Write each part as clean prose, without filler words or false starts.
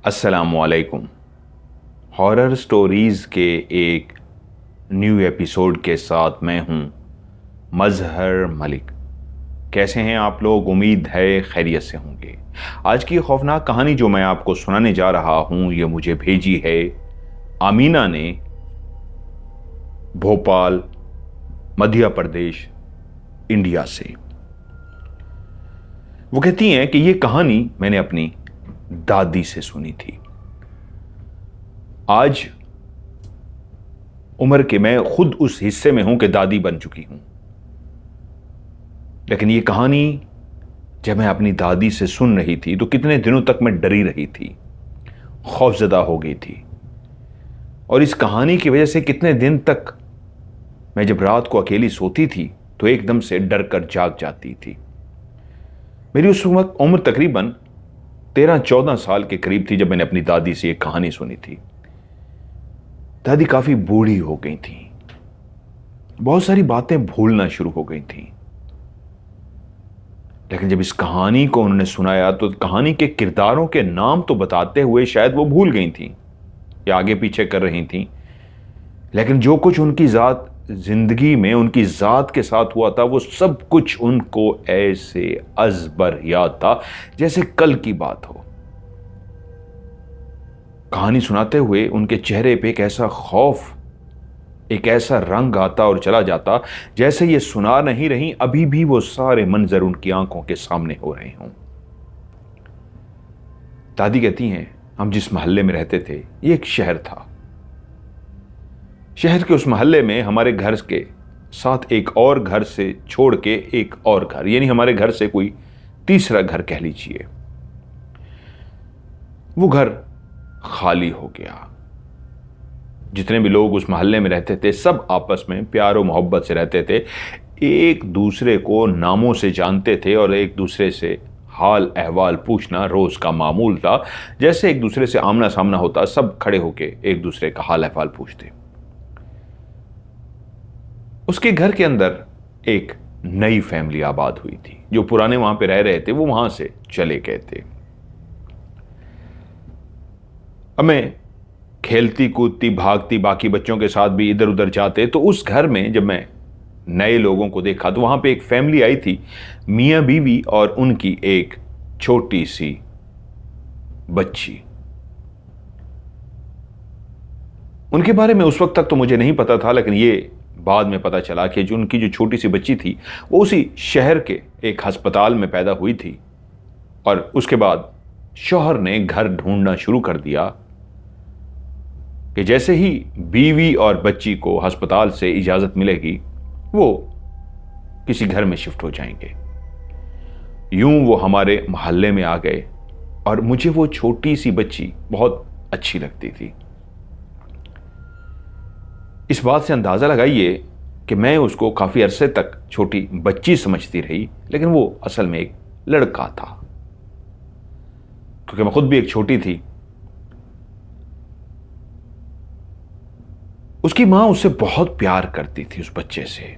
अस्सलामुअलैकुम। Horror stories के एक न्यू एपिसोड के साथ मैं हूं मजहर मलिक। कैसे हैं आप लोग? उम्मीद है खैरियत से होंगे। आज की खौफनाक कहानी जो मैं आपको सुनाने जा रहा हूं ये मुझे भेजी है आमीना ने, भोपाल, मध्य प्रदेश, इंडिया से। वो कहती हैं कि ये कहानी मैंने अपनी दादी से सुनी थी। आज उम्र के मैं खुद उस हिस्से में हूं कि दादी बन चुकी हूं, लेकिन ये कहानी जब मैं अपनी दादी से सुन रही थी तो कितने दिनों तक मैं डरी रही थी, खौफजदा हो गई थी। और इस कहानी की वजह से कितने दिन तक मैं जब रात को अकेली सोती थी तो एकदम से डर कर जाग जाती थी। मेरी उस वक्त उम्र तकरीबन 13-14 साल के करीब थी जब मैंने अपनी दादी से एक कहानी सुनी थी। दादी काफी बूढ़ी हो गई थी, बहुत सारी बातें भूलना शुरू हो गई थी। लेकिन जब इस कहानी को उन्होंने सुनाया तो कहानी के किरदारों के नाम तो बताते हुए शायद वो भूल गई थी या आगे पीछे कर रही थी, लेकिन जो कुछ उनकी जात जिंदगी में उनकी जात के साथ हुआ था वो सब कुछ उनको ऐसे अजबर याद था जैसे कल की बात हो। कहानी सुनाते हुए उनके चेहरे पे एक ऐसा खौफ, एक ऐसा रंग आता और चला जाता जैसे ये सुना नहीं रही, अभी भी वो सारे मंजर उनकी आंखों के सामने हो रहे हों। दादी कहती हैं, हम जिस मोहल्ले में रहते थे ये एक शहर था। शहर के उस मोहल्ले में हमारे घर के साथ एक और घर से छोड़ के एक और घर, यानी हमारे घर से कोई तीसरा घर कह लीजिए, वो घर खाली हो गया। जितने भी लोग उस मोहल्ले में रहते थे सब आपस में प्यार और मोहब्बत से रहते थे, एक दूसरे को नामों से जानते थे और एक दूसरे से हाल अहवाल पूछना रोज का मामूल था। जैसे एक दूसरे से आमना सामना होता सब खड़े होके एक दूसरे का हाल अहवाल पूछते। उसके घर के अंदर एक नई फैमिली आबाद हुई थी। जो पुराने वहां पे रह रहे थे वो वहां से चले गए थे। अब मैं खेलती कूदती भागती बाकी बच्चों के साथ भी इधर उधर जाते, तो उस घर में जब मैं नए लोगों को देखा तो वहां पे एक फैमिली आई थी, मियां बीवी और उनकी एक छोटी सी बच्ची। उनके बारे में उस वक्त तक तो मुझे नहीं पता था, लेकिन ये बाद में पता चला कि जो उनकी जो छोटी सी बच्ची थी वो उसी शहर के एक अस्पताल में पैदा हुई थी। और उसके बाद शौहर ने घर ढूंढना शुरू कर दिया कि जैसे ही बीवी और बच्ची को अस्पताल से इजाजत मिलेगी वो किसी घर में शिफ्ट हो जाएंगे। यूं वो हमारे मोहल्ले में आ गए और मुझे वो छोटी सी बच्ची बहुत अच्छी लगती थी। इस बात से अंदाजा लगाइए कि मैं उसको काफी अरसे तक छोटी बच्ची समझती रही, लेकिन वो असल में एक लड़का था, क्योंकि मैं खुद भी एक छोटी थी। उसकी मां उससे बहुत प्यार करती थी, उस बच्चे से।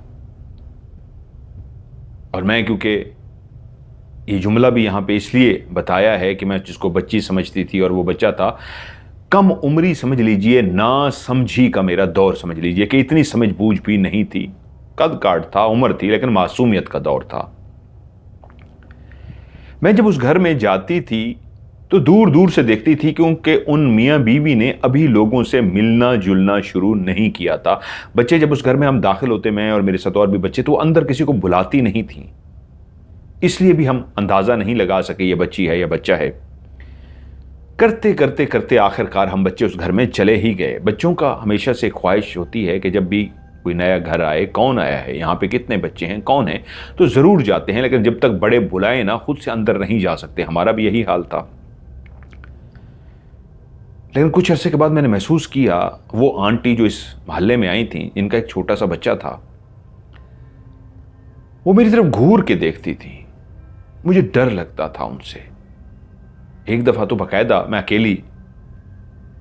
और मैं, क्योंकि ये जुमला भी यहां पे इसलिए बताया है कि मैं जिसको बच्ची समझती थी और वो बच्चा था, कम उम्री समझ लीजिए, ना समझी का मेरा दौर समझ लीजिए कि इतनी समझ बूझ भी नहीं थी। कद काट था, उम्र थी, लेकिन मासूमियत का दौर था। मैं जब उस घर में जाती थी तो दूर दूर से देखती थी, क्योंकि उन मियां बीवी ने अभी लोगों से मिलना जुलना शुरू नहीं किया था। बच्चे जब उस घर में हम दाखिल होते, मैं और मेरे साथ और भी बच्चे, तो वो अंदर किसी को बुलाती नहीं थी, इसलिए भी हम अंदाजा नहीं लगा सके ये बच्ची है या बच्चा है। करते करते करते आखिरकार हम बच्चे उस घर में चले ही गए। बच्चों का हमेशा से ख्वाहिश होती है कि जब भी कोई नया घर आए, कौन आया है, यहाँ पे कितने बच्चे हैं, कौन है, तो ज़रूर जाते हैं, लेकिन जब तक बड़े बुलाए ना खुद से अंदर नहीं जा सकते। हमारा भी यही हाल था। लेकिन कुछ अरसे के बाद मैंने महसूस किया, वो आंटी जो इस मोहल्ले में आई थी, इनका एक छोटा सा बच्चा था, वो मेरी तरफ घूर के देखती थी। मुझे डर लगता था उनसे। एक दफा तो बाकायदा मैं अकेली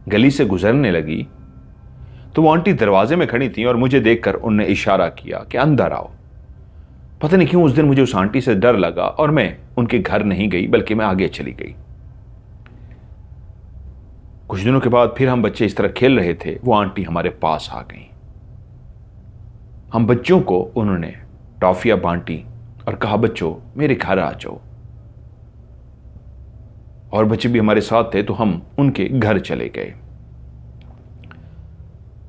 गली से गुजरने लगी तो वो आंटी दरवाजे में खड़ी थी और मुझे देखकर उनने इशारा किया कि अंदर आओ। पता नहीं क्यों उस दिन मुझे उस आंटी से डर लगा और मैं उनके घर नहीं गई, बल्कि मैं आगे चली गई। कुछ दिनों के बाद फिर हम बच्चे इस तरह खेल रहे थे, वो आंटी हमारे पास आ गई। हम बच्चों को उन्होंने टॉफियां बांटी और कहा, बच्चों मेरे घर आ जाओ। और बच्चे भी हमारे साथ थे, तो हम उनके घर चले गए।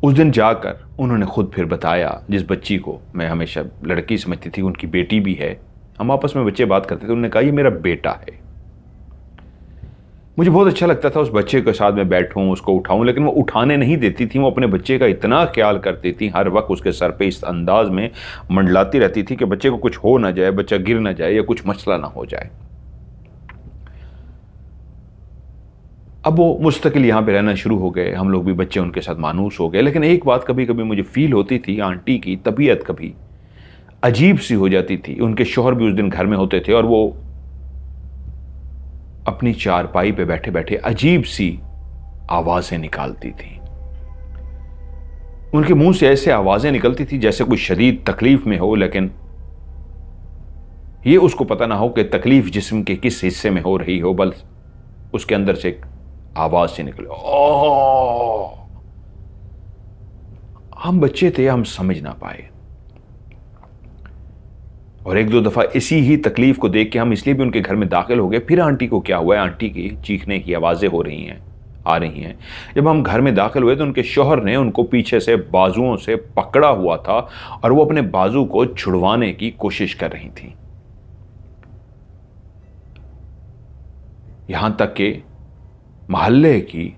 उस दिन जाकर उन्होंने खुद फिर बताया, जिस बच्ची को मैं हमेशा लड़की समझती थी, उनकी बेटी भी है। हम आपस में बच्चे बात करते थे, उन्होंने कहा, ये मेरा बेटा है। मुझे बहुत अच्छा लगता था उस बच्चे के साथ में बैठूं, उसको उठाऊं, लेकिन वो उठाने नहीं देती थी। वो अपने बच्चे का इतना ख्याल करती थी, हर वक्त उसके सर पे इस अंदाज में मंडलाती रहती थी कि बच्चे को कुछ हो ना जाए, बच्चा गिर ना जाए या कुछ मसला ना हो जाए। अब वो मुस्तकिल यहाँ पे रहना शुरू हो गए, हम लोग भी बच्चे उनके साथ मानूस हो गए। लेकिन एक बात कभी कभी मुझे फील होती थी, आंटी की तबीयत कभी अजीब सी हो जाती थी। उनके शौहर भी उस दिन घर में होते थे और वो अपनी चारपाई पे बैठे बैठे अजीब सी आवाजें निकालती थी। उनके मुंह से ऐसे आवाजें निकलती थी जैसे कोई शदीद तकलीफ में हो, लेकिन ये उसको पता ना हो कि तकलीफ जिस्म के किस हिस्से में हो रही हो, बल्कि उसके अंदर से एक आवाज से निकले। हम बच्चे थे, हम समझ ना पाए। और एक दो दफा इसी ही तकलीफ को देख के हम इसलिए भी उनके घर में दाखिल हो गए। फिर आंटी को क्या हुआ है, आंटी की चीखने की आवाजें हो रही हैं, आ रही हैं। जब हम घर में दाखिल हुए तो उनके शौहर ने उनको पीछे से बाजुओं से पकड़ा हुआ था और वो अपने बाजू को छुड़वाने की कोशिश कर रही थी। यहां तक कि मोहल्ले की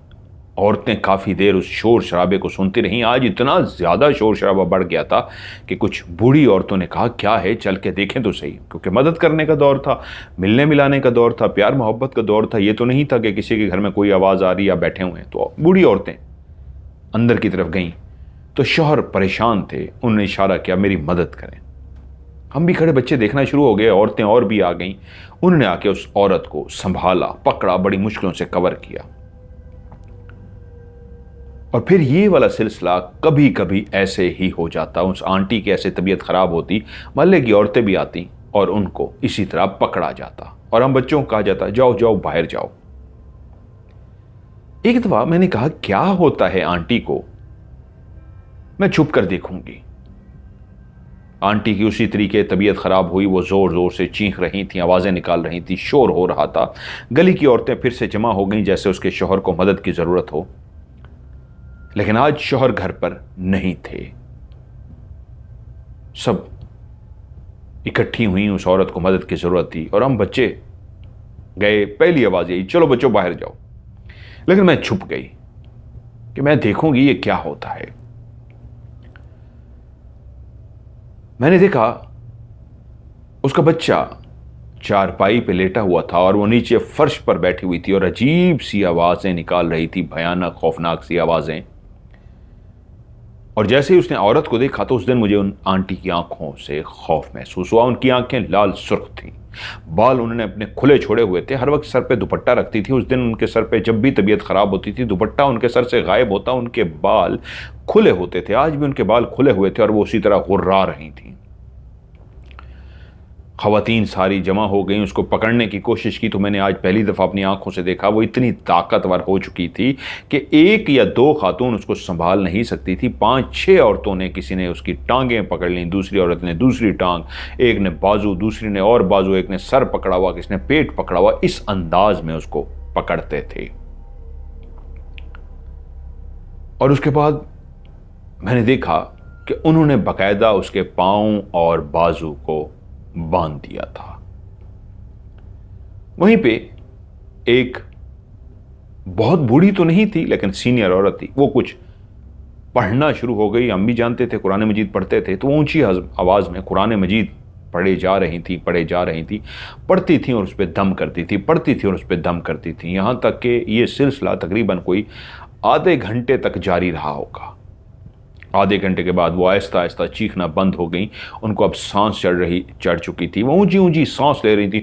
औरतें काफी देर उस शोर शराबे को सुनती रहीं। आज इतना ज्यादा शोर शराबा बढ़ गया था कि कुछ बूढ़ी औरतों ने कहा, क्या है, चल के देखें तो सही। क्योंकि मदद करने का दौर था, मिलने मिलाने का दौर था, प्यार मोहब्बत का दौर था। ये तो नहीं था कि किसी के घर में कोई आवाज आ रही या बैठे हुए हैं। तो बूढ़ी औरतें अंदर की तरफ गईं तो शौहर परेशान थे, उन्होंने इशारा किया, मेरी मदद करें। हम भी खड़े बच्चे देखना शुरू हो गए, औरतें और भी आ गईं। उन्होंने आके उस औरत को संभाला, पकड़ा, बड़ी मुश्किलों से कवर किया। और फिर ये वाला सिलसिला कभी कभी ऐसे ही हो जाता। उस आंटी की ऐसे तबीयत खराब होती, मोहल्ले की औरतें भी आती और उनको इसी तरह पकड़ा जाता और हम बच्चों को कहा जाता, जाओ जाओ बाहर जाओ। एक दफा मैंने कहा, क्या होता है आंटी को, मैं छुप कर देखूंगी। आंटी की उसी तरीके तबीयत खराब हुई, वो जोर जोर से चीख रही थी, आवाजें निकाल रही थी, शोर हो रहा था। गली की औरतें फिर से जमा हो गईं जैसे उसके शौहर को मदद की जरूरत हो। लेकिन आज शौहर घर पर नहीं थे। सब इकट्ठी हुई, उस औरत को मदद की जरूरत थी और हम बच्चे गए। पहली आवाज यही, चलो बच्चों बाहर जाओ। लेकिन मैं छुप गई कि मैं देखूंगी ये क्या होता है। मैंने देखा उसका बच्चा चारपाई पे लेटा हुआ था और वो नीचे फर्श पर बैठी हुई थी और अजीब सी आवाजें निकाल रही थी, भयानक खौफनाक सी आवाजें। और जैसे ही उसने औरत को देखा तो उस दिन मुझे उन आंटी की आंखों से खौफ महसूस हुआ। उनकी आंखें लाल सुर्ख थी, बाल उन्होंने अपने खुले छोड़े हुए थे, हर वक्त सर पे दुपट्टा रखती थी। उस दिन उनके सर पे जब भी तबीयत खराब होती थी, दुपट्टा उनके सर से गायब होता, उनके बाल खुले होते थे। आज भी उनके बाल खुले हुए थे और वो उसी तरह गुर्रा रही थी। खवातीन सारी जमा हो गई, उसको पकड़ने की कोशिश की तो मैंने आज पहली दफ़ा अपनी आंखों से देखा वो इतनी ताकतवर हो चुकी थी कि एक या दो खातून उसको संभाल नहीं सकती थी। 5-6 औरतों ने, किसी ने उसकी टांगें पकड़ ली, दूसरी औरत ने दूसरी टांग, एक ने बाजू, दूसरी ने और बाजू, एक ने सर पकड़ा हुआ, किसी ने पेट पकड़ा हुआ, इस अंदाज में उसको पकड़ते थे। और उसके बाद मैंने देखा कि उन्होंने बाकायदा उसके पांव और बाजू को बांध दिया था। वहीं पे एक बहुत बूढ़ी तो नहीं थी लेकिन सीनियर औरत थी, वो कुछ पढ़ना शुरू हो गई। हम भी जानते थे, कुरान मजीद पढ़ते थे, तो ऊंची आवाज में कुरान मजीद पढ़े जा रही थी, पढ़ती थी और उस पर दम करती थी, पढ़ती थी और उस पर दम करती थी। यहां तक कि ये सिलसिला तकरीबन कोई आधे घंटे तक जारी रहा होगा। आधे घंटे के बाद वो आहिस्ता आहिस्ता चीखना बंद हो गई। उनको अब सांस चढ़ चुकी थी, वो ऊंची ऊंची सांस ले रही थी,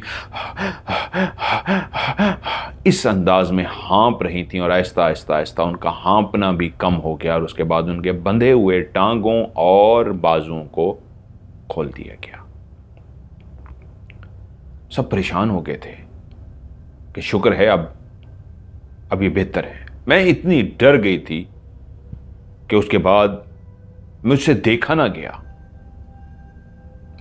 इस अंदाज में हाँप रही थी और आहिस्ता आहिस्ता आहिस्ता उनका हाँपना भी कम हो गया और उसके बाद उनके बंधे हुए टांगों और बाजुओं को खोल दिया गया। सब परेशान हो गए थे कि शुक्र है अब ये बेहतर है, मैं इतनी डर गई थी कि उसके बाद मुझसे देखा ना गया।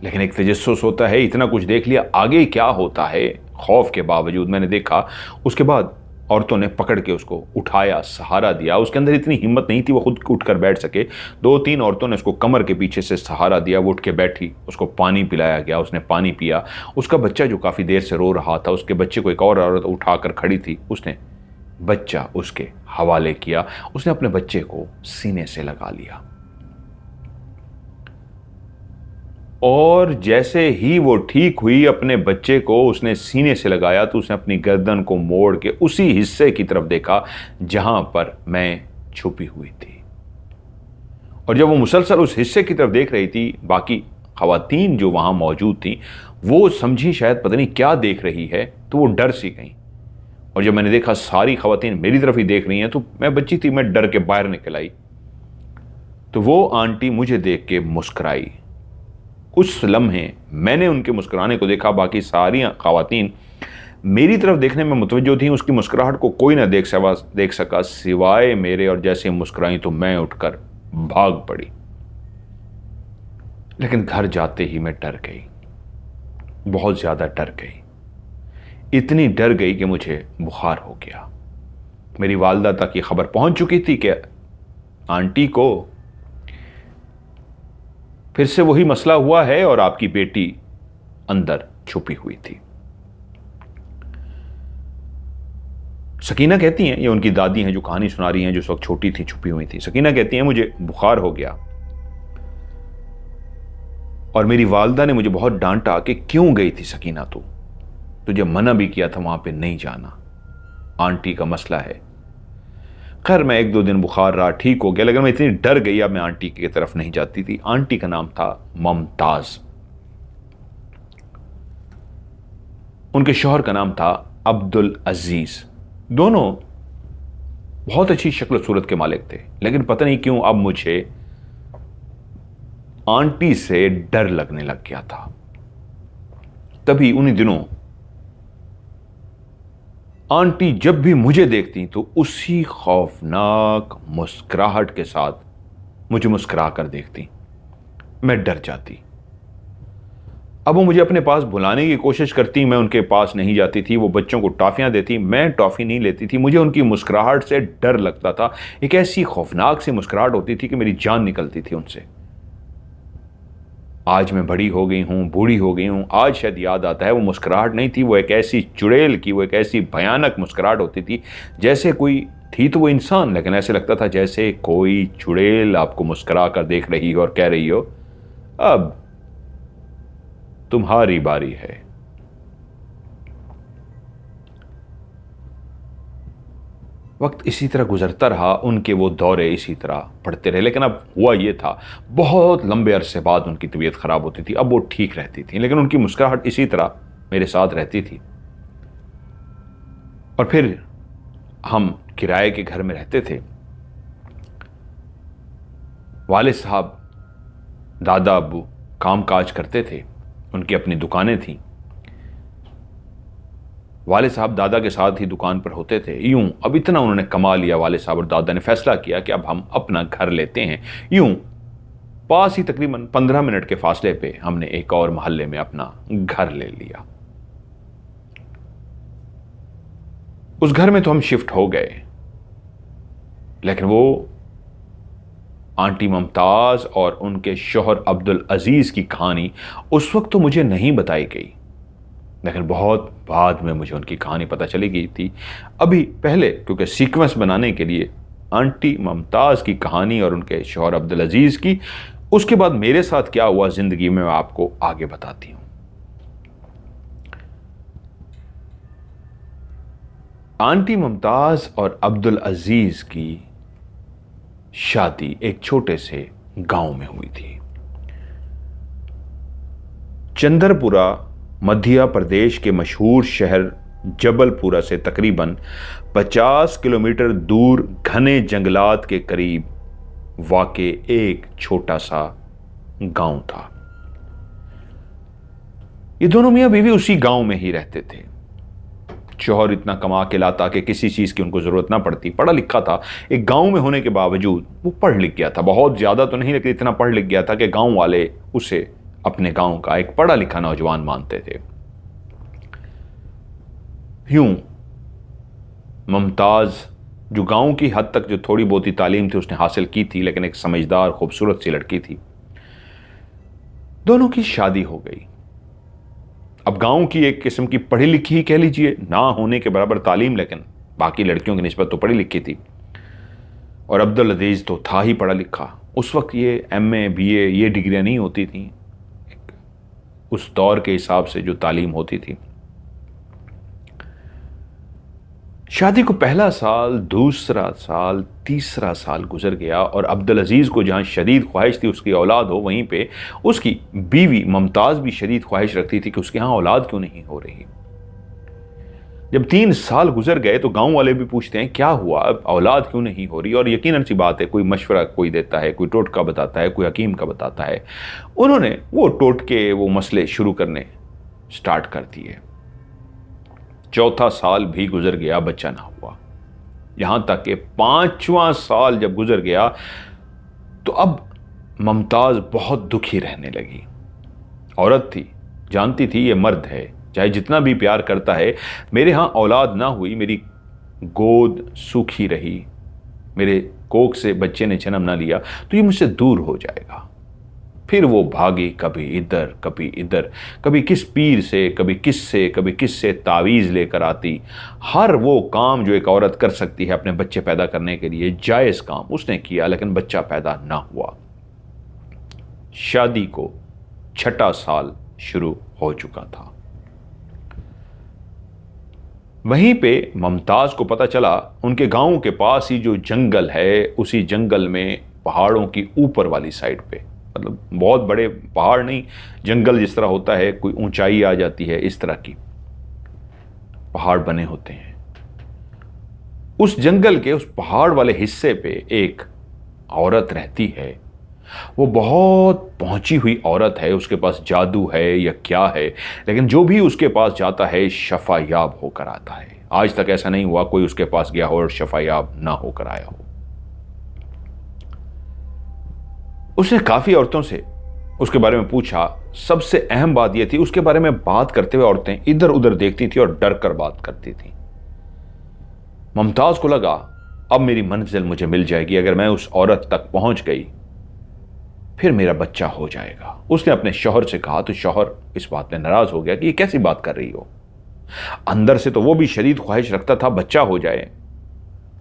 लेकिन एक तजस्सुस होता है, इतना कुछ देख लिया, आगे क्या होता है। खौफ के बावजूद मैंने देखा। उसके बाद औरतों ने पकड़ के उसको उठाया, सहारा दिया। उसके अंदर इतनी हिम्मत नहीं थी वो खुद उठकर बैठ सके। 2-3 औरतों ने उसको कमर के पीछे से सहारा दिया, वो उठ के बैठी। उसको पानी पिलाया गया, उसने पानी पिया। उसका बच्चा जो काफ़ी देर से रो रहा था, उसके बच्चे को एक और औरत उठाकर खड़ी थी, उसने बच्चा उसके हवाले किया। उसने अपने बच्चे को सीने से लगा लिया और जैसे ही वो ठीक हुई, अपने बच्चे को उसने सीने से लगाया तो उसने अपनी गर्दन को मोड़ के उसी हिस्से की तरफ देखा जहां पर मैं छुपी हुई थी। और जब वो मुसलसल उस हिस्से की तरफ देख रही थी, बाकी खवातीन जो वहां मौजूद थी वो समझी शायद पता नहीं क्या देख रही है, तो वो डर सी गई। और जब मैंने देखा सारी खवातीन मेरी तरफ ही देख रही हैं, तो मैं बच्ची थी, मैं डर के बाहर निकल आई। तो वो आंटी मुझे देख के मुस्कुराई। उस लम्हे मैंने उनके मुस्कुराने को देखा, बाकी सारी खवातीन मेरी तरफ देखने में मुतवज्जो थीं। उसकी मुस्कुराहट को कोई ना देख सका सिवाय मेरे, और जैसे मुस्कुराई तो मैं उठकर भाग पड़ी। लेकिन घर जाते ही मैं डर गई, बहुत ज्यादा डर गई। इतनी डर गई कि मुझे बुखार हो गया। मेरी वालदा तक ये खबर पहुंच चुकी थी कि आंटी को फिर से वही मसला हुआ है और आपकी बेटी अंदर छुपी हुई थी। सकीना कहती हैं, ये उनकी दादी हैं जो कहानी सुना रही हैं, जो उस वक्त छोटी थी, छुपी हुई थी। सकीना कहती हैं मुझे बुखार हो गया और मेरी वालदा ने मुझे बहुत डांटा कि क्यों गई थी सकीना, तो तुझे मना भी किया था वहां पे नहीं जाना, आंटी का मसला है। खैर मैं 1-2 दिन बुखार रहा, ठीक हो गया, लेकिन मैं इतनी डर गई अब मैं आंटी की तरफ नहीं जाती थी। आंटी का नाम था मुमताज, उनके शौहर का नाम था अब्दुल अजीज। दोनों बहुत अच्छी शक्ल सूरत के मालिक थे, लेकिन पता नहीं क्यों अब मुझे आंटी से डर लगने लग गया था। तभी उन्हीं दिनों आंटी जब भी मुझे देखती तो उसी खौफनाक मुस्कुराहट के साथ मुझे मुस्कुरा कर देखती। मैं डर जाती। अब वो मुझे अपने पास बुलाने की कोशिश करती, मैं उनके पास नहीं जाती थी। वो बच्चों को टॉफियां देती, मैं टॉफी नहीं लेती थी। मुझे उनकी मुस्कुराहट से डर लगता था। एक ऐसी खौफनाक सी मुस्कुराहट होती थी कि मेरी जान निकलती थी उनसे। आज मैं बड़ी हो गई हूं, बूढ़ी हो गई हूं, आज शायद याद आता है वो मुस्कुराहट नहीं थी, वो एक ऐसी चुड़ैल की, वो एक ऐसी भयानक मुस्कुराहट होती थी जैसे कोई थी तो वो इंसान, लेकिन ऐसे लगता था जैसे कोई चुड़ैल आपको मुस्कुरा कर देख रही हो और कह रही हो अब तुम्हारी बारी है। वक्त इसी तरह गुजरता रहा, उनके वो दौरे इसी तरह पड़ते रहे। लेकिन अब हुआ ये था, बहुत लंबे अरसे बाद उनकी तबीयत खराब होती थी। अब वो ठीक रहती थी, लेकिन उनकी मुस्कुराहट इसी तरह मेरे साथ रहती थी। और फिर हम किराए के घर में रहते थे। वाले साहब, दादा अब्बू काम काज करते थे, उनकी अपनी दुकानें थीं। वाले साहब दादा के साथ ही दुकान पर होते थे। यूं अब इतना उन्होंने कमा लिया, वाले साहब और दादा ने फैसला किया कि अब हम अपना घर लेते हैं। यूं पास ही तकरीबन 15 मिनट के फासले पे हमने एक और मोहल्ले में अपना घर ले लिया। उस घर में तो हम शिफ्ट हो गए, लेकिन वो आंटी मुमताज और उनके शौहर अब्दुल अजीज की कहानी उस वक्त तो मुझे नहीं बताई गई, लेकिन बहुत बाद में मुझे उनकी कहानी पता चली गई थी। अभी पहले क्योंकि सीक्वेंस बनाने के लिए आंटी मुमताज की कहानी और उनके शौहर अब्दुल अजीज की, उसके बाद मेरे साथ क्या हुआ जिंदगी में, मैं आपको आगे बताती हूं। आंटी मुमताज और अब्दुल अजीज की शादी एक छोटे से गांव में हुई थी। चंद्रपुरा मध्य प्रदेश के मशहूर शहर जबलपुरा से तकरीबन 50 किलोमीटर दूर घने जंगलात के करीब वाक़े एक छोटा सा गांव था। ये दोनों मियां बीवी उसी गांव में ही रहते थे। शौहर इतना कमा के लाता कि किसी चीज़ की उनको ज़रूरत ना पड़ती। पढ़ा लिखा था, एक गांव में होने के बावजूद वो पढ़ लिख गया था। बहुत ज़्यादा तो नहीं, लेकिन इतना पढ़ लिख गया था कि गांव वाले उसे अपने गांव का एक पढ़ा लिखा नौजवान मानते थे। यूं मुमताज़, जो गांव की हद तक जो थोड़ी बहुत ही तालीम थी उसने हासिल की थी, लेकिन एक समझदार खूबसूरत सी लड़की थी। दोनों की शादी हो गई। अब गांव की एक किस्म की पढ़ी लिखी ही कह लीजिए, ना होने के बराबर तालीम, लेकिन बाकी लड़कियों की निस्बत तो पढ़ी लिखी थी। और अब्दुल अजीज तो था ही पढ़ा लिखा। उस वक्त ये MA BA ये डिग्रियां नहीं होती थी उस दौर के हिसाब से जो तालीम होती थी। शादी को पहला साल, दूसरा साल, तीसरा साल गुजर गया और अब्दुल अजीज को जहां शदीद ख्वाहिश थी उसकी औलाद हो, वहीं पे उसकी बीवी मुमताज़ भी शदीद ख्वाहिश रखती थी कि उसके यहां औलाद क्यों नहीं हो रही। जब 3 साल गुजर गए तो गांव वाले भी पूछते हैं क्या हुआ, अब औलाद क्यों नहीं हो रही। और यकीनन सी बात है, कोई मशवरा कोई देता है, कोई टोटका बताता है, कोई हकीम का बताता है। उन्होंने वो टोटके, वो मसले शुरू करने स्टार्ट कर दिए। चौथा साल भी गुजर गया, बच्चा ना हुआ। यहां तक कि 5वां साल जब गुजर गया तो अब मुमताज बहुत दुखी रहने लगी। औरत थी, जानती थी ये मर्द है, चाहे जितना भी प्यार करता है, मेरे यहां औलाद ना हुई, मेरी गोद सूखी रही, मेरे कोख से बच्चे ने जन्म ना लिया तो ये मुझसे दूर हो जाएगा। फिर वो भागी, कभी इधर कभी इधर, कभी किस पीर से, कभी किस से तावीज़ लेकर आती। हर वो काम जो एक औरत कर सकती है अपने बच्चे पैदा करने के लिए, जायज़ काम उसने किया, लेकिन बच्चा पैदा ना हुआ। शादी को 6ठा साल शुरू हो चुका था। वहीं पे मुमताज़ को पता चला उनके गांव के पास ही जो जंगल है, उसी जंगल में पहाड़ों की ऊपर वाली साइड पे, मतलब बहुत बड़े पहाड़ नहीं, जंगल जिस तरह होता है, कोई ऊंचाई आ जाती है, इस तरह की पहाड़ बने होते हैं। उस जंगल के उस पहाड़ वाले हिस्से पे एक औरत रहती है। वो बहुत पहुंची हुई औरत है, उसके पास जादू है या क्या है, लेकिन जो भी उसके पास जाता है शफायाब होकर आता है। आज तक ऐसा नहीं हुआ कोई उसके पास गया हो और शफायाब ना होकर आया हो। उसने काफी औरतों से उसके बारे में पूछा। सबसे अहम बात यह थी, उसके बारे में बात करते हुए औरतें इधर उधर देखती थी और डर कर बात करती थी। मुमताज को लगा अब मेरी मंजिल मुझे मिल जाएगी, अगर मैं उस औरत तक पहुंच गई फिर मेरा बच्चा हो जाएगा। उसने अपने शौहर से कहा तो शौहर इस बात में नाराज हो गया कि ये कैसी बात कर रही हो। अंदर से तो वो भी शदीद ख्वाहिश रखता था बच्चा हो जाए,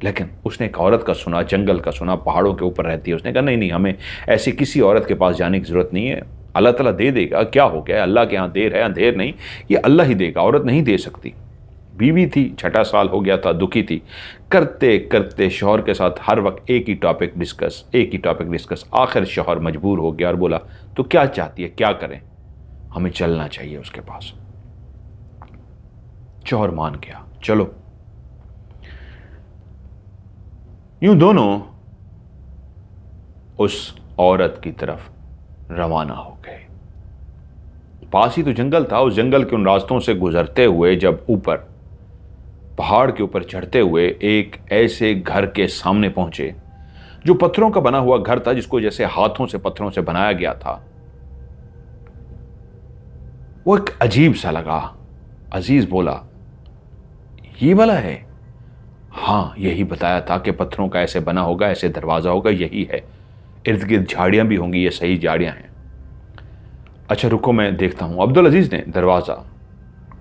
लेकिन उसने एक औरत का सुना, जंगल का सुना, पहाड़ों के ऊपर रहती है। उसने कहा नहीं, हमें ऐसी किसी औरत के पास जाने की जरूरत नहीं है, अल्लाह ताला दे देगा, क्या हो गया, अल्लाह के यहाँ देर है अंधेर नहीं, ये अल्लाह ही देगा, औरत नहीं दे सकती। बीवी थी, 6ठा साल हो गया था, दुखी थी, करते करते शौहर के साथ हर वक्त एक ही टॉपिक डिस्कस। आखिर शौहर मजबूर हो गया और बोला तो क्या चाहती है, क्या करें, हमें चलना चाहिए उसके पास। शौहर मान गया, चलो। यूं दोनों उस औरत की तरफ रवाना हो गए। पास ही तो जंगल था, उस जंगल के उन रास्तों से गुजरते हुए जब ऊपर पहाड़ के ऊपर चढ़ते हुए एक ऐसे घर के सामने पहुंचे जो पत्थरों का बना हुआ घर था, जिसको जैसे हाथों से पत्थरों से बनाया गया था। वो एक अजीब सा लगा। अजीज बोला ये वाला है? हाँ, यही बताया था कि पत्थरों का ऐसे बना होगा, ऐसे दरवाजा होगा, यही है। इर्द गिर्द झाड़ियां भी होंगी, ये सही झाड़ियां हैं। अच्छा रुको मैं देखता हूं। अब्दुल अजीज ने दरवाजा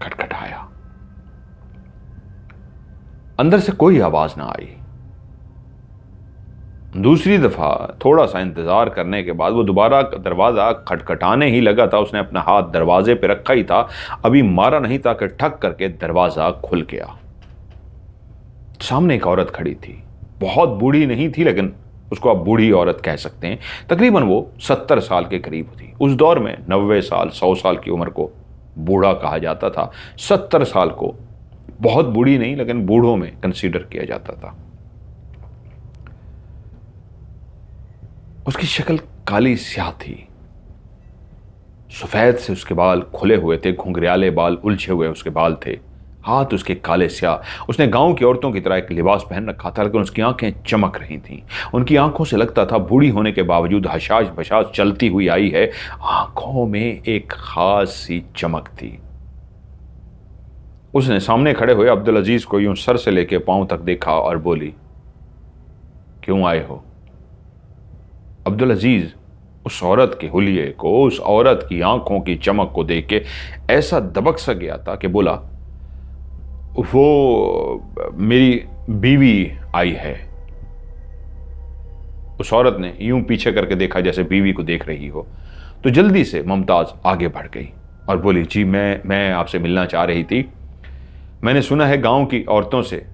खटखटाया। अंदर से कोई आवाज ना आई। दूसरी दफा थोड़ा सा इंतजार करने के बाद वो दोबारा दरवाजा खटखटाने ही लगा था। उसने अपना हाथ दरवाजे पे रखा ही था, अभी मारा नहीं था कि ठक करके दरवाजा खुल गया। सामने एक औरत खड़ी थी, बहुत बूढ़ी नहीं थी, लेकिन उसको आप बूढ़ी औरत कह सकते हैं। तकरीबन वो 70 साल के करीब थी। उस दौर में 90 साल 100 साल की उम्र को बूढ़ा कहा जाता था। 70 साल को बहुत बूढ़ी नहीं, लेकिन बूढ़ों में कंसीडर किया जाता था। उसकी शक्ल काली स्याह थी, सफेद से उसके बाल खुले हुए थे, घुंघराले बाल, उलझे हुए उसके बाल थे। हाथ उसके काले स्याह। उसने गांव की औरतों की तरह एक लिबास पहन रखा था, लेकिन उसकी आंखें चमक रही थीं। उनकी आंखों से लगता था बूढ़ी होने के बावजूद हशाश बशाश चलती हुई आई है। आंखों में एक खास सी चमक थी। उसने सामने खड़े हुए अब्दुल अजीज को यूं सर से लेकर पांव तक देखा और बोली, क्यों आए हो? अब्दुल अजीज उस औरत के हुलिये को, उस औरत की आंखों की चमक को देख के ऐसा दबक सा गया था कि बोला, वो मेरी बीवी आई है। उस औरत ने यूं पीछे करके देखा जैसे बीवी को देख रही हो, तो जल्दी से मुमताज आगे बढ़ गई और बोली, जी मैं आपसे मिलना चाह रही थी। मैंने सुना है गांव की औरतों से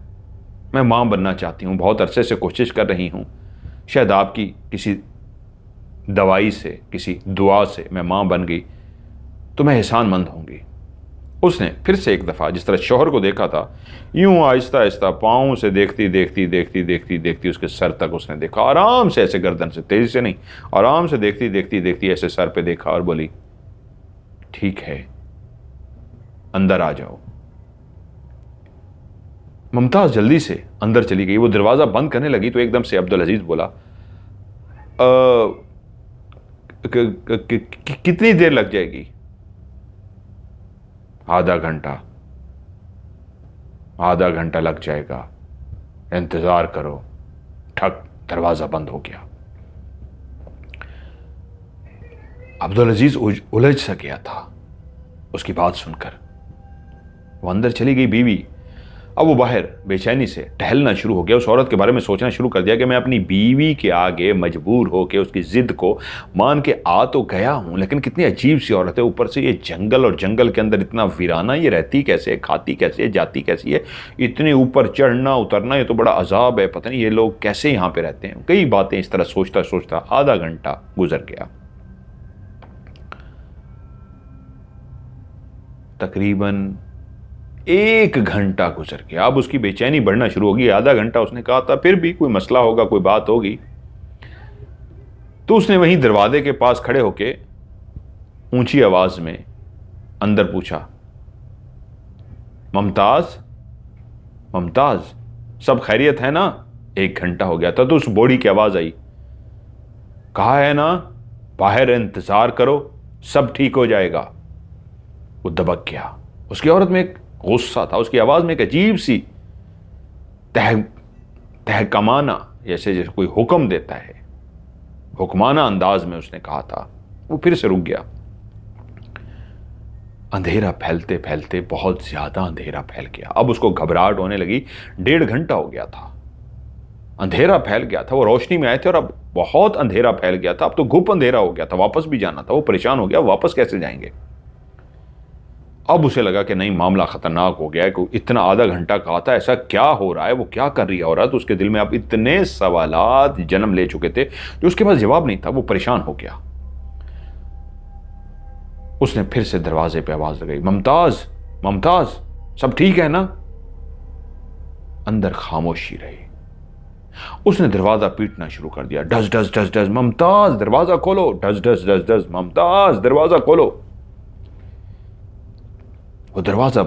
मैं मां बनना चाहती हूं, बहुत अरसे से कोशिश कर रही हूं। शायद आपकी किसी दवाई से, किसी दुआ से मैं मां बन गई तो मैं एहसानमंद होंगी। उसने फिर से एक दफ़ा जिस तरह शौहर को देखा था, यूं आहिस्ता आहिस्ता पाँव से देखती देखती देखती देखती देखती उसके सर तक उसने देखा। आराम से, ऐसे गर्दन से, तेजी से नहीं, आराम से देखती देखती देखती ऐसे सर पे देखा और बोली, ठीक है, अंदर आ जाओ। मुमताज जल्दी से अंदर चली गई। वो दरवाज़ा बंद करने लगी तो एकदम से अब्दुल अजीज बोला, कितनी देर लग जाएगी? आधा घंटा लग जाएगा, इंतजार करो। ठक, दरवाजा बंद हो गया। अब्दुल अजीज उलझ सा गया था उसकी बात सुनकर। वो अंदर चली गई बीवी। अब वो बाहर बेचैनी से टहलना शुरू हो गया। उस औरत के बारे में सोचना शुरू कर दिया कि मैं अपनी बीवी के आगे मजबूर होकर उसकी जिद को मान के आ तो गया हूं, लेकिन कितनी अजीब सी औरत है। ऊपर से ये जंगल, और जंगल के अंदर इतना वीराना, ये रहती कैसे है, खाती कैसे है, जाती कैसी है, इतने ऊपर चढ़ना उतरना, ये तो बड़ा अजाब है। पता नहीं ये लोग कैसे यहाँ पे रहते हैं। कई बातें इस तरह सोचता सोचता आधा घंटा गुजर गया। तकरीबन 1 घंटा गुजर गया। अब उसकी बेचैनी बढ़ना शुरू होगी। आधा घंटा उसने कहा था, फिर भी कोई मसला होगा, कोई बात होगी। तो उसने वहीं दरवाजे के पास खड़े होके ऊंची आवाज में अंदर पूछा, मुमताज, मुमताज, सब खैरियत है ना? 1 घंटा हो गया था। तो उस बूढ़ी की आवाज आई, कहा है ना, बाहर इंतजार करो, सब ठीक हो जाएगा। वो दबक गया। उसकी औरत में एक गुस्सा था, उसकी आवाज में एक अजीब सी तहकमाना, जैसे जैसे कोई हुक्म देता है, हुक्माना अंदाज में उसने कहा था। वो फिर से रुक गया। अंधेरा फैलते फैलते बहुत ज्यादा अंधेरा फैल गया। अब उसको घबराहट होने लगी। 1.5 घंटा हो गया था, अंधेरा फैल गया था। वो रोशनी में आए थे और अब बहुत अंधेरा फैल गया था। अब तो घुप अंधेरा हो गया था। वापस भी जाना था। वो परेशान हो गया, वापस कैसे जाएंगे? अब उसे लगा कि नहीं, मामला खतरनाक हो गया है। इतना आधा घंटा कहा था, ऐसा क्या हो रहा है, वो क्या कर रही है औरत? उसके दिल में अब इतने सवालात जन्म ले चुके थे जो उसके पास जवाब नहीं था। वो परेशान हो गया। उसने फिर से दरवाजे पे आवाज लगाई, मुमताज, मुमताज, सब ठीक है ना? अंदर खामोशी रही। उसने दरवाजा पीटना शुरू कर दिया, डस डस डस डस, मुमताज दरवाजा खोलो, डस डस डस डस, मुमताज दरवाजा खोलो। वो दरवाजा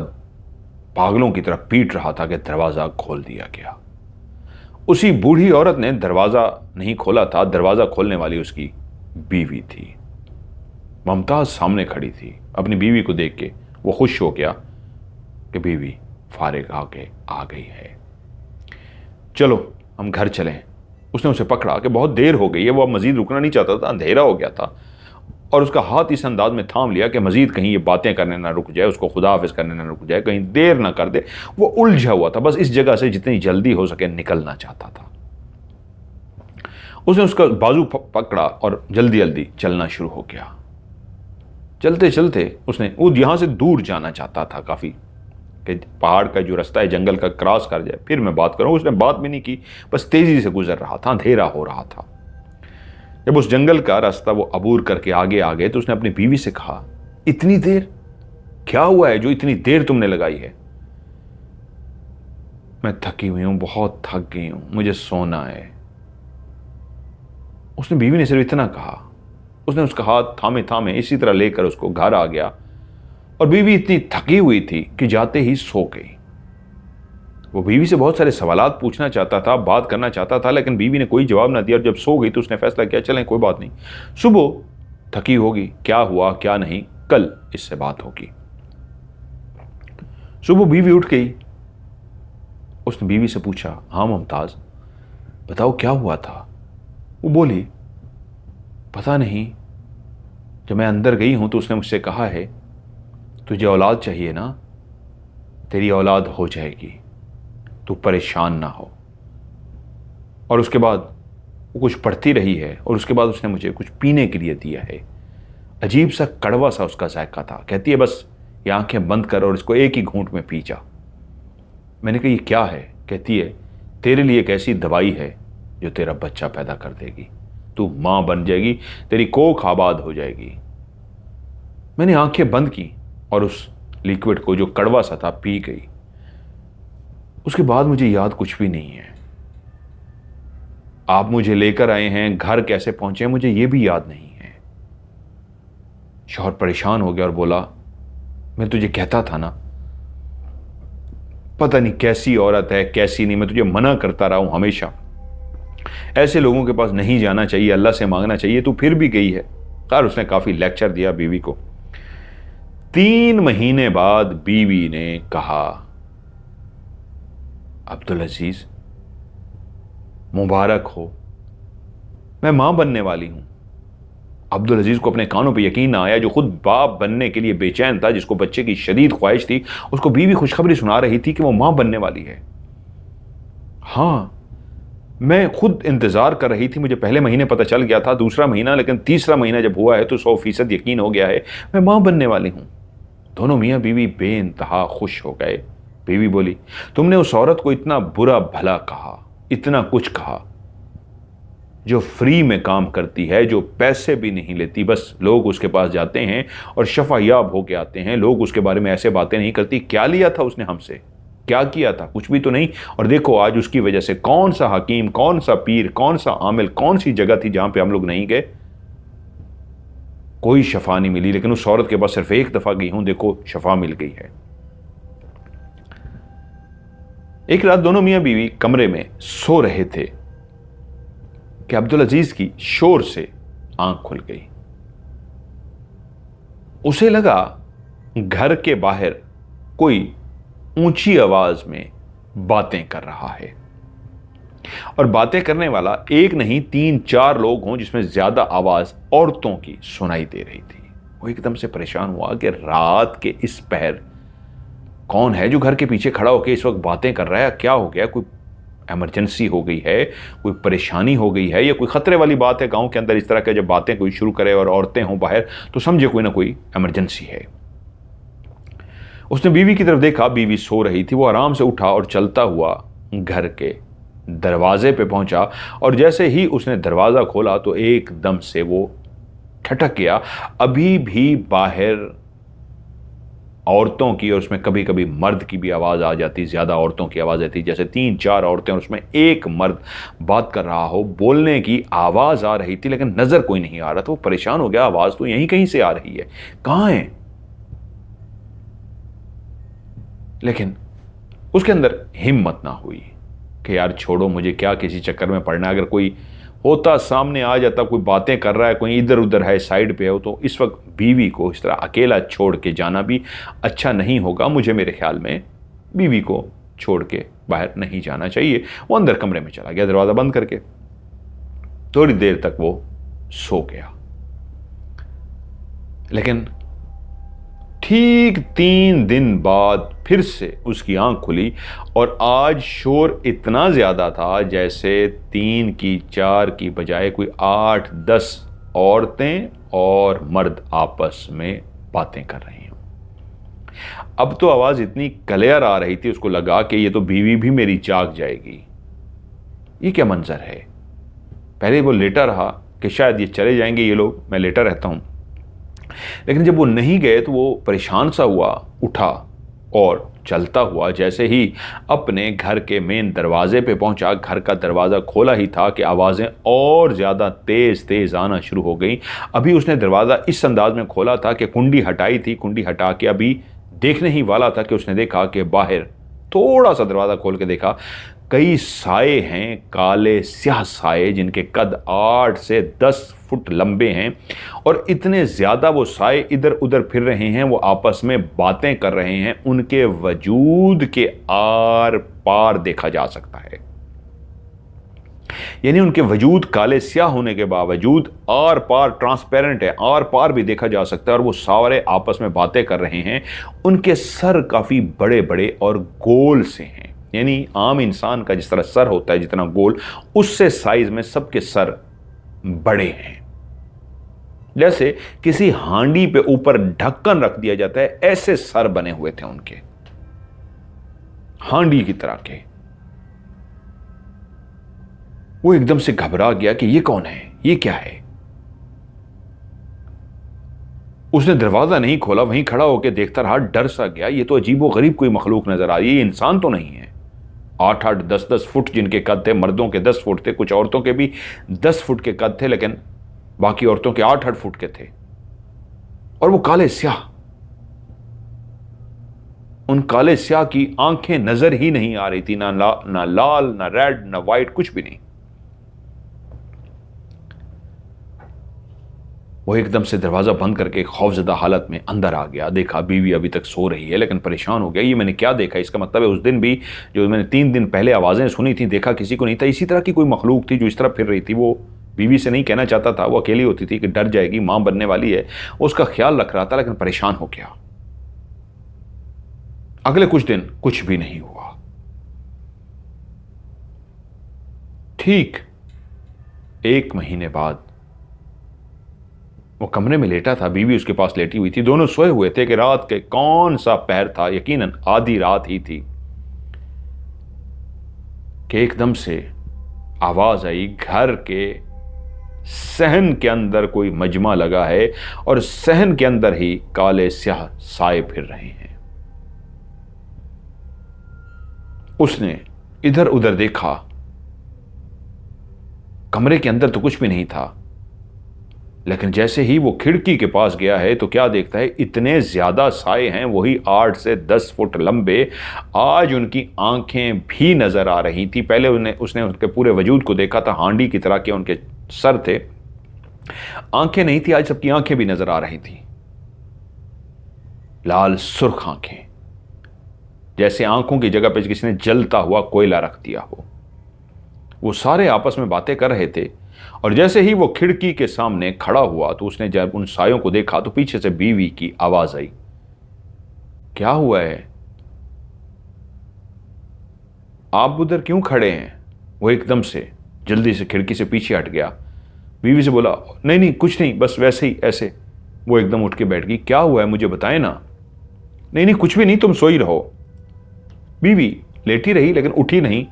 पागलों की तरह पीट रहा था कि दरवाजा खोल दिया गया। उसी बूढ़ी औरत ने दरवाजा नहीं खोला था, दरवाजा खोलने वाली उसकी बीवी थी। मुमताज सामने खड़ी थी। अपनी बीवी को देख के वो खुश हो गया कि बीवी फारिग आके आ गई है। चलो हम घर चलें। उसने उसे पकड़ा कि बहुत देर हो गई है। वो अब मजीद रुकना नहीं चाहता था, अंधेरा हो गया था, और उसका हाथ इस अंदाज में थाम लिया कि मजीद कहीं ये बातें करने ना रुक जाए, उसको खुदा हाफिज करने ना रुक जाए, कहीं देर ना कर दे। वो उलझा हुआ था, बस इस जगह से जितनी जल्दी हो सके निकलना चाहता था। उसने उसका बाजू पकड़ा और जल्दी जल्दी चलना शुरू हो गया। चलते चलते उसने वो यहां से दूर जाना चाहता था काफी, कि पहाड़ का जो रास्ता है जंगल का क्रॉस कर जाए, फिर मैं बात करूं। उसने बात भी नहीं की, बस तेजी से गुजर रहा था। अंधेरा हो रहा था। जब उस जंगल का रास्ता वो अबूर करके आगे आ गए तो उसने अपनी बीवी से कहा, इतनी देर क्या हुआ है जो इतनी देर तुमने लगाई है? मैं थकी हुई हूं, बहुत थक गई हूं, मुझे सोना है। उसने बीवी ने सिर्फ इतना कहा। उसने उसका हाथ थामे थामे इसी तरह लेकर उसको घर आ गया और बीवी इतनी थकी हुई थी कि जाते ही सो गई। वो बीवी से बहुत सारे सवालात पूछना चाहता था, बात करना चाहता था, लेकिन बीवी ने कोई जवाब ना दिया। और जब सो गई तो उसने फैसला किया, चलें कोई बात नहीं, सुबह थकी होगी, क्या हुआ क्या नहीं, कल इससे बात होगी। सुबह बीवी उठ गई। उसने बीवी से पूछा, हाँ मुमताज बताओ क्या हुआ था। वो बोली, पता नहीं, जब मैं अंदर गई हूं तो उसने मुझसे कहा है तुझे औलाद चाहिए ना, तेरी औलाद हो जाएगी, तू परेशान ना हो। और उसके बाद वो कुछ पढ़ती रही है और उसके बाद उसने मुझे कुछ पीने के लिए दिया है। अजीब सा कड़वा सा उसका जायका था। कहती है बस ये आंखें बंद कर और इसको एक ही घूंट में पी जा। मैंने कहा ये क्या है। कहती है तेरे लिए एक ऐसी दवाई है जो तेरा बच्चा पैदा कर देगी, तू मां बन जाएगी, तेरी कोख आबाद हो जाएगी। मैंने आंखें बंद की और उस लिक्विड को जो कड़वा सा था पी गई। उसके बाद मुझे याद कुछ भी नहीं है। आप मुझे लेकर आए हैं, घर कैसे पहुंचे मुझे यह भी याद नहीं है। शौहर परेशान हो गया और बोला, मैं तुझे कहता था ना, पता नहीं कैसी औरत है कैसी नहीं, मैं तुझे मना करता रहा हूं हमेशा, ऐसे लोगों के पास नहीं जाना चाहिए, अल्लाह से मांगना चाहिए, तू फिर भी गई है। खैर उसने काफी लेक्चर दिया बीवी को। 3 महीने बाद बीवी ने कहा, अब्दुल अजीज मुबारक हो, मैं मां बनने वाली हूं। अब्दुल अजीज को अपने कानों पे यकीन ना आया, जो खुद बाप बनने के लिए बेचैन था, जिसको बच्चे की शदीद ख्वाहिश थी, उसको बीवी खुशखबरी सुना रही थी कि वो मां बनने वाली है। हां मैं खुद इंतजार कर रही थी, मुझे पहले महीने पता चल गया था, दूसरा महीना, लेकिन तीसरा महीना जब हुआ है तो 100% यकीन हो गया है मैं मां बनने वाली हूं। दोनों मियां बीवी बेइंतहा खुश हो गए। बीवी बोली, तुमने उस औरत को इतना बुरा भला कहा, इतना कुछ कहा, जो फ्री में काम करती है, जो पैसे भी नहीं लेती, बस लोग उसके पास जाते हैं और शफायाब होके आते हैं, लोग उसके बारे में ऐसे बातें नहीं करती। क्या लिया था उसने हमसे, क्या किया था, कुछ भी तो नहीं। और देखो आज उसकी वजह से कौन सा हकीम, कौन सा पीर, कौन सा आमिल, कौन सी जगह थी जहां पे हम लोग नहीं गए, कोई शफा नहीं मिली। लेकिन उस औरत के पास सिर्फ एक दफा गई हूं, देखो शफा मिल गई है। एक रात दोनों मियां बीवी कमरे में सो रहे थे कि अब्दुल अजीज की शोर से आंख खुल गई। उसे लगा घर के बाहर कोई ऊंची आवाज में बातें कर रहा है, और बातें करने वाला एक नहीं 3-4 लोग हों, जिसमें ज्यादा आवाज औरतों की सुनाई दे रही थी। वो एकदम से परेशान हुआ कि रात के इस पहर कौन है जो घर के पीछे खड़ा होकर इस वक्त बातें कर रहा है, क्या हो गया, कोई इमरजेंसी हो गई है, कोई परेशानी हो गई है, या कोई खतरे वाली बात है। गांव के अंदर इस तरह के जब बातें कोई शुरू करे और औरतें हों बाहर तो समझे कोई ना कोई इमरजेंसी है। उसने बीवी की तरफ देखा, बीवी सो रही थी। वो आराम से उठा और चलता हुआ घर के दरवाजे पे पहुंचा, और जैसे ही उसने दरवाजा खोला तो एकदम से वो ठटक गया। अभी भी बाहर औरतों की, और उसमें कभी कभी मर्द की भी आवाज आ जाती, ज्यादा औरतों की आवाज आती, जैसे 3-4 औरतें और उसमें एक मर्द बात कर रहा हो। बोलने की आवाज आ रही थी लेकिन नजर कोई नहीं आ रहा था। वो परेशान हो गया, आवाज तो यहीं कहीं से आ रही है, कहां है। लेकिन उसके अंदर हिम्मत ना हुई कि यार छोड़ो, मुझे क्या किसी चक्कर में पड़ना। अगर कोई होता, सामने आ जाता, कोई बातें कर रहा है, कोई इधर उधर है, साइड पे हो, तो इस वक्त बीवी को इस तरह अकेला छोड़ के जाना भी अच्छा नहीं होगा। मुझे मेरे ख्याल में बीवी को छोड़ के बाहर नहीं जाना चाहिए। वो अंदर कमरे में चला गया दरवाजा बंद करके। थोड़ी देर तक वो सो गया, लेकिन ठीक 3 दिन बाद फिर से उसकी आंख खुली, और आज शोर इतना ज्यादा था जैसे 3 की 4 की बजाय कोई 8-10 औरतें और मर्द आपस में बातें कर रही हों। अब तो आवाज इतनी क्लियर आ रही थी, उसको लगा कि ये तो बीवी भी मेरी जाग जाएगी। ये क्या मंजर है। पहले वो लेटा रहा कि शायद ये चले जाएंगे ये लोग, मैं लेटा रहता हूं। लेकिन जब वो नहीं गए तो वो परेशान सा हुआ, उठा और चलता हुआ जैसे ही अपने घर के मेन दरवाजे पे पहुंचा, घर का दरवाज़ा खोला ही था कि आवाज़ें और ज़्यादा तेज़ तेज़ आना शुरू हो गई। अभी उसने दरवाज़ा इस अंदाज में खोला था कि कुंडी हटाई थी, कुंडी हटा के अभी देखने ही वाला था कि उसने देखा कि बाहर थोड़ा सा दरवाज़ा खोल के देखा, कई साए हैं, काले स्याह साए, जिनके कद 8 से 10 फुट लंबे हैं और इतने ज़्यादा वो साए इधर उधर फिर रहे हैं, वो आपस में बातें कर रहे हैं। उनके वजूद के आर पार देखा जा सकता है, यानी उनके वजूद काले स्याह होने के बावजूद आर पार ट्रांसपेरेंट है, आर पार भी देखा जा सकता है और वो सारे आपस में बातें कर रहे हैं। उनके सर काफ़ी बड़े बड़े और गोल से हैं, यानी आम इंसान का जिस तरह सर होता है जितना गोल, उससे साइज में सबके सर बड़े हैं। जैसे किसी हांडी पे ऊपर ढक्कन रख दिया जाता है, ऐसे सर बने हुए थे उनके, हांडी की तरह के। वो एकदम से घबरा गया कि ये कौन है, ये क्या है। उसने दरवाजा नहीं खोला, वहीं खड़ा होकर देखता रहा, डर सा गया। ये तो अजीबो गरीब कोई मखलूक नजर आ रही है, ये इंसान तो नहीं है। 8-8, 10-10 फुट जिनके कद थे, मर्दों के 10 फुट थे, कुछ औरतों के भी 10 फुट के कद थे, लेकिन बाकी औरतों के 8-8 फुट के थे। और वो काले स्याह, उन काले स्याह की आंखें नजर ही नहीं आ रही थी, ना लाल, ना रेड, ना वाइट, कुछ भी नहीं। वो एकदम से दरवाज़ा बंद करके खौफजदा हालत में अंदर आ गया। देखा बीवी अभी तक सो रही है, लेकिन परेशान हो गया। ये मैंने क्या देखा? इसका मतलब है उस दिन भी जो मैंने 3 दिन पहले आवाज़ें सुनी थी, देखा किसी को नहीं था। इसी तरह की कोई मखलूक थी जो इस तरह फिर रही थी। वो बीवी से नहीं कहना चाहता था, वो अकेली होती थी कि डर जाएगी, माँ बनने वाली है, उसका ख्याल रख रहा था, लेकिन परेशान हो गया। अगले कुछ दिन कुछ भी नहीं हुआ। ठीक 1 महीने बाद वो कमरे में लेटा था, बीवी उसके पास लेटी हुई थी। दोनों सोए हुए थे कि रात के कौन सा पहर था, यकीनन आधी रात ही थी, कि एकदम से आवाज आई, घर के सहन के अंदर कोई मजमा लगा है और सहन के अंदर ही काले स्याह साए फिर रहे हैं। उसने इधर उधर देखा, कमरे के अंदर तो कुछ भी नहीं था, लेकिन जैसे ही वो खिड़की के पास गया है तो क्या देखता है, इतने ज्यादा साए हैं, वही 8 से 10 फुट लंबे। आज उनकी आंखें भी नजर आ रही थी। पहले उसने उनके पूरे वजूद को देखा था, हांडी की तरह के उनके सर थे, आंखें नहीं थी। आज सबकी आंखें भी नजर आ रही थी, लाल सुर्ख आंखें, जैसे आंखों की जगह पे किसी ने जलता हुआ कोयला रख दिया हो। वो सारे आपस में बातें कर रहे थे और जैसे ही वो खिड़की के सामने खड़ा हुआ तो उसने जब उन सायों को देखा तो पीछे से बीवी की आवाज आई, क्या हुआ है, आप उधर क्यों खड़े हैं? वो एकदम से जल्दी से खिड़की से पीछे हट गया। बीवी से बोला, नहीं नहीं कुछ नहीं, बस वैसे ही ऐसे। वो एकदम उठ के बैठ गई, क्या हुआ है मुझे बताए ना। नहीं नहीं कुछ भी नहीं, तुम सोई रहो। बीवी लेटी रही लेकिन उठी नहीं।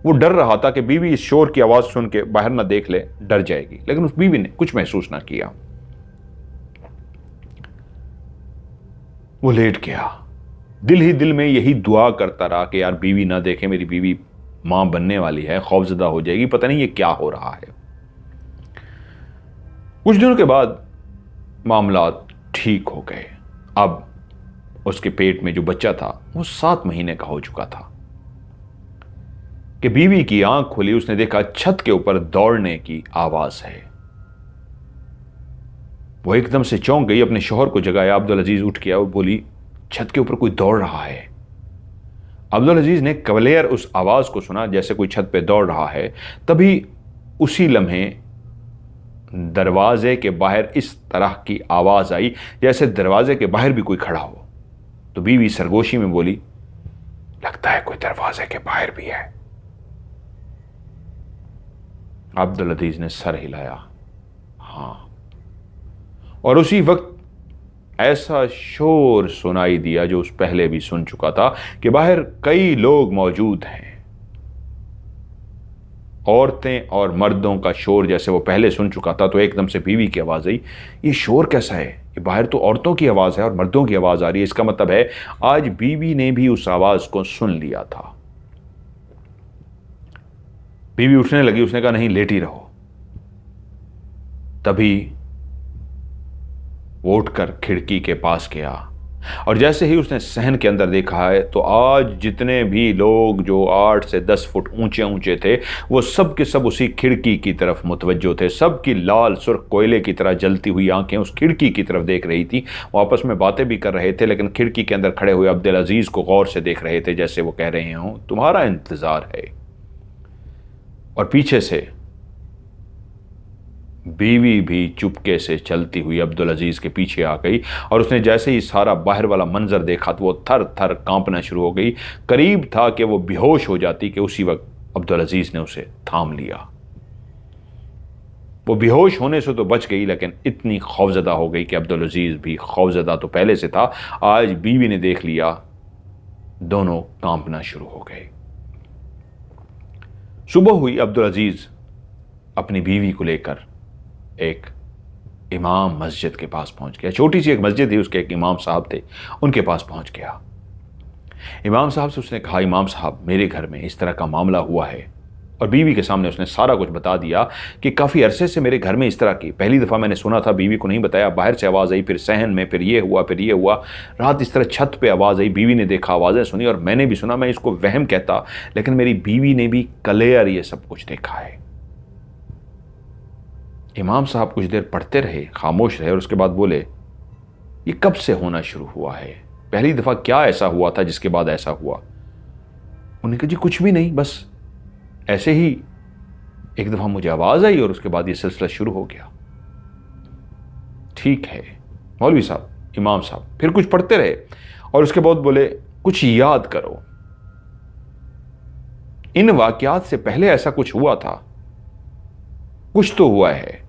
वो डर रहा था कि बीवी इस शोर की आवाज सुन के बाहर ना देख ले, डर जाएगी, लेकिन उस बीवी ने कुछ महसूस ना किया। वो लेट गया, दिल ही दिल में यही दुआ करता रहा कि यार बीवी ना देखे, मेरी बीवी मां बनने वाली है, खौफजदा हो जाएगी, पता नहीं ये क्या हो रहा है। कुछ दिनों के बाद मामला ठीक हो गए। अब उसके पेट में जो बच्चा था वो 7 महीने का हो चुका था कि बीवी की आंख खुली। उसने देखा छत के ऊपर दौड़ने की आवाज है। वो एकदम से चौंक गई, अपने शौहर को जगाया। अब्दुल अजीज उठ गया और बोली, छत के ऊपर कोई दौड़ रहा है। अब्दुल अजीज ने कवलेयर उस आवाज को सुना जैसे कोई छत पे दौड़ रहा है। तभी उसी लम्हे दरवाजे के बाहर इस तरह की आवाज आई जैसे दरवाजे के बाहर भी कोई खड़ा हो। तो बीवी सरगोशी में बोली, लगता है कोई दरवाजे के बाहर भी है। अब्दुल अजीज ने सर हिलाया, हां। और उसी वक्त ऐसा शोर सुनाई दिया जो उस पहले भी सुन चुका था कि बाहर कई लोग मौजूद हैं। औरतें और मर्दों का शोर जैसे वो पहले सुन चुका था। तो एकदम से बीवी की आवाज आई, ये शोर कैसा है? ये बाहर तो औरतों की आवाज़ है और मर्दों की आवाज़ आ रही है। इसका मतलब है आज बीवी ने भी उस आवाज़ को सुन लिया था। बीवी उठने लगी, उसने कहा नहीं लेटी रहो। तभी वो उठकर खिड़की के पास गया और जैसे ही उसने सहन के अंदर देखा है तो आज जितने भी लोग जो 8 से 10 फुट ऊंचे ऊंचे थे वो सब के सब उसी खिड़की की तरफ मुतवज्जो थे। सबकी लाल सुर्ख कोयले की तरह जलती हुई आंखें उस खिड़की की तरफ देख रही थी। वो आपस में बातें भी कर रहे थे लेकिन खिड़की के अंदर खड़े हुए अब्दुल अजीज को गौर से देख रहे थे, जैसे वो कह रहे हों तुम्हारा इंतजार है। और पीछे से बीवी भी चुपके से चलती हुई अब्दुल अजीज के पीछे आ गई और उसने जैसे ही सारा बाहर वाला मंजर देखा तो वो थर थर कांपना शुरू हो गई। करीब था कि वो बेहोश हो जाती कि उसी वक्त अब्दुल अजीज ने उसे थाम लिया। वो बेहोश होने से तो बच गई लेकिन इतनी खौफजदा हो गई कि अब्दुल अजीज भी खौफजदा तो पहले से था, आज बीवी ने देख लिया, दोनों कांपना शुरू हो गए। सुबह हुई, अब्दुल अजीज अपनी बीवी को लेकर एक इमाम मस्जिद के पास पहुंच गया। छोटी सी एक मस्जिद थी, उसके एक इमाम साहब थे, उनके पास पहुंच गया। इमाम साहब से उसने कहा इमाम साहब मेरे घर में इस तरह का मामला हुआ है। और बीवी के सामने उसने सारा कुछ बता दिया कि काफ़ी अरसे से मेरे घर में इस तरह की, पहली दफ़ा मैंने सुना था, बीवी को नहीं बताया, बाहर से आवाज़ आई, फिर सहन में, फिर ये हुआ, फिर ये हुआ। रात इस तरह छत पे आवाज़ आई, बीवी ने देखा, आवाज़ें सुनी और मैंने भी सुना। मैं इसको वहम कहता लेकिन मेरी बीवी ने भी क्लियर ये सब कुछ देखा है। इमाम साहब कुछ देर पढ़ते रहे, खामोश रहे और उसके बाद बोले ये कब से होना शुरू हुआ है? पहली दफ़ा क्या ऐसा हुआ था जिसके बाद ऐसा हुआ? उन्होंने कहा जी कुछ भी नहीं, बस ऐसे ही एक दफ़ा मुझे आवाज़ आई और उसके बाद ये सिलसिला शुरू हो गया। ठीक है मौलवी साहब, इमाम साहब फिर कुछ पढ़ते रहे और उसके बाद बोले कुछ याद करो, इन वाक़यात से पहले ऐसा कुछ हुआ था, कुछ तो हुआ है।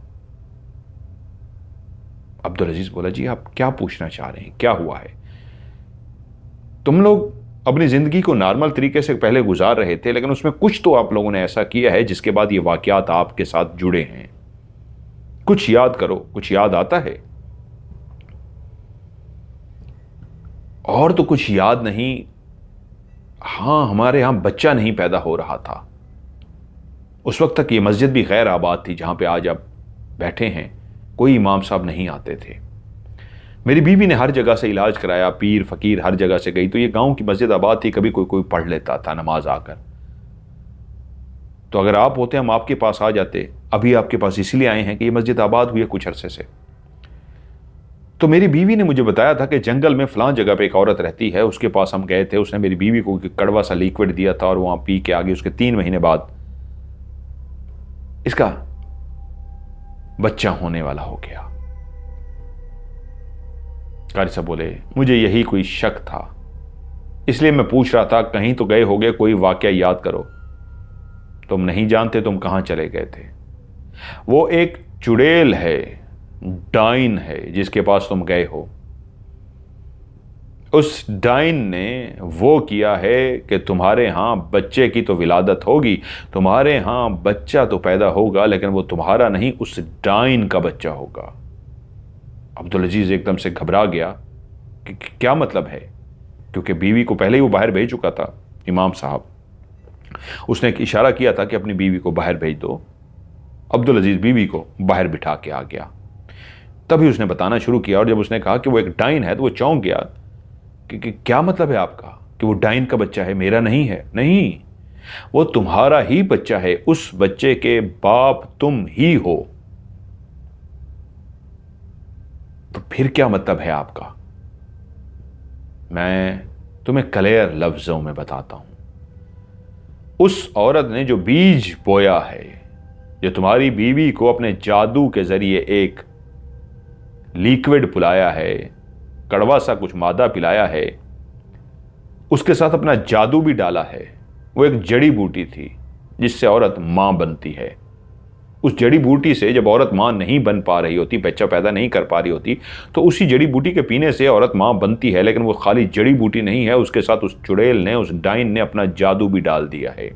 अब्दुल अजीज बोला जी आप क्या पूछना चाह रहे हैं, क्या हुआ है? तुम लोग अपनी जिंदगी को नॉर्मल तरीके से पहले गुजार रहे थे लेकिन उसमें कुछ तो आप लोगों ने ऐसा किया है जिसके बाद ये वाकयात आपके साथ जुड़े हैं। कुछ याद करो, कुछ याद आता है? और तो कुछ याद नहीं। हाँ हमारे यहां बच्चा नहीं पैदा हो रहा था। उस वक्त तक ये मस्जिद भी गैर आबाद थी जहां पे आज आप बैठे हैं, कोई इमाम साहब नहीं आते थे। मेरी बीवी ने हर जगह से इलाज कराया, पीर फकीर हर जगह से गई, तो ये गांव की मस्जिद आबाद थी, कभी कोई कोई पढ़ लेता था नमाज आकर। तो अगर आप होते हम आपके पास आ जाते। अभी आपके पास इसलिए आए हैं कि ये मस्जिद आबाद हुई है कुछ अरसे से। तो मेरी बीवी ने मुझे बताया था कि जंगल में फलां जगह पे एक औरत रहती है, उसके पास हम गए थे, उसने मेरी बीवी को कड़वा सा लिक्विड दिया था और वहां पी के आगे उसके 3 महीने बाद इसका बच्चा होने वाला हो गया। कारी साहब बोले मुझे यही कोई शक था, इसलिए मैं पूछ रहा था कहीं तो गए होगे, कोई वाकया याद करो। तुम नहीं जानते तुम कहां चले गए थे। वो एक चुड़ैल है, डाइन है जिसके पास तुम गए हो। उस डाइन ने वो किया है कि तुम्हारे यहां बच्चे की तो विलादत होगी, तुम्हारे यहां बच्चा तो पैदा होगा लेकिन वो तुम्हारा नहीं, उस डाइन का बच्चा होगा। अब्दुल अजीज एकदम से घबरा गया कि क्या मतलब है, क्योंकि बीवी को पहले ही वो बाहर भेज चुका था इमाम साहब। उसने एक इशारा किया था कि अपनी बीवी को बाहर भेज दो। अब्दुल अजीज बीवी को बाहर बिठा के आ गया। तभी उसने बताना शुरू किया और जब उसने कहा कि वो एक डाइन है तो वो चौंक गया कि क्या मतलब है आपका कि वो डाइन का बच्चा है, मेरा नहीं है। नहीं, वो तुम्हारा ही बच्चा है, उस बच्चे के बाप तुम ही हो। तो फिर क्या मतलब है आपका? मैं तुम्हें क्लियर लफ्जों में बताता हूं। उस औरत ने जो बीज बोया है, जो तुम्हारी बीवी को अपने जादू के जरिए एक लिक्विड पिलाया है, कड़वा सा कुछ मादा पिलाया है, उसके साथ अपना जादू भी डाला है। वो एक जड़ी बूटी थी जिससे औरत मां बनती है। उस जड़ी बूटी से जब औरत मां नहीं बन पा रही होती, बच्चा पैदा नहीं कर पा रही होती, तो उसी जड़ी बूटी के पीने से औरत मां बनती है। लेकिन वो खाली जड़ी बूटी नहीं है, उसके साथ उस चुड़ैल ने, उस डाइन ने अपना जादू भी डाल दिया है।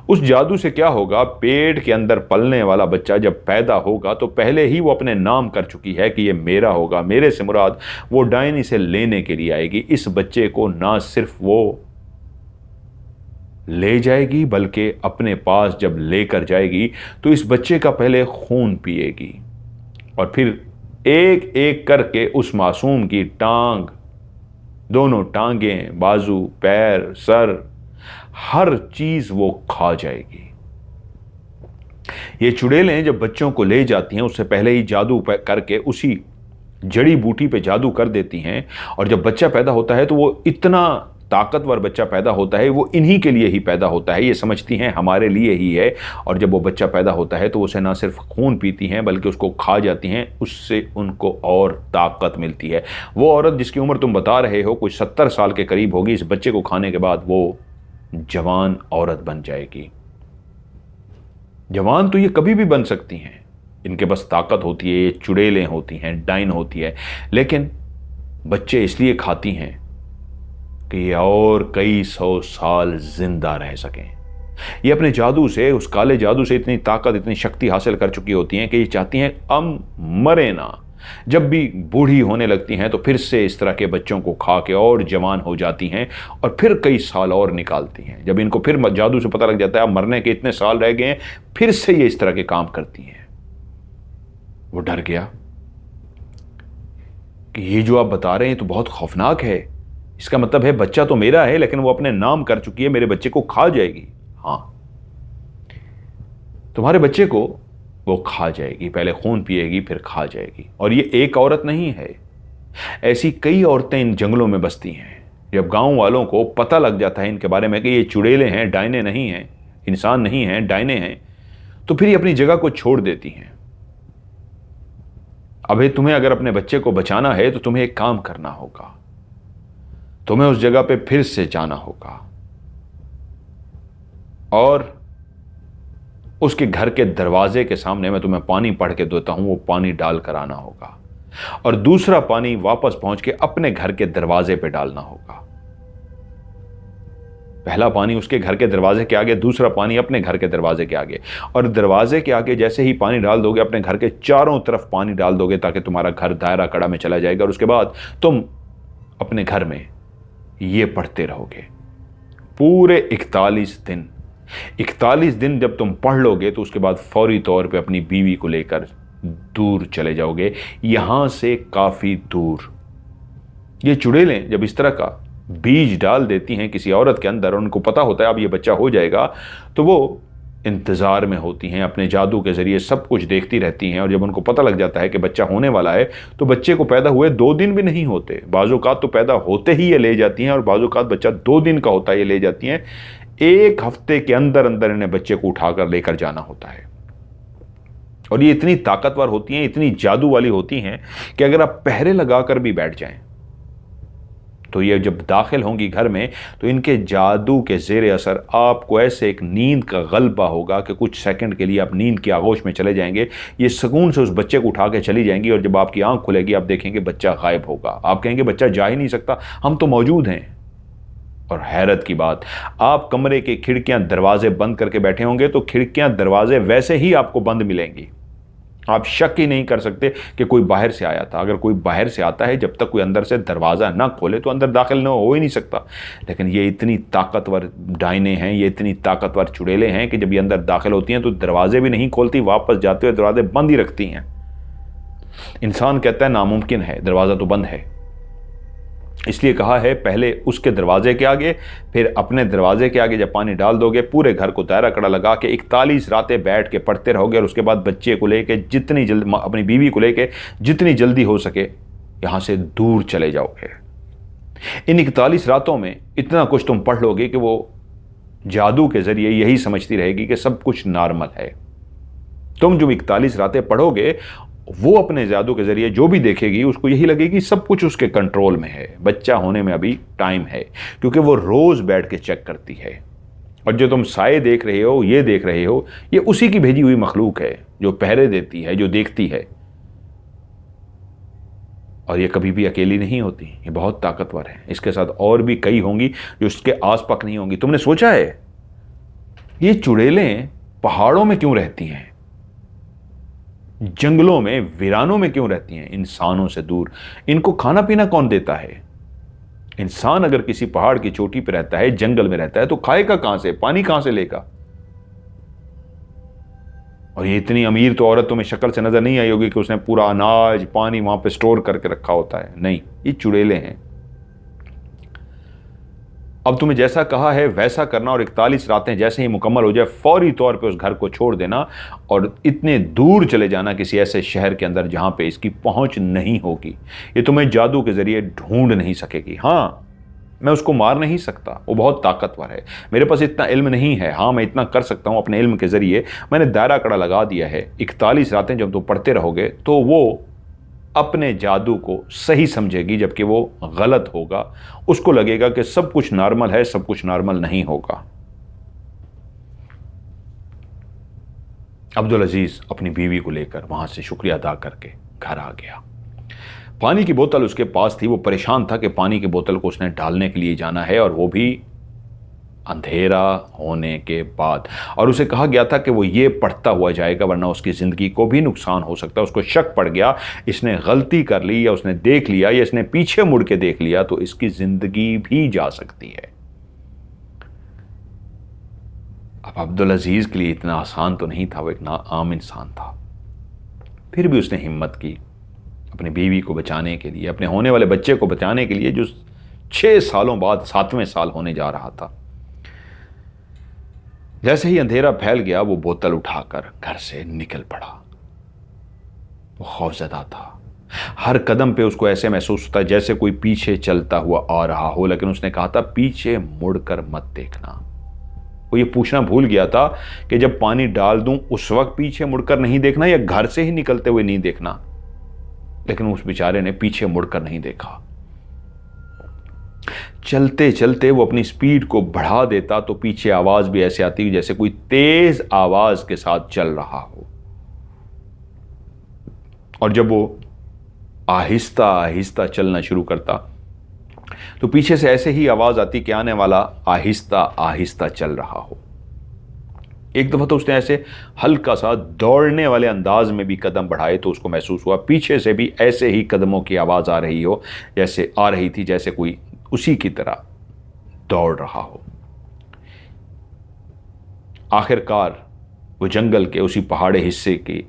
उस जादू से क्या होगा, पेट के अंदर पलने वाला बच्चा जब पैदा होगा तो पहले ही वो अपने नाम कर चुकी है कि ये मेरा होगा, मेरे से मुराद वो डायनी से लेने के लिए आएगी। इस बच्चे को ना सिर्फ वो ले जाएगी बल्कि अपने पास जब लेकर जाएगी तो इस बच्चे का पहले खून पिएगी और फिर एक एक करके उस मासूम की टांग, दोनों टांगें, बाजू, पैर, सर, हर चीज वो खा जाएगी। ये चुड़ैलें जब बच्चों को ले जाती हैं उससे पहले ही जादू करके उसी जड़ी बूटी पे जादू कर देती हैं और जब बच्चा पैदा होता है तो वो इतना ताकतवर बच्चा पैदा होता है, वो इन्हीं के लिए ही पैदा होता है, ये समझती हैं हमारे लिए ही है। और जब वो बच्चा पैदा होता है तो उसे ना सिर्फ खून पीती हैं बल्कि उसको खा जाती हैं, उससे उनको और ताकत मिलती है। वो औरत जिसकी उम्र तुम बता रहे हो कुछ 70 साल के करीब होगी, इस बच्चे को खाने के बाद वो जवान औरत बन जाएगी। जवान तो ये कभी भी बन सकती हैं, इनके बस ताकत होती है, ये चुड़ैलें होती हैं, डाइन होती है, लेकिन बच्चे इसलिए खाती हैं कि ये और कई 100 साल जिंदा रह सकें। ये अपने जादू से, उस काले जादू से इतनी ताकत, इतनी शक्ति हासिल कर चुकी होती हैं कि ये चाहती हैं हम मरे ना। जब भी बूढ़ी होने लगती हैं तो फिर से इस तरह के बच्चों को खा के और जवान हो जाती हैं और फिर कई साल और निकालती हैं। जब इनको फिर जादू से पता लग जाता है अब मरने के इतने साल रह गए हैं, फिर से ये इस तरह के काम करती हैं। वो डर गया कि ये जो आप बता रहे हैं तो बहुत खौफनाक है, इसका मतलब है बच्चा तो मेरा है लेकिन वो अपने नाम कर चुकी है, मेरे बच्चे को खा जाएगी। हां, तुम्हारे बच्चे को वो खा जाएगी, पहले खून पिएगी फिर खा जाएगी। और ये एक औरत नहीं है, ऐसी कई औरतें इन जंगलों में बसती हैं। जब गांव वालों को पता लग जाता है इनके बारे में कि ये चुड़ैलें हैं, डायने नहीं हैं, इंसान नहीं हैं, डायने हैं, तो फिर ये अपनी जगह को छोड़ देती हैं। अबे तुम्हें अगर अपने बच्चे को बचाना है तो तुम्हें एक काम करना होगा, तुम्हें उस जगह पे फिर से जाना होगा और उसके घर के दरवाजे के सामने मैं तुम्हें पानी पढ़ के देता हूं, वो पानी डाल कर आना होगा और दूसरा पानी वापस पहुंच के अपने घर के दरवाजे पे डालना होगा। पहला पानी उसके घर के दरवाजे के आगे, दूसरा पानी अपने घर के दरवाजे के आगे। और दरवाजे के आगे जैसे ही पानी डाल दोगे अपने घर के चारों तरफ पानी डाल दोगे ताकि तुम्हारा घर दायरा कड़ा में चला जाएगा। और उसके बाद तुम अपने घर में ये पढ़ते रहोगे पूरे 41 दिन जब तुम पढ़ लोगे तो उसके बाद फौरी तौर पे अपनी बीवी को लेकर दूर चले जाओगे, यहां से काफी दूर। ये चुड़ैलें जब इस तरह का बीज डाल देती हैं किसी औरत के अंदर और उनको पता होता है अब ये बच्चा हो जाएगा, तो वो इंतजार में होती हैं, अपने जादू के जरिए सब कुछ देखती रहती हैं। और जब उनको पता लग जाता है कि बच्चा होने वाला है तो बच्चे को पैदा हुए 2 दिन भी नहीं होते, बाज़ोकात तो पैदा होते ही ये ले जाती हैं और बाज़ोकात बच्चा 2 दिन का होता है ये ले जाती हैं। 1 हफ्ते के अंदर अंदर इन्हें बच्चे को उठाकर लेकर जाना होता है। और ये इतनी ताकतवर होती हैं, इतनी जादू वाली होती हैं कि अगर आप पहरे लगाकर भी बैठ जाएं तो ये जब दाखिल होंगी घर में तो इनके जादू के ज़ेरे असर आपको ऐसे एक नींद का गलबा होगा कि कुछ सेकंड के लिए आप नींद की आगोश में चले जाएंगे। ये सुकून से उस बच्चे को उठा के चली जाएंगी और जब आपकी आंख खुलेगी आप देखेंगे बच्चा गायब होगा। आप कहेंगे बच्चा जा ही नहीं सकता, हम तो मौजूद हैं। और हैरत की बात, आप कमरे के खिड़कियां दरवाजे बंद करके बैठे होंगे तो खिड़कियां दरवाजे वैसे ही आपको बंद मिलेंगी। आप शक ही नहीं कर सकते कि कोई बाहर से आया था। अगर कोई बाहर से आता है, जब तक कोई अंदर से दरवाज़ा ना खोले तो अंदर दाखिल ना हो ही नहीं सकता। लेकिन ये इतनी ताकतवर डायने हैं, ये इतनी ताकतवर चुड़ैलें हैं कि जब ये अंदर दाखिल होती हैं तो दरवाजे भी नहीं खोलती, वापस जाते हुए दरवाजे बंद ही रखती हैं। इंसान कहता है नामुमकिन है, दरवाज़ा तो बंद है। इसलिए कहा है पहले उसके दरवाजे के आगे फिर अपने दरवाजे के आगे जब पानी डाल दोगे पूरे घर को दायरा कड़ा लगा के 41 रातें बैठ के पढ़ते रहोगे और उसके बाद बच्चे को लेके जितनी जल्दी, अपनी बीवी को लेके जितनी जल्दी हो सके यहां से दूर चले जाओगे। इन 41 रातों में इतना कुछ तुम पढ़ लोगे कि वो जादू के जरिए यही समझती रहेगी कि सब कुछ नॉर्मल है। तुम जो 41 रातें पढ़ोगे वो अपने जादू के जरिए जो भी देखेगी उसको यही लगेगी सब कुछ उसके कंट्रोल में है, बच्चा होने में अभी टाइम है, क्योंकि वो रोज बैठ के चेक करती है। और जो तुम साए देख रहे हो, ये देख रहे हो, ये उसी की भेजी हुई मखलूक है जो पहरे देती है, जो देखती है। और ये कभी भी अकेली नहीं होती, ये बहुत ताकतवर है। इसके साथ और भी कई होंगी जो इसके आस पास नहीं होंगी। तुमने सोचा है ये चुड़ैलें पहाड़ों में क्यों रहती हैं, जंगलों में वीरानों में क्यों रहती हैं, इंसानों से दूर? इनको खाना पीना कौन देता है? इंसान अगर किसी पहाड़ की चोटी पर रहता है, जंगल में रहता है, तो खाएगा कहां से, पानी कहां से लेगा? और ये इतनी अमीर तो औरत तुम्हें शक्ल से नजर नहीं आई होगी कि उसने पूरा अनाज पानी वहां पे स्टोर करके रखा होता है। नहीं, ये चुड़ैले हैं। अब तुम्हें जैसा कहा है वैसा करना, और 41 रातें जैसे ही मुकम्मल हो जाए फौरी तौर पे उस घर को छोड़ देना और इतने दूर चले जाना किसी ऐसे शहर के अंदर जहां पे इसकी पहुंच नहीं होगी। ये तुम्हें जादू के जरिए ढूंढ नहीं सकेगी। हाँ, मैं उसको मार नहीं सकता, वो बहुत ताकतवर है, मेरे पास इतना इल्म नहीं है। हाँ, मैं इतना कर सकता हूं अपने इल्म के जरिए, मैंने दायरा कड़ा लगा दिया है। 41 रातें जब तुम पढ़ते रहोगे तो वो अपने जादू को सही समझेगी, जबकि वो गलत होगा। उसको लगेगा कि सब कुछ नॉर्मल है, सब कुछ नॉर्मल नहीं होगा। अब्दुल अजीज अपनी बीवी को लेकर वहां से शुक्रिया अदा करके घर आ गया। पानी की बोतल उसके पास थी। वो परेशान था कि पानी की बोतल को उसने डालने के लिए जाना है, और वो भी अंधेरा होने के बाद। और उसे कहा गया था कि वो ये पढ़ता हुआ जाएगा, वरना उसकी ज़िंदगी को भी नुकसान हो सकता है। उसको शक पड़ गया, इसने गलती कर ली, या उसने देख लिया, या इसने पीछे मुड़ के देख लिया तो इसकी ज़िंदगी भी जा सकती है। अब अब्दुल अजीज के लिए इतना आसान तो नहीं था, वो एक आम इंसान था। फिर भी उसने हिम्मत की अपनी बीवी को बचाने के लिए, अपने होने वाले बच्चे को बचाने के लिए, जो 6 सालों बाद 7वें साल होने जा रहा था। जैसे ही अंधेरा फैल गया वो बोतल उठाकर घर से निकल पड़ा। वो खौफजदा था। हर कदम पे उसको ऐसे महसूस होता जैसे कोई पीछे चलता हुआ आ रहा हो, लेकिन उसने कहा था पीछे मुड़कर मत देखना। वो ये पूछना भूल गया था कि जब पानी डाल दूं उस वक्त पीछे मुड़कर नहीं देखना, या घर से ही निकलते हुए नहीं देखना। लेकिन उस बेचारे ने पीछे मुड़कर नहीं देखा। चलते चलते वो अपनी स्पीड को बढ़ा देता तो पीछे आवाज भी ऐसे आती जैसे कोई तेज आवाज के साथ चल रहा हो। और जब वो आहिस्ता आहिस्ता चलना शुरू करता तो पीछे से ऐसे ही आवाज आती कि आने वाला आहिस्ता आहिस्ता चल रहा हो। एक दफा तो उसने ऐसे हल्का सा दौड़ने वाले अंदाज में भी कदम बढ़ाए तो उसको महसूस हुआ पीछे से भी ऐसे ही कदमों की आवाज आ रही हो, जैसे आ रही थी जैसे कोई उसी की तरह दौड़ रहा हो। आखिरकार वो जंगल के उसी पहाड़ी हिस्से की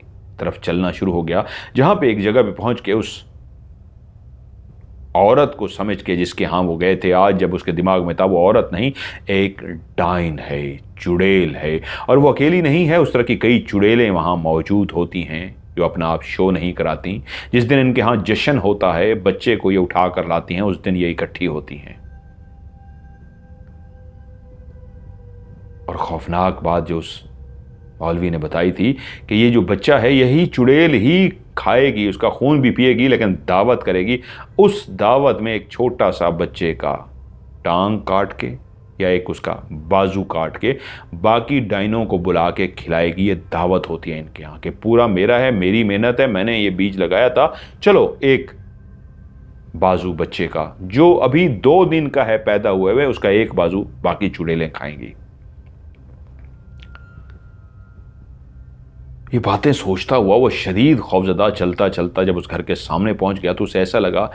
तरफ चलना शुरू हो गया, जहां पे एक जगह पे पहुंच के उस औरत को समझ के जिसके यहां वो गए थे, आज जब उसके दिमाग में था वो औरत नहीं, एक डाइन है, चुड़ैल है। और वो अकेली नहीं है, उस तरह की कई चुड़ैलें वहां मौजूद होती हैं जो अपना आप शो नहीं कराती। जिस दिन इनके यहाँ जश्न होता है, बच्चे को ये उठा कर लाती हैं, उस दिन ये इकट्ठी होती हैं। और खौफनाक बात जो उस मौलवी ने बताई थी कि ये जो बच्चा है यही चुड़ैल ही खाएगी, उसका खून भी पिएगी, लेकिन दावत करेगी। उस दावत में एक छोटा सा बच्चे का टांग काट के या एक उसका बाजू काट के बाकी डाइनों को बुला के खिलाएगी। ये दावत होती है इनके यहाँ कि पूरा मेरा है, मेरी मेहनत है, मैंने ये बीज लगाया था, चलो एक बाजू बच्चे का जो अभी 2 दिन का है पैदा हुए हुए, उसका एक बाजू बाकी चुड़ैलें खाएंगी। ये बातें सोचता हुआ वो शदीद खौफजदा चलता चलता जब उस घर के सामने पहुंच गया तो उसे ऐसा लगा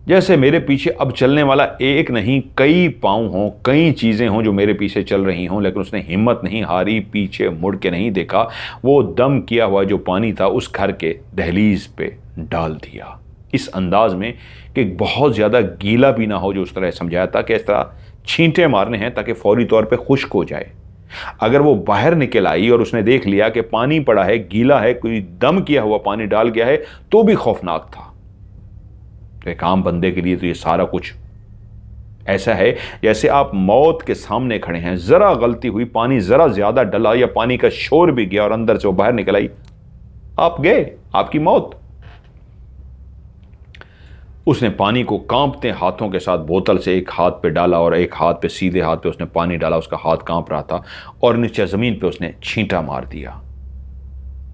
जैसे मेरे पीछे अब चलने वाला एक नहीं कई पांव हों, कई चीज़ें हों जो मेरे पीछे चल रही हों। लेकिन उसने हिम्मत नहीं हारी, पीछे मुड़ के नहीं देखा। वो दम किया हुआ जो पानी था उस घर के दहलीज पे डाल दिया, इस अंदाज में कि बहुत ज़्यादा गीला भी ना हो, जो उस तरह समझाया था कि इस तरह छींटे मारने हैं ताकि फौरी तौर पर खुश्क हो जाए। अगर वो बाहर निकल आई और उसने देख लिया कि पानी पड़ा है, गीला है, कोई दम किया हुआ पानी डाल गया है, तो भी खौफनाक था। तो एक आम बंदे के लिए तो ये सारा कुछ ऐसा है जैसे आप मौत के सामने खड़े हैं, जरा गलती हुई, पानी जरा ज्यादा डला या पानी का शोर भी गया और अंदर से वो बाहर निकल आई, आप गए, आपकी मौत। उसने पानी को कांपते हाथों के साथ बोतल से एक हाथ पे डाला और एक हाथ पे, सीधे हाथ पे उसने पानी डाला, उसका हाथ कांप रहा था और नीचे जमीन पे उसने छींटा मार दिया।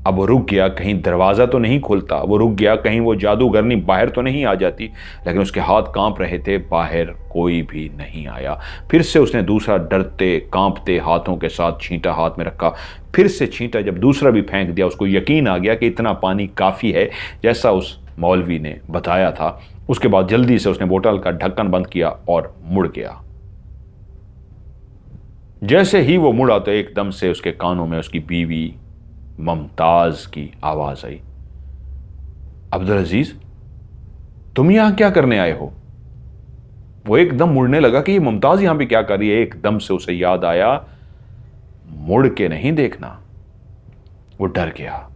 अब वो रुक गया, कहीं दरवाज़ा तो नहीं खुलता, वो रुक गया कहीं वो जादूगरनी बाहर तो नहीं आ जाती, लेकिन उसके हाथ कांप रहे थे, बाहर कोई भी नहीं आया। फिर से उसने दूसरा डरते कांपते हाथों के साथ छींटा हाथ में रखा, फिर से छींटा, जब दूसरा भी फेंक दिया उसको यकीन आ गया कि इतना पानी काफ़ी है जैसा उस मौलवी ने बताया था। उसके बाद जल्दी से उसने बोतल का ढक्कन बंद किया और मुड़ गया। जैसे ही वो मुड़ा तो एकदम से उसके कानों में उसकी बीवी मुमताज की आवाज आई, अब्दुल अजीज, तुम यहां क्या करने आए हो? वो एकदम मुड़ने लगा कि ये मुमताज यहां पे क्या कर रही है। एकदम से उसे याद आया, मुड़ के नहीं देखना। वो डर गया,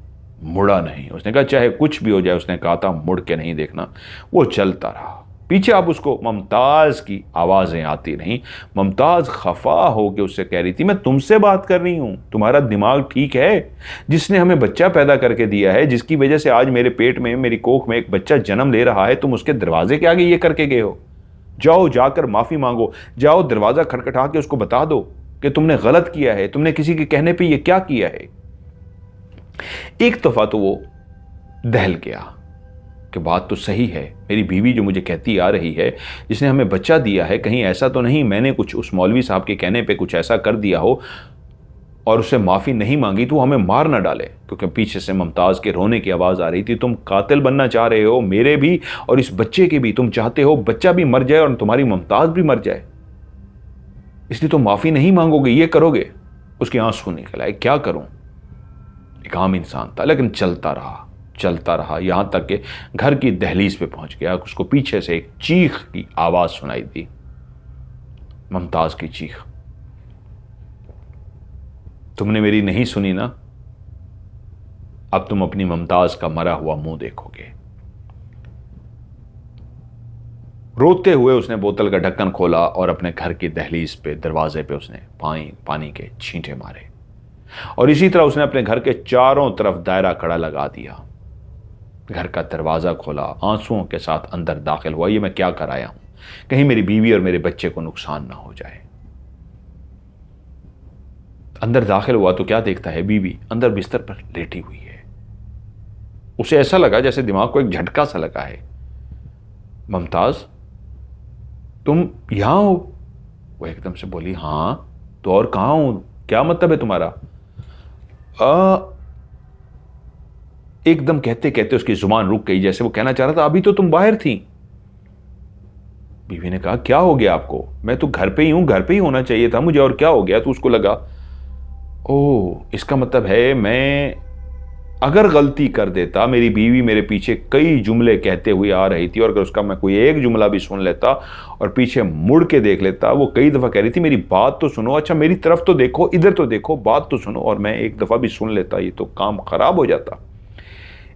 मुड़ा नहीं। उसने कहा चाहे कुछ भी हो जाए, उसने कहा था मुड़ के नहीं देखना। वो चलता रहा। पीछे अब उसको मुमताज की आवाजें आती रहीं। मुमताज खफा होकर उससे कह रही थी, मैं तुमसे बात कर रही हूं, तुम्हारा दिमाग ठीक है? जिसने हमें बच्चा पैदा करके दिया है, जिसकी वजह से आज मेरे पेट में, मेरी कोख में एक बच्चा जन्म ले रहा है, तुम उसके दरवाजे के आगे ये करके गए हो? जाओ, जाकर माफी मांगो, जाओ दरवाजा खटखटा के उसको बता दो कि तुमने गलत किया है, तुमने किसी के कहने पर यह क्या किया है। एक दफा तो वो दहल गया कि बात तो सही है, मेरी बीवी जो मुझे कहती आ रही है, जिसने हमें बच्चा दिया है, कहीं ऐसा तो नहीं मैंने कुछ उस मौलवी साहब के कहने पे कुछ ऐसा कर दिया हो और उससे माफ़ी नहीं मांगी तो हमें मार ना डाले। क्योंकि पीछे से मुमताज़ के रोने की आवाज़ आ रही थी, तुम कातिल बनना चाह रहे हो, मेरे भी और इस बच्चे के भी। तुम चाहते हो बच्चा भी मर जाए और तुम्हारी मुमताज़ भी मर जाए, इसलिए तुम माफ़ी नहीं मांगोगे, ये करोगे। उसके आंसू निकल आए। क्या करूं, एक आम इंसान था, लेकिन चलता रहा यहां तक कि घर की दहलीज पे पहुंच गया। उसको पीछे से एक चीख की आवाज सुनाई दी, मुमताज की चीख। तुमने मेरी नहीं सुनी ना, अब तुम अपनी मुमताज का मरा हुआ मुंह देखोगे। रोते हुए उसने बोतल का ढक्कन खोला और अपने घर की दहलीज पे, दरवाजे पे उसने पानी के छींटे मारे और इसी तरह उसने अपने घर के चारों तरफ दायरा कड़ा लगा दिया। घर का दरवाजा खोला, आंसुओं के साथ अंदर दाखिल हुआ। ये मैं क्या कर आया हूं, कहीं मेरी बीवी और मेरे बच्चे को नुकसान ना हो जाए। अंदर दाखिल हुआ तो क्या देखता है, बीवी अंदर बिस्तर पर लेटी हुई है। उसे ऐसा लगा जैसे दिमाग को एक झटका सा लगा है। मुमताज, तुम यहां हो? वो एकदम से बोली, हां तो और कहां हूं, क्या मतलब है तुम्हारा? एकदम कहते कहते उसकी जुबान रुक गई, जैसे वो कहना चाह रहा था अभी तो तुम बाहर थी। बीवी ने कहा, क्या हो गया आपको? मैं तो घर पे ही हूं, घर पे ही होना चाहिए था मुझे, और क्या हो गया? तो उसको लगा, ओह इसका मतलब है मैं अगर गलती कर देता, मेरी बीवी मेरे पीछे कई जुमले कहते हुए आ रही थी और अगर उसका मैं कोई एक जुमला भी सुन लेता और पीछे मुड़ के देख लेता, वो कई दफ़ा कह रही थी मेरी बात तो सुनो, अच्छा मेरी तरफ तो देखो, इधर तो देखो, बात तो सुनो, और मैं एक दफ़ा भी सुन लेता, ये तो काम खराब हो जाता।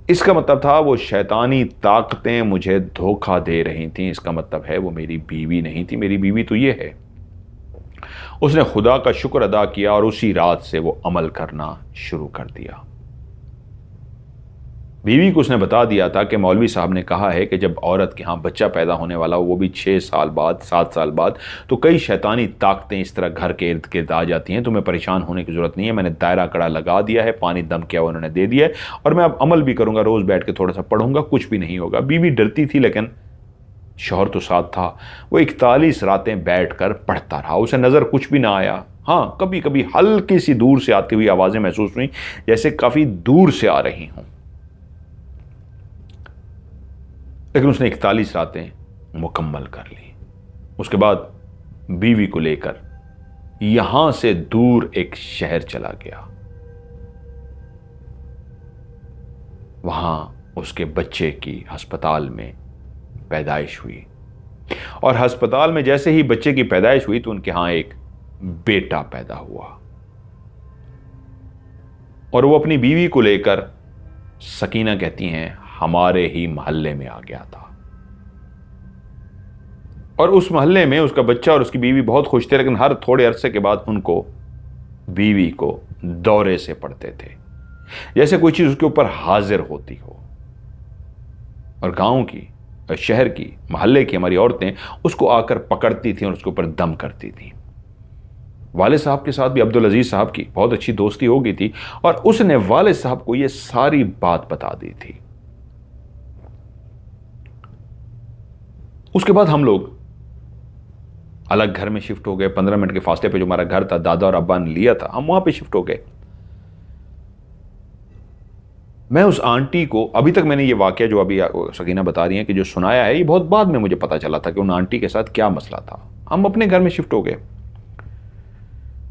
इसका मतलब था वो शैतानी ताकतें मुझे धोखा दे रही थीं। इसका मतलब है वो मेरी बीवी नहीं थी, मेरी बीवी तो ये है। उसने खुदा का शुक्र अदा किया और उसी रात से वो अमल करना शुरू कर दिया। बीवी को उसने बता दिया था कि मौलवी साहब ने कहा है कि जब औरत के यहाँ बच्चा पैदा होने वाला हो, वो भी 6 साल बाद, 7 साल बाद, तो कई शैतानी ताकतें इस तरह घर के इर्द गिर्द आ जाती हैं। तुम्हें परेशान होने की ज़रूरत नहीं है, मैंने दायरा कड़ा लगा दिया है, पानी दम किया हुआ उन्होंने दे दिया है और मैं अब अमल भी करूँगा, रोज़ बैठ के थोड़ा सा पढ़ूंगा, कुछ भी नहीं होगा। बीवी डरती थी लेकिन शौहर तो साथ था। वो 41 रातें बैठ कर पढ़ता रहा, उसे नज़र कुछ भी ना आया। हाँ, कभी कभी हल्की सी दूर से आती हुई आवाज़ें महसूस हुई, जैसे काफ़ी दूर से आ रही हों, लेकिन उसने 41 रातें मुकम्मल कर ली। उसके बाद बीवी को लेकर यहां से दूर एक शहर चला गया। वहां उसके बच्चे की अस्पताल में पैदाइश हुई और अस्पताल में जैसे ही बच्चे की पैदाइश हुई तो उनके यहां एक बेटा पैदा हुआ और वो अपनी बीवी को लेकर, सकीना कहती हैं, हमारे ही मोहल्ले में आ गया था और उस मोहल्ले में उसका बच्चा और उसकी बीवी बहुत खुश थे। लेकिन हर थोड़े अरसे के बाद उनको, बीवी को दौरे से पड़ते थे, जैसे कोई चीज उसके ऊपर हाजिर होती हो। और गांव की, शहर की, मोहल्ले की हमारी औरतें उसको आकर पकड़ती थी और उसके ऊपर दम करती थी। वालिद साहब के साथ भी अब्दुल अजीज साहब की बहुत अच्छी दोस्ती हो गई थी और उसने वालिद साहब को यह सारी बात बता दी थी। उसके बाद हम लोग अलग घर में शिफ्ट हो गए। 15 मिनट के फासले पे जो हमारा घर था, दादा और अब्बा ने लिया था, हम वहां पे शिफ्ट हो गए। मैं उस आंटी को, अभी तक मैंने ये वाकया जो अभी सकीना बता रही हैं कि जो सुनाया है, ये बहुत बाद में मुझे पता चला था कि उन आंटी के साथ क्या मसला था। हम अपने घर में शिफ्ट हो गए।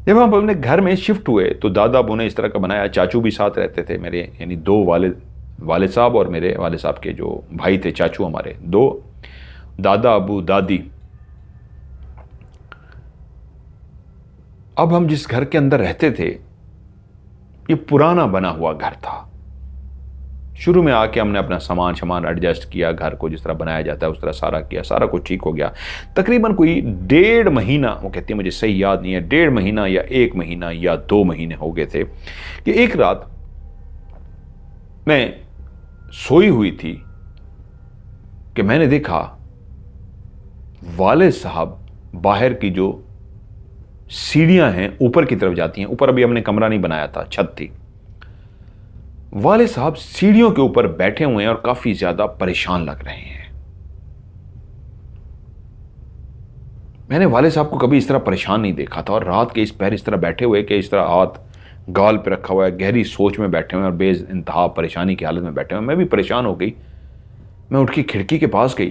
जब हम अपने घर में शिफ्ट हुए तो दादा अबू ने इस तरह का बनाया, चाचू भी साथ रहते थे मेरे, यानी दो वालिद साहब और मेरे वालिद साहब के जो भाई थे, चाचू हमारे, दो, दादा अबू दादी। अब हम जिस घर के अंदर रहते थे, ये पुराना बना हुआ घर था। शुरू में आके हमने अपना सामान एडजस्ट किया, घर को जिस तरह बनाया जाता है उस तरह सारा किया, सारा कुछ ठीक हो गया। तकरीबन कोई 1.5 महीना, वो कहती है मुझे सही याद नहीं है, 1.5 महीना या 1 महीना या 2 महीने हो गए थे कि एक रात मैं सोई हुई थी कि मैंने देखा वालिद साहब बाहर की जो सीढ़ियां हैं ऊपर की तरफ जाती हैं, ऊपर अभी हमने कमरा नहीं बनाया था, छत थी, वालिद साहब सीढ़ियों के ऊपर बैठे हुए हैं और काफी ज्यादा परेशान लग रहे हैं। मैंने वालिद साहब को कभी इस तरह परेशान नहीं देखा था, और रात के इस पैर इस तरह बैठे हुए कि इस तरह हाथ गाल पे रखा हुआ है, गहरी सोच में बैठे हुए हैं और बेइंतहा परेशानी की हालत में बैठे हुए हैं। मैं भी परेशान हो गई। मैं उठ के खिड़की के पास गई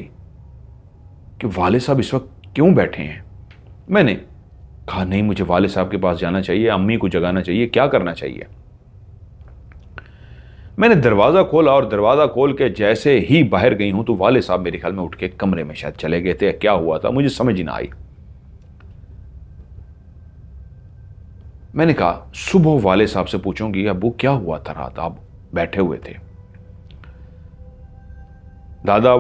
कि वालिद साहब इस वक्त क्यों बैठे हैं। मैंने कहा नहीं, मुझे वालिद साहब के पास जाना चाहिए, अम्मी को जगाना चाहिए, क्या करना चाहिए। मैंने दरवाज़ा खोला और दरवाज़ा खोल के जैसे ही बाहर गई हूं तो वालिद साहब मेरे ख्याल में उठ के कमरे में शायद चले गए थे। क्या हुआ था मुझे समझ ही ना आई। मैंने कहा सुबह वालिद साहब से पूछूंगी अबू क्या हुआ था, रात आप बैठे हुए थे। दादा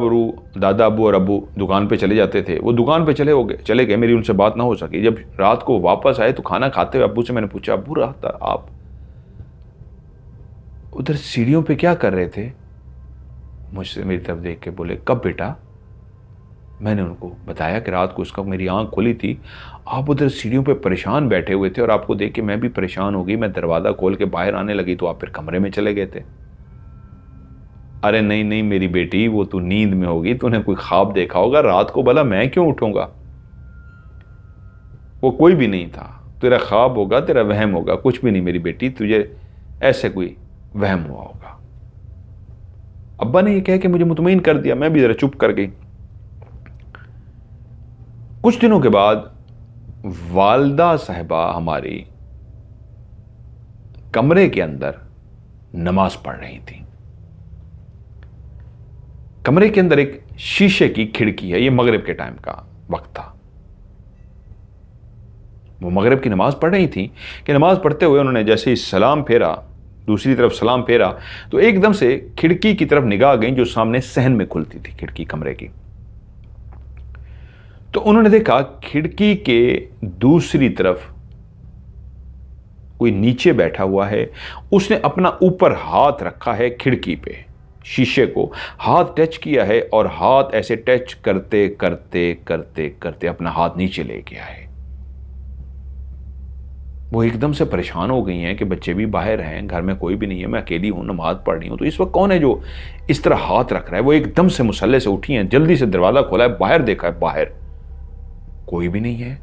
अबू और अबू दुकान पे चले जाते थे, वो दुकान पे चले गए, मेरी उनसे बात ना हो सकी। जब रात को वापस आए तो खाना खाते हुए अबू से मैंने पूछा, अबू रात आप उधर सीढ़ियों पे क्या कर रहे थे। मुझसे मेरी तरफ देख के बोले, कब बेटा। मैंने उनको बताया कि रात को उसका मेरी आंख खुली थी, आप उधर सीढ़ियों पे परेशान बैठे हुए थे और आपको देख के मैं भी परेशान हो गई। मैं दरवाज़ा खोल के बाहर आने लगी तो आप फिर कमरे में चले गए थे। अरे नहीं नहीं मेरी बेटी, वो तू नींद में होगी, तूने कोई ख्वाब देखा होगा, रात को भला मैं क्यों उठूंगा। वो कोई भी नहीं था, तेरा ख्वाब होगा, तेरा वहम होगा, कुछ भी नहीं मेरी बेटी, तुझे ऐसे कोई वहम हुआ होगा। अब्बा ने ये कह के मुझे मुतमईन कर दिया। मैं भी जरा चुप कर गई। कुछ दिनों के बाद वालदा साहिबा हमारी कमरे के अंदर नमाज पढ़ रही थी। कमरे के अंदर एक शीशे की खिड़की है, ये मगरिब के टाइम का वक्त था। वो मगरिब की नमाज पढ़ रही थी कि नमाज पढ़ते हुए उन्होंने जैसे ही सलाम फेरा, दूसरी तरफ सलाम फेरा, तो एकदम से खिड़की की तरफ निगाह गई जो सामने सहन में खुलती थी खिड़की कमरे की। तो उन्होंने देखा खिड़की के दूसरी तरफ कोई नीचे बैठा हुआ है, उसने अपना ऊपर हाथ रखा है खिड़की पे, शीशे को हाथ टच किया है और हाथ ऐसे टच करते करते करते करते अपना हाथ नीचे ले गया है। वो एकदम से परेशान हो गई हैं कि बच्चे भी बाहर हैं, घर में कोई भी नहीं है, मैं अकेली हूं, नमाज पढ़ रही हूं, तो इस वक्त कौन है जो इस तरह हाथ रख रहा है। वो एकदम से मुसल्ले से उठी हैं, जल्दी से दरवाजा खोला है, बाहर देखा है, बाहर कोई भी नहीं है।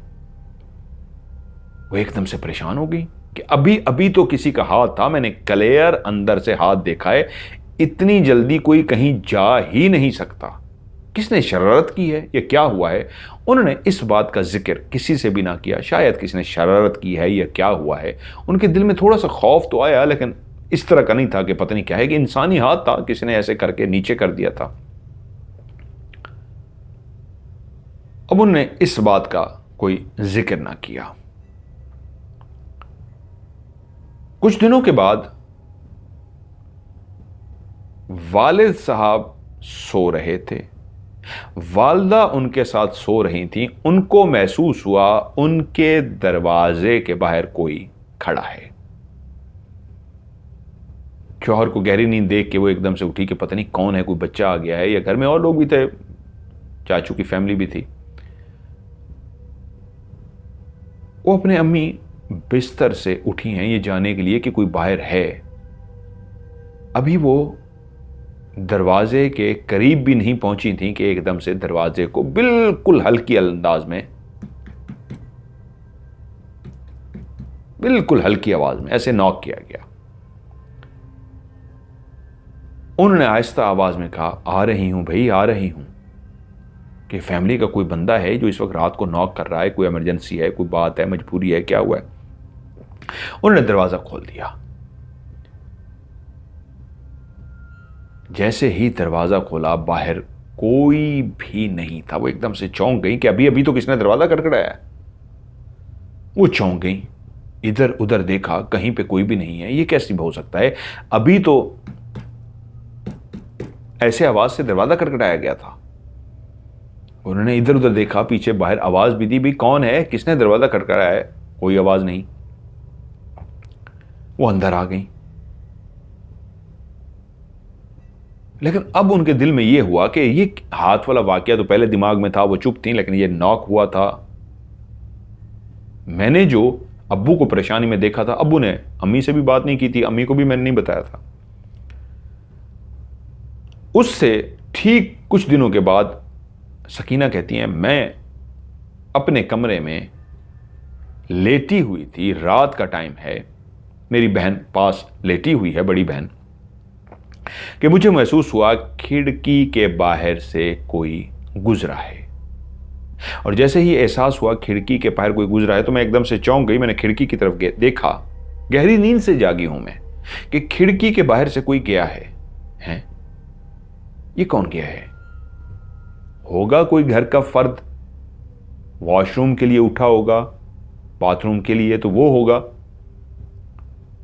वो एकदम से परेशान हो गई कि अभी अभी तो किसी का हाथ था, मैंने क्लियर अंदर से हाथ देखा है, इतनी जल्दी कोई कहीं जा ही नहीं सकता। किसने शरारत की है या क्या हुआ है। उन्होंने इस बात का जिक्र किसी से भी ना किया, शायद किसी ने शरारत की है या क्या हुआ है। उनके दिल में थोड़ा सा खौफ तो आया, लेकिन इस तरह का नहीं था कि पता नहीं क्या है, कि इंसानी हाथ था, किसी ने ऐसे करके नीचे कर दिया था। अब उन्होंने इस बात का कोई जिक्र ना किया। कुछ दिनों के बाद वालिद साहब सो रहे थे, वालदा उनके साथ सो रही थी। उनको महसूस हुआ उनके दरवाजे के बाहर कोई खड़ा है। शौहर को गहरी नींद देख के वो एकदम से उठी कि पता नहीं कौन है, कोई बच्चा आ गया है या घर में और लोग भी थे, चाचू की फैमिली भी थी। वो अपने अम्मी बिस्तर से उठी हैं ये जानने के लिए कि कोई बाहर है। अभी वो दरवाजे के करीब भी नहीं पहुंची थी कि एकदम से दरवाजे को बिल्कुल हल्की अंदाज में, बिल्कुल हल्की आवाज में ऐसे नॉक किया गया। उन्होंने आहिस्ता आवाज में कहा, आ रही हूं भाई, आ रही हूं। कि फैमिली का कोई बंदा है जो इस वक्त रात को नॉक कर रहा है, कोई इमरजेंसी है, कोई बात है, मजबूरी है, क्या हुआ है। उन्होंने दरवाजा खोल दिया। जैसे ही दरवाजा खोला बाहर कोई भी नहीं था। वो एकदम से चौंक गई कि अभी अभी तो किसने दरवाजा खटखटाया। वो चौंक गई, इधर उधर देखा, कहीं पे कोई भी नहीं है। ये कैसे हो सकता है, अभी तो ऐसे आवाज से दरवाजा खटखटाया गया था। उन्होंने इधर उधर देखा, पीछे बाहर आवाज भी दी, भी कौन है, किसने दरवाजा खटखटाया है। कोई आवाज नहीं। वो अंदर आ गई। लेकिन अब उनके दिल में यह हुआ कि ये हाथ वाला वाकया तो पहले दिमाग में था, वो चुप थी, लेकिन ये नॉक हुआ था। मैंने जो अब्बू को परेशानी में देखा था, अब्बू ने अम्मी से भी बात नहीं की थी, अम्मी को भी मैंने नहीं बताया था। उससे ठीक कुछ दिनों के बाद सकीना कहती हैं, मैं अपने कमरे में लेटी हुई थी, रात का टाइम है, मेरी बहन पास लेटी हुई है, बड़ी बहन, कि मुझे महसूस हुआ खिड़की के बाहर से कोई गुजरा है। और जैसे ही एहसास हुआ खिड़की के बाहर कोई गुजरा है तो मैं एकदम से चौंक गई। मैंने खिड़की की तरफ देखा, गहरी नींद से जागी हूं मैं, कि खिड़की के बाहर से कोई गया है। हैं? ये कौन गया है? होगा कोई घर का फर्द, वॉशरूम के लिए उठा होगा, बाथरूम के लिए तो वो होगा।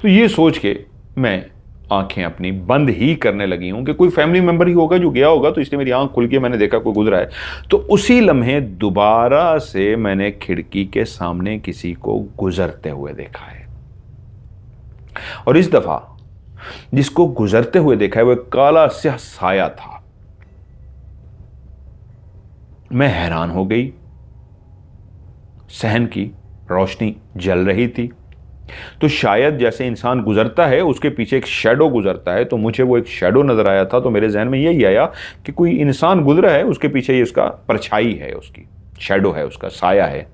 तो ये सोच के मैं आंखें अपनी बंद ही करने लगी हूं कि कोई फैमिली मेंबर ही होगा जो गया होगा, तो इसलिए मेरी आंख खुल के मैंने देखा कोई गुजरा है। तो उसी लम्हे दोबारा से मैंने खिड़की के सामने किसी को गुजरते हुए देखा है। और इस दफा जिसको गुजरते हुए देखा है वो काला स्याह साया था। मैं हैरान हो गई। सहन की रोशनी जल रही थी, तो शायद जैसे इंसान गुजरता है उसके पीछे एक शैडो गुजरता है, तो मुझे वो एक शैडो नजर आया था। तो मेरे जहन में यही आया कि कोई इंसान गुजरा है, उसके पीछे ये उसका परछाई है, उसकी शैडो है, उसका साया है।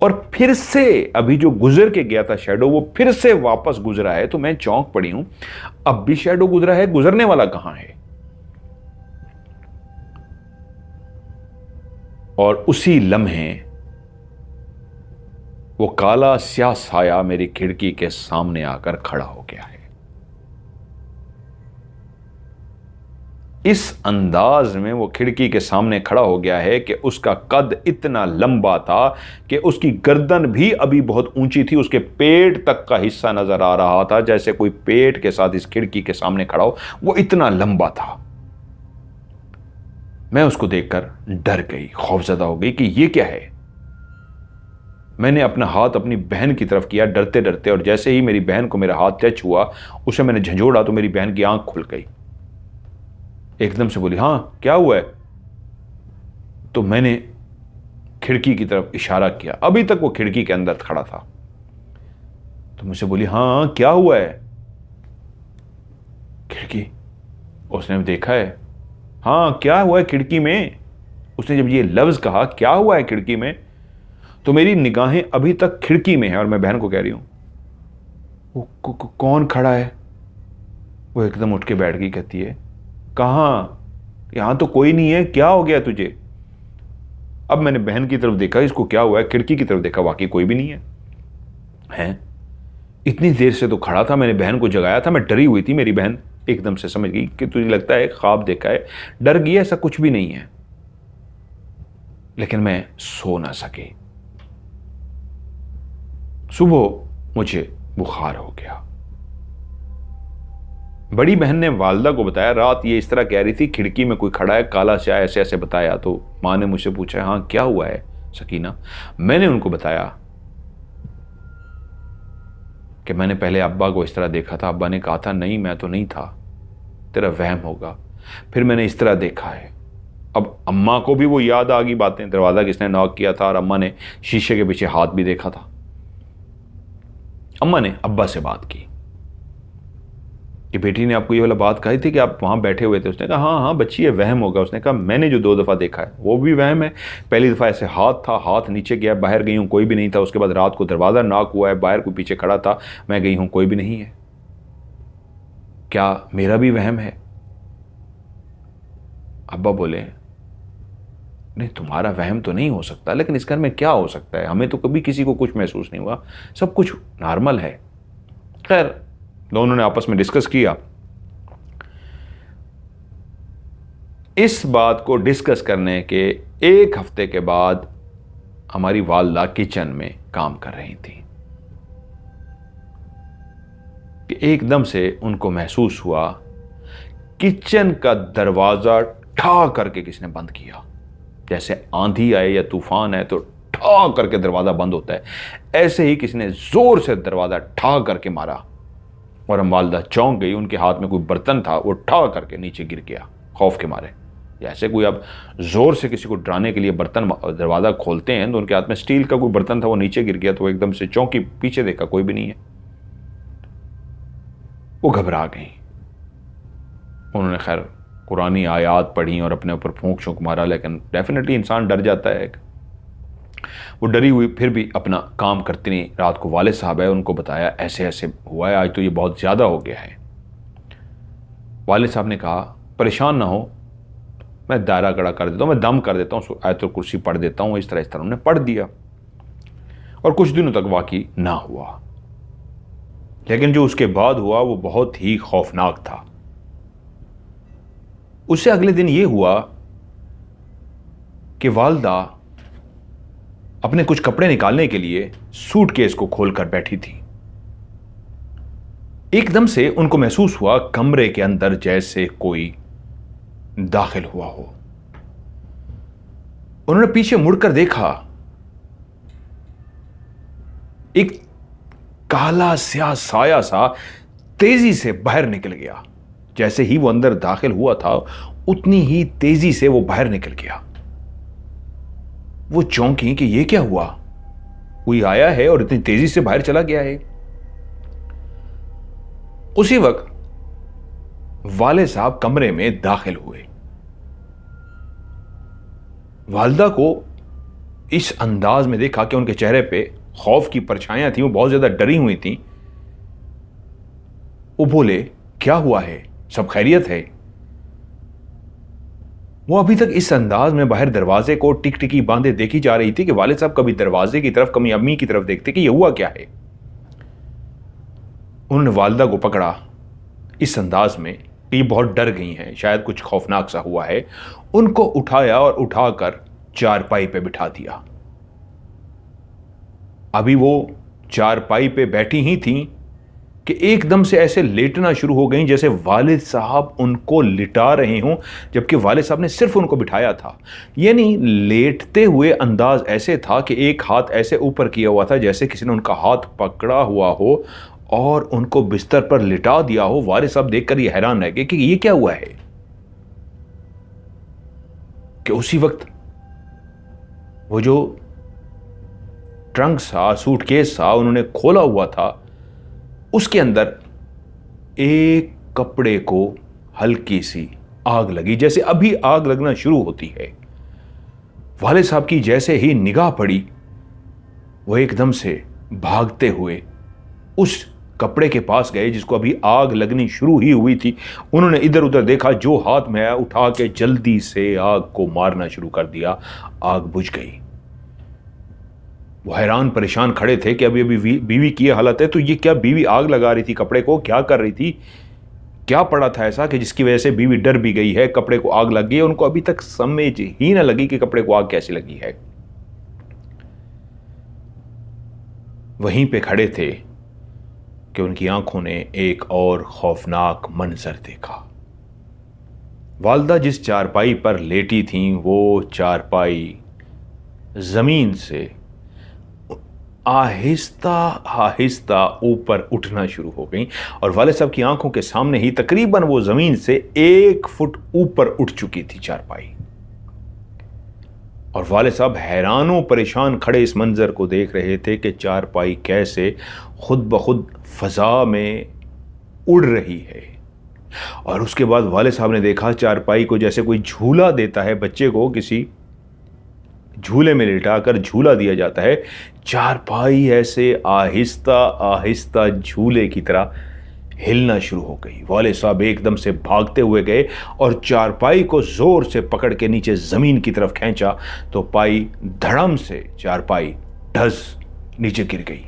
और फिर से अभी जो गुजर के गया था शैडो, वो फिर से वापस गुजरा है। तो मैं चौंक पड़ी हूं, अब भी शैडो गुजरा है, गुजरने वाला कहां है। और उसी लम्हे वो काला स्याह साया मेरी खिड़की के सामने आकर खड़ा हो गया है। इस अंदाज में वो खिड़की के सामने खड़ा हो गया है कि उसका कद इतना लंबा था कि उसकी गर्दन भी अभी बहुत ऊंची थी, उसके पेट तक का हिस्सा नजर आ रहा था, जैसे कोई पेट के साथ इस खिड़की के सामने खड़ा हो, वो इतना लंबा था। मैं उसको देखकर डर गई, खौफजदा हो गई कि ये क्या है। मैंने अपना हाथ अपनी बहन की तरफ किया डरते डरते, और जैसे ही मेरी बहन को मेरा हाथ टच हुआ, उसे मैंने झंझोड़ा तो मेरी बहन की आंख खुल गई। एकदम से बोली, हां क्या हुआ है। तो मैंने खिड़की की तरफ इशारा किया, अभी तक वो खिड़की के अंदर खड़ा था। तो मुझसे बोली, हां क्या हुआ है। खिड़की, उसने देखा है, हां क्या हुआ है खिड़की में। उसने जब ये लफ्ज कहा क्या हुआ है खिड़की में, तो मेरी निगाहें अभी तक खिड़की में है, और मैं बहन को कह रही हूं वो कौन खड़ा है। वो एकदम उठ के बैठ गई, कहती है, कहां, यहां तो कोई नहीं है, क्या हो गया तुझे। अब मैंने बहन की तरफ देखा, इसको क्या हुआ है, खिड़की की तरफ देखा, वाकई कोई भी नहीं है। हैं? इतनी देर से तो खड़ा था, मैंने बहन को जगाया था, मैं डरी हुई थी। मेरी बहन एकदम से समझ गई कि तुझे लगता है ख्वाब देखा है, डर गई, ऐसा कुछ भी नहीं है। लेकिन मैं सो ना सकी। सुबह मुझे बुखार हो गया। बड़ी बहन ने वालदा को बताया, रात ये इस तरह कह रही थी, खिड़की में कोई खड़ा है, काला स्याह, ऐसे ऐसे बताया। तो मां ने मुझसे पूछा, हां क्या हुआ है सकीना। मैंने उनको बताया कि मैंने पहले अब्बा को इस तरह देखा था, अब्बा ने कहा था नहीं मैं तो नहीं था, तेरा वहम होगा। फिर मैंने इस तरह देखा है, अब अम्मा को भी वो याद आ गई बातें, दरवाज़ा किसने नॉक किया था, और अम्मा ने शीशे के पीछे हाथ भी देखा था। अम्मा ने अब्बा से बात की कि बेटी ने आपको ये वाला बात कही थी कि आप वहाँ बैठे हुए थे। उसने कहा हाँ हाँ बच्ची, ये वहम होगा। उसने कहा मैंने जो 2 दफ़ा देखा है वो भी वहम है। पहली दफ़ा ऐसे हाथ था, हाथ नीचे गया, बाहर गई हूँ कोई भी नहीं था। उसके बाद रात को दरवाज़ा नॉक हुआ है, बाहर कोई पीछे खड़ा था, मैं गई हूँ कोई भी नहीं है। क्या मेरा भी वहम है? अब्बा बोले नहीं, तुम्हारा वहम तो नहीं हो सकता, लेकिन इस घर में क्या हो सकता है, हमें तो कभी किसी को कुछ महसूस नहीं हुआ, सब कुछ नॉर्मल है। खैर दोनों ने आपस में डिस्कस किया। इस बात को डिस्कस करने के 1 हफ्ते के बाद हमारी वालदा किचन में काम कर रही थी कि एकदम से उनको महसूस हुआ किचन का दरवाजा ठा करके किसने बंद किया। जैसे आंधी आए या तूफान है तो ठा करके दरवाजा बंद होता है, ऐसे ही किसी ने जोर से दरवाजा ठा करके मारा और हम वालदा चौंक गई। उनके हाथ में कोई बर्तन था, वो ठा करके नीचे गिर गया खौफ के मारे। जैसे कोई अब जोर से किसी को डराने के लिए बर्तन दरवाजा खोलते हैं, तो उनके हाथ में स्टील का कोई बर्तन था, वो नीचे गिर गया, तो वो एकदम से चौंकी, पीछे देखा कोई भी नहीं है। वो घबरा गई। उन्होंने खैर कुरानी आयात पढ़ी और अपने ऊपर फूंक छूंक मारा, लेकिन डेफिनेटली इंसान डर जाता है। वो डरी हुई फिर भी अपना काम करती नहीं। रात को वाले साहब है, उनको बताया ऐसे ऐसे हुआ है, आज तो ये बहुत ज़्यादा हो गया है। वाले साहब ने कहा परेशान ना हो, मैं दायरा कड़ा कर देता हूँ, मैं दम कर देता हूँ, आयतुल कुर्सी पढ़ देता हूँ। इस तरह उन्होंने पढ़ दिया और कुछ दिनों तक वाकई ना हुआ। लेकिन जो उसके बाद हुआ वो बहुत ही खौफनाक था। उससे अगले दिन ये हुआ कि वालदा अपने कुछ कपड़े निकालने के लिए सूटकेस को खोलकर बैठी थी। एकदम से उनको महसूस हुआ कमरे के अंदर जैसे कोई दाखिल हुआ हो। उन्होंने पीछे मुड़कर देखा, एक काला स्याह साया सा तेजी से बाहर निकल गया। जैसे ही वो अंदर दाखिल हुआ था उतनी ही तेजी से वो बाहर निकल गया। वो चौंकी कि ये क्या हुआ, कोई आया है और इतनी तेजी से बाहर चला गया है। उसी वक्त वाले साहब कमरे में दाखिल हुए। वालदा को इस अंदाज में देखा कि उनके चेहरे पे खौफ की परछाइयां थी, वो बहुत ज्यादा डरी हुई थी। वो बोले क्या हुआ है, सब खैरियत है? वो अभी तक इस अंदाज में बाहर दरवाजे को टिकटिकी बांधे देखी जा रही थी कि वाले साहब कभी दरवाजे की तरफ कभी अम्मी की तरफ देखते कि ये हुआ क्या है। उन्होंने वालदा को पकड़ा इस अंदाज में कि ये बहुत डर गई हैं, शायद कुछ खौफनाक सा हुआ है। उनको उठाया और उठाकर चारपाई पे बिठा दिया। अभी वो चारपाई पे बैठी ही थी कि एकदम से ऐसे लेटना शुरू हो गई जैसे वालिद साहब उनको लिटा रहे हों, जबकि वालिद साहब ने सिर्फ उनको बिठाया था। यानी लेटते हुए अंदाज ऐसे था कि एक हाथ ऐसे ऊपर किया हुआ था जैसे किसी ने उनका हाथ पकड़ा हुआ हो और उनको बिस्तर पर लिटा दिया हो। वालिद साहब देखकर ये हैरान रह गए कि ये क्या हुआ है। कि उसी वक्त वो जो ट्रंक सा, सूटकेस सा उन्होंने खोला हुआ था, उसके अंदर एक कपड़े को हल्की सी आग लगी, जैसे अभी आग लगना शुरू होती है। वाले साहब की जैसे ही निगाह पड़ी, वो एकदम से भागते हुए उस कपड़े के पास गए जिसको अभी आग लगनी शुरू ही हुई थी। उन्होंने इधर उधर देखा, जो हाथ में आया उठा के जल्दी से आग को मारना शुरू कर दिया। आग बुझ गई। वो हैरान परेशान खड़े थे कि अभी अभी बीवी की हालत है तो ये क्या बीवी आग लगा रही थी कपड़े को, क्या कर रही थी, क्या पड़ा था ऐसा कि जिसकी वजह से बीवी डर भी गई है, कपड़े को आग लग गई है। उनको अभी तक समझ ही ना लगी कि कपड़े को आग कैसे लगी है। वहीं पे खड़े थे कि उनकी आंखों ने एक और खौफनाक मंजर देखा। वालदा जिस चारपाई पर लेटी थीं, वो चारपाई जमीन से आहिस्ता आहिस्ता ऊपर उठना शुरू हो गई और वाले साहब की आंखों के सामने ही तकरीबन वो जमीन से 1 फुट ऊपर उठ चुकी थी चारपाई। और वाले साहब हैरानों परेशान खड़े इस मंज़र को देख रहे थे कि चारपाई कैसे खुद ब खुद फ़ज़ा में उड़ रही है। और उसके बाद वाले साहब ने देखा चारपाई को जैसे कोई झूला देता है, बच्चे को किसी झूले में लिटाकर झूला दिया जाता है, चारपाई ऐसे आहिस्ता आहिस्ता झूले की तरह हिलना शुरू हो गई। वाले साहब एकदम से भागते हुए गए और चारपाई को जोर से पकड़ के नीचे जमीन की तरफ खींचा तो पाई धड़म से चारपाई ढस नीचे गिर गई।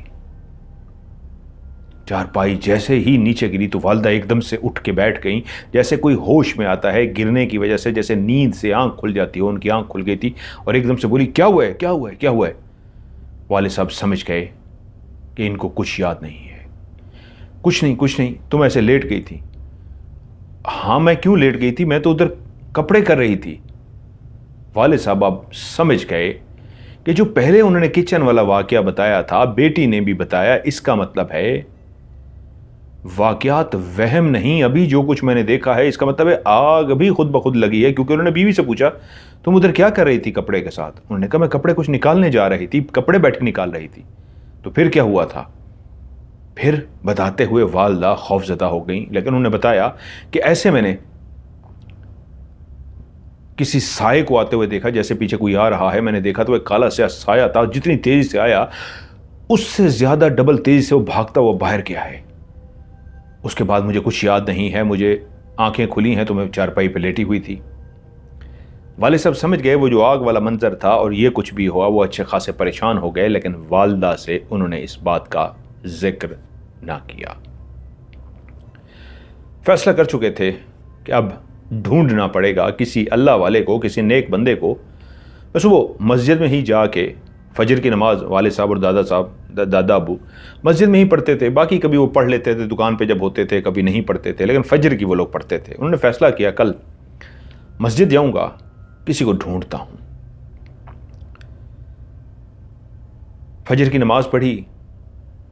चारपाई जैसे ही नीचे गिरी तो वालदा एकदम से उठ के बैठ गई, जैसे कोई होश में आता है गिरने की वजह से, जैसे नींद से आंख खुल जाती हो। उनकी आंख खुल गई थी और एकदम से बोली, क्या हुआ है, क्या हुआ है, क्या हुआ है? वाले साहब समझ गए कि इनको कुछ याद नहीं है। कुछ नहीं, कुछ नहीं, तुम ऐसे लेट गई थी। हाँ, मैं क्यों लेट गई थी? मैं तो उधर कपड़े कर रही थी। वाले साहब अब समझ गए कि जो पहले उन्होंने किचन वाला वाकया बताया था, बेटी ने भी बताया, इसका मतलब है वाकयात वहम नहीं, अभी जो कुछ मैंने देखा है इसका मतलब है आग अभी खुद ब खुद लगी है। क्योंकि उन्होंने बीवी से पूछा, तुम उधर क्या कर रही थी कपड़े के साथ? उन्होंने कहा, मैं कपड़े कुछ निकालने जा रही थी, कपड़े बैठ के निकाल रही थी। तो फिर क्या हुआ था? फिर बताते हुए वालदा खौफजदा हो गई, लेकिन उन्होंने बताया कि ऐसे मैंने किसी साये को आते हुए देखा, जैसे पीछे कोई आ रहा है, मैंने देखा तो एक काला सा साया था, जितनी तेजी से आया उससे ज्यादा डबल तेजी से वो भागता हुआ बाहर गया है। उसके बाद मुझे कुछ याद नहीं है, मुझे आंखें खुली हैं तो मैं चारपाई पे लेटी हुई थी। वाले साहब समझ गए वो जो आग वाला मंजर था और ये कुछ भी हुआ, वो अच्छे खासे परेशान हो गए, लेकिन वालदा से उन्होंने इस बात का जिक्र ना किया। फैसला कर चुके थे कि अब ढूंढना पड़ेगा किसी अल्लाह वाले को, किसी नेक बंदे को। बस वो मस्जिद में ही जाके फजर की नमाज वाले साहब और दादा अबू मस्जिद में ही पढ़ते थे। बाकी कभी वो पढ़ लेते थे दुकान पे जब होते थे, कभी नहीं पढ़ते थे, लेकिन फजर की वो लोग पढ़ते थे। उन्होंने फैसला किया, कल मस्जिद जाऊंगा, किसी को ढूंढता हूं। फजर की नमाज पढ़ी,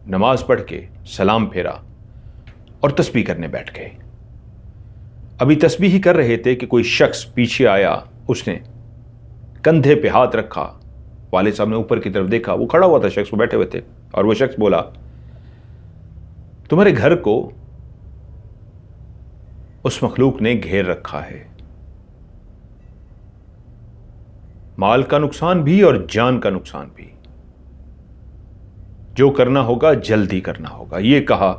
नमाज पढ़ के सलाम फेरा और तस्बीह करने बैठ गए। अभी तस्बीह ही कर रहे थे कि कोई शख्स पीछे आया, उसने कंधे पे हाथ रखा। वाले साहब ने ऊपर की तरफ देखा, वो खड़ा हुआ था, शख्स वो बैठे हुए थे, और वो शख्स बोला, तुम्हारे घर को उस मखलूक ने घेर रखा है, माल का नुकसान भी और जान का नुकसान भी, जो करना होगा जल्दी करना होगा, ये कहा।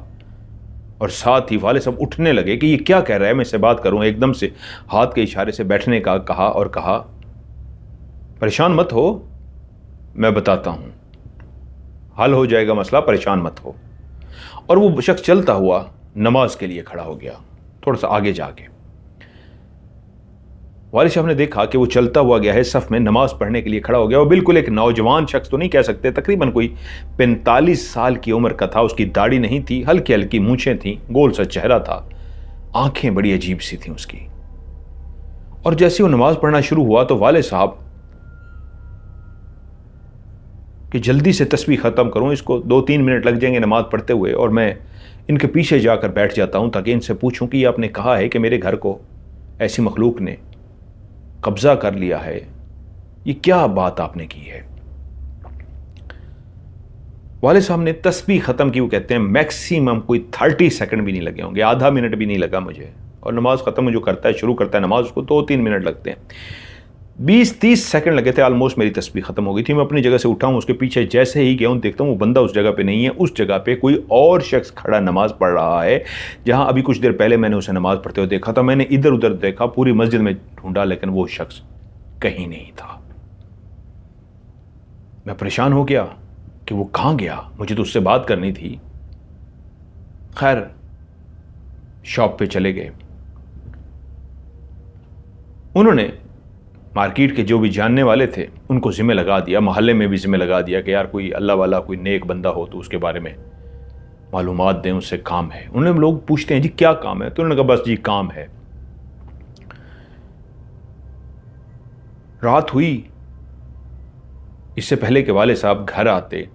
और साथ ही वाले साहब उठने लगे कि ये क्या कह रहा है, मैं इससे बात करूं। एकदम से हाथ के इशारे से बैठने का कहा और कहा, परेशान मत हो, मैं बताता हूं, हल हो जाएगा मसला, परेशान मत हो। और वो शख्स चलता हुआ नमाज के लिए खड़ा हो गया, थोड़ा सा आगे जाके। वालिद साहब ने देखा कि वो चलता हुआ गया है, सफ में नमाज पढ़ने के लिए खड़ा हो गया। वो बिल्कुल एक नौजवान शख्स तो नहीं कह सकते, तकरीबन कोई 45 साल की उम्र का था। उसकी दाढ़ी नहीं थी, हल्की हल्की मूछें थी, गोल सा चेहरा था, आंखें बड़ी अजीब सी थी उसकी। और जैसे वो नमाज पढ़ना शुरू हुआ तो वालिद साहब कि जल्दी से तस्बीह ख़त्म करूं, इसको 2-3 मिनट लग जाएंगे नमाज पढ़ते हुए, और मैं इनके पीछे जाकर बैठ जाता हूं ताकि इनसे पूछूं कि ये आपने कहा है कि मेरे घर को ऐसी मखलूक ने कब्जा कर लिया है, ये क्या बात आपने की है? वाले साहब ने तस्बीह ख़त्म की, वो कहते हैं मैक्सिमम कोई 30 सेकंड भी नहीं लगे होंगे, आधा मिनट भी नहीं लगा मुझे। और नमाज ख़त्म जो करता है, शुरू करता है नमाज, उसको 2-3 मिनट लगते हैं। 20-30 सेकंड लगे थे, ऑलमोस्ट मेरी तस्बीह ख़त्म हो गई थी। मैं अपनी जगह से उठा हूँ, उसके पीछे जैसे ही गया हूँ, देखता हूँ वो बंदा उस जगह पे नहीं है, उस जगह पे कोई और शख्स खड़ा नमाज पढ़ रहा है, जहाँ अभी कुछ देर पहले मैंने उसे नमाज पढ़ते हुए देखा था। मैंने इधर उधर देखा, पूरी मस्जिद में ढूंढा, लेकिन वो शख्स कहीं नहीं था। मैं परेशान हो गया कि वो कहाँ गया, मुझे तो उससे बात करनी थी। खैर शॉप पे चले गए। उन्होंने मार्केट के जो भी जानने वाले थे उनको जिम्मे लगा दिया, मोहल्ले में भी जिम्मे लगा दिया कि यार कोई अल्लाह वाला, कोई नेक बंदा हो तो उसके बारे में मालूमात दें, उससे काम है। उन्होंने लोग पूछते हैं जी क्या काम है, तो उन्होंने कहा बस जी काम है। रात हुई, इससे पहले के वाले साहब घर आते,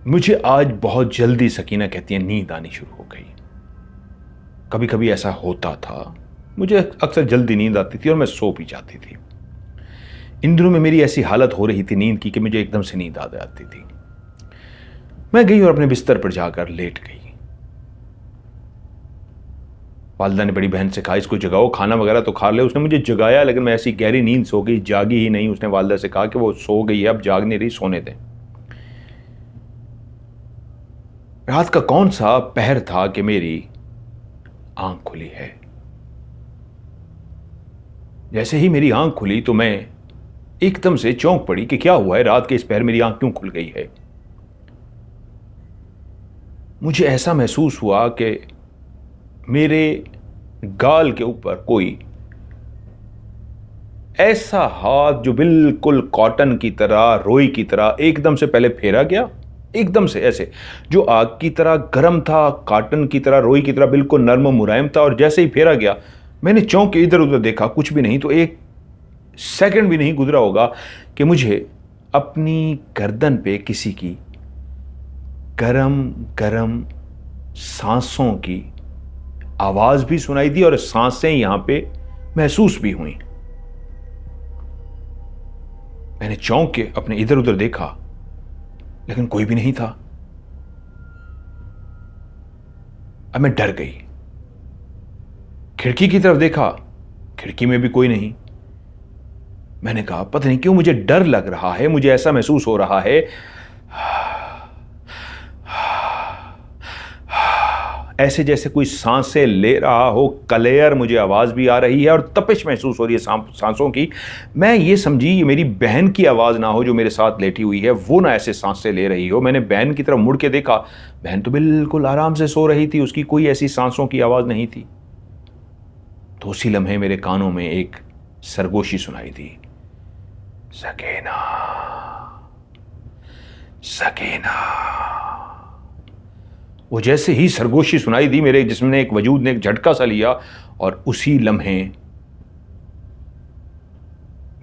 मुझे आज बहुत जल्दी, सकीना कहती है, नींद आनी शुरू हो गई। कभी कभी ऐसा होता था मुझे अक्सर जल्दी नींद आती थी और मैं सो भी जाती थी। इन दिनों में मेरी ऐसी हालत हो रही थी नींद की कि मुझे एकदम से नींद आ जाती थी। मैं गई और अपने बिस्तर पर जाकर लेट गई। वालिदा ने बड़ी बहन से कहा, इसको जगाओ, खाना वगैरह तो खा ले। उसने मुझे जगाया, लेकिन मैं ऐसी गहरी नींद सो गई, जागी ही नहीं। उसने वालिदा से कहा कि वो सो गई है, अब जाग नहीं रही, सोने दें। रात का कौन सा पहर था कि मेरी आंख खुली है। जैसे ही मेरी आंख खुली तो मैं एकदम से चौंक पड़ी कि क्या हुआ है, रात के इस पहर मेरी आंख क्यों खुल गई है। मुझे ऐसा महसूस हुआ कि मेरे गाल के ऊपर कोई ऐसा हाथ जो बिल्कुल कॉटन की तरह, रोई की तरह एकदम से पहले फेरा गया, एकदम से ऐसे जो आग की तरह गर्म था, कॉटन की तरह, रोई की तरह बिल्कुल नर्म मुलायम था। और जैसे ही फेरा गया मैंने चौंक के इधर उधर देखा, कुछ भी नहीं। तो एक सेकंड भी नहीं गुजरा होगा कि मुझे अपनी गर्दन पे किसी की गरम गरम सांसों की आवाज भी सुनाई दी और सांसें यहां पे महसूस भी हुई। मैंने चौंक के अपने इधर उधर देखा, लेकिन कोई भी नहीं था। अब मैं डर गई। खिड़की की तरफ देखा, खिड़की में भी कोई नहीं। मैंने कहा, पता नहीं क्यों मुझे डर लग रहा है, मुझे ऐसा महसूस हो रहा है ऐसे जैसे कोई सांसें ले रहा हो, क्लियर मुझे आवाज भी आ रही है और तपिश महसूस हो रही है सांसों की। मैं ये समझी ये मेरी बहन की आवाज ना हो जो मेरे साथ लेटी हुई है, वो ना ऐसे सांसें ले रही हो। मैंने बहन की तरफ मुड़ के देखा, बहन तो बिल्कुल आराम से सो रही थी, उसकी कोई ऐसी सांसों की आवाज नहीं थी। तो उसी लम्हे मेरे कानों में एक सरगोशी सुनाई दी, सकीना सकीना। वो जैसे ही सरगोशी सुनाई दी, मेरे जिस्म ने, एक वजूद ने एक झटका सा लिया और उसी लम्हे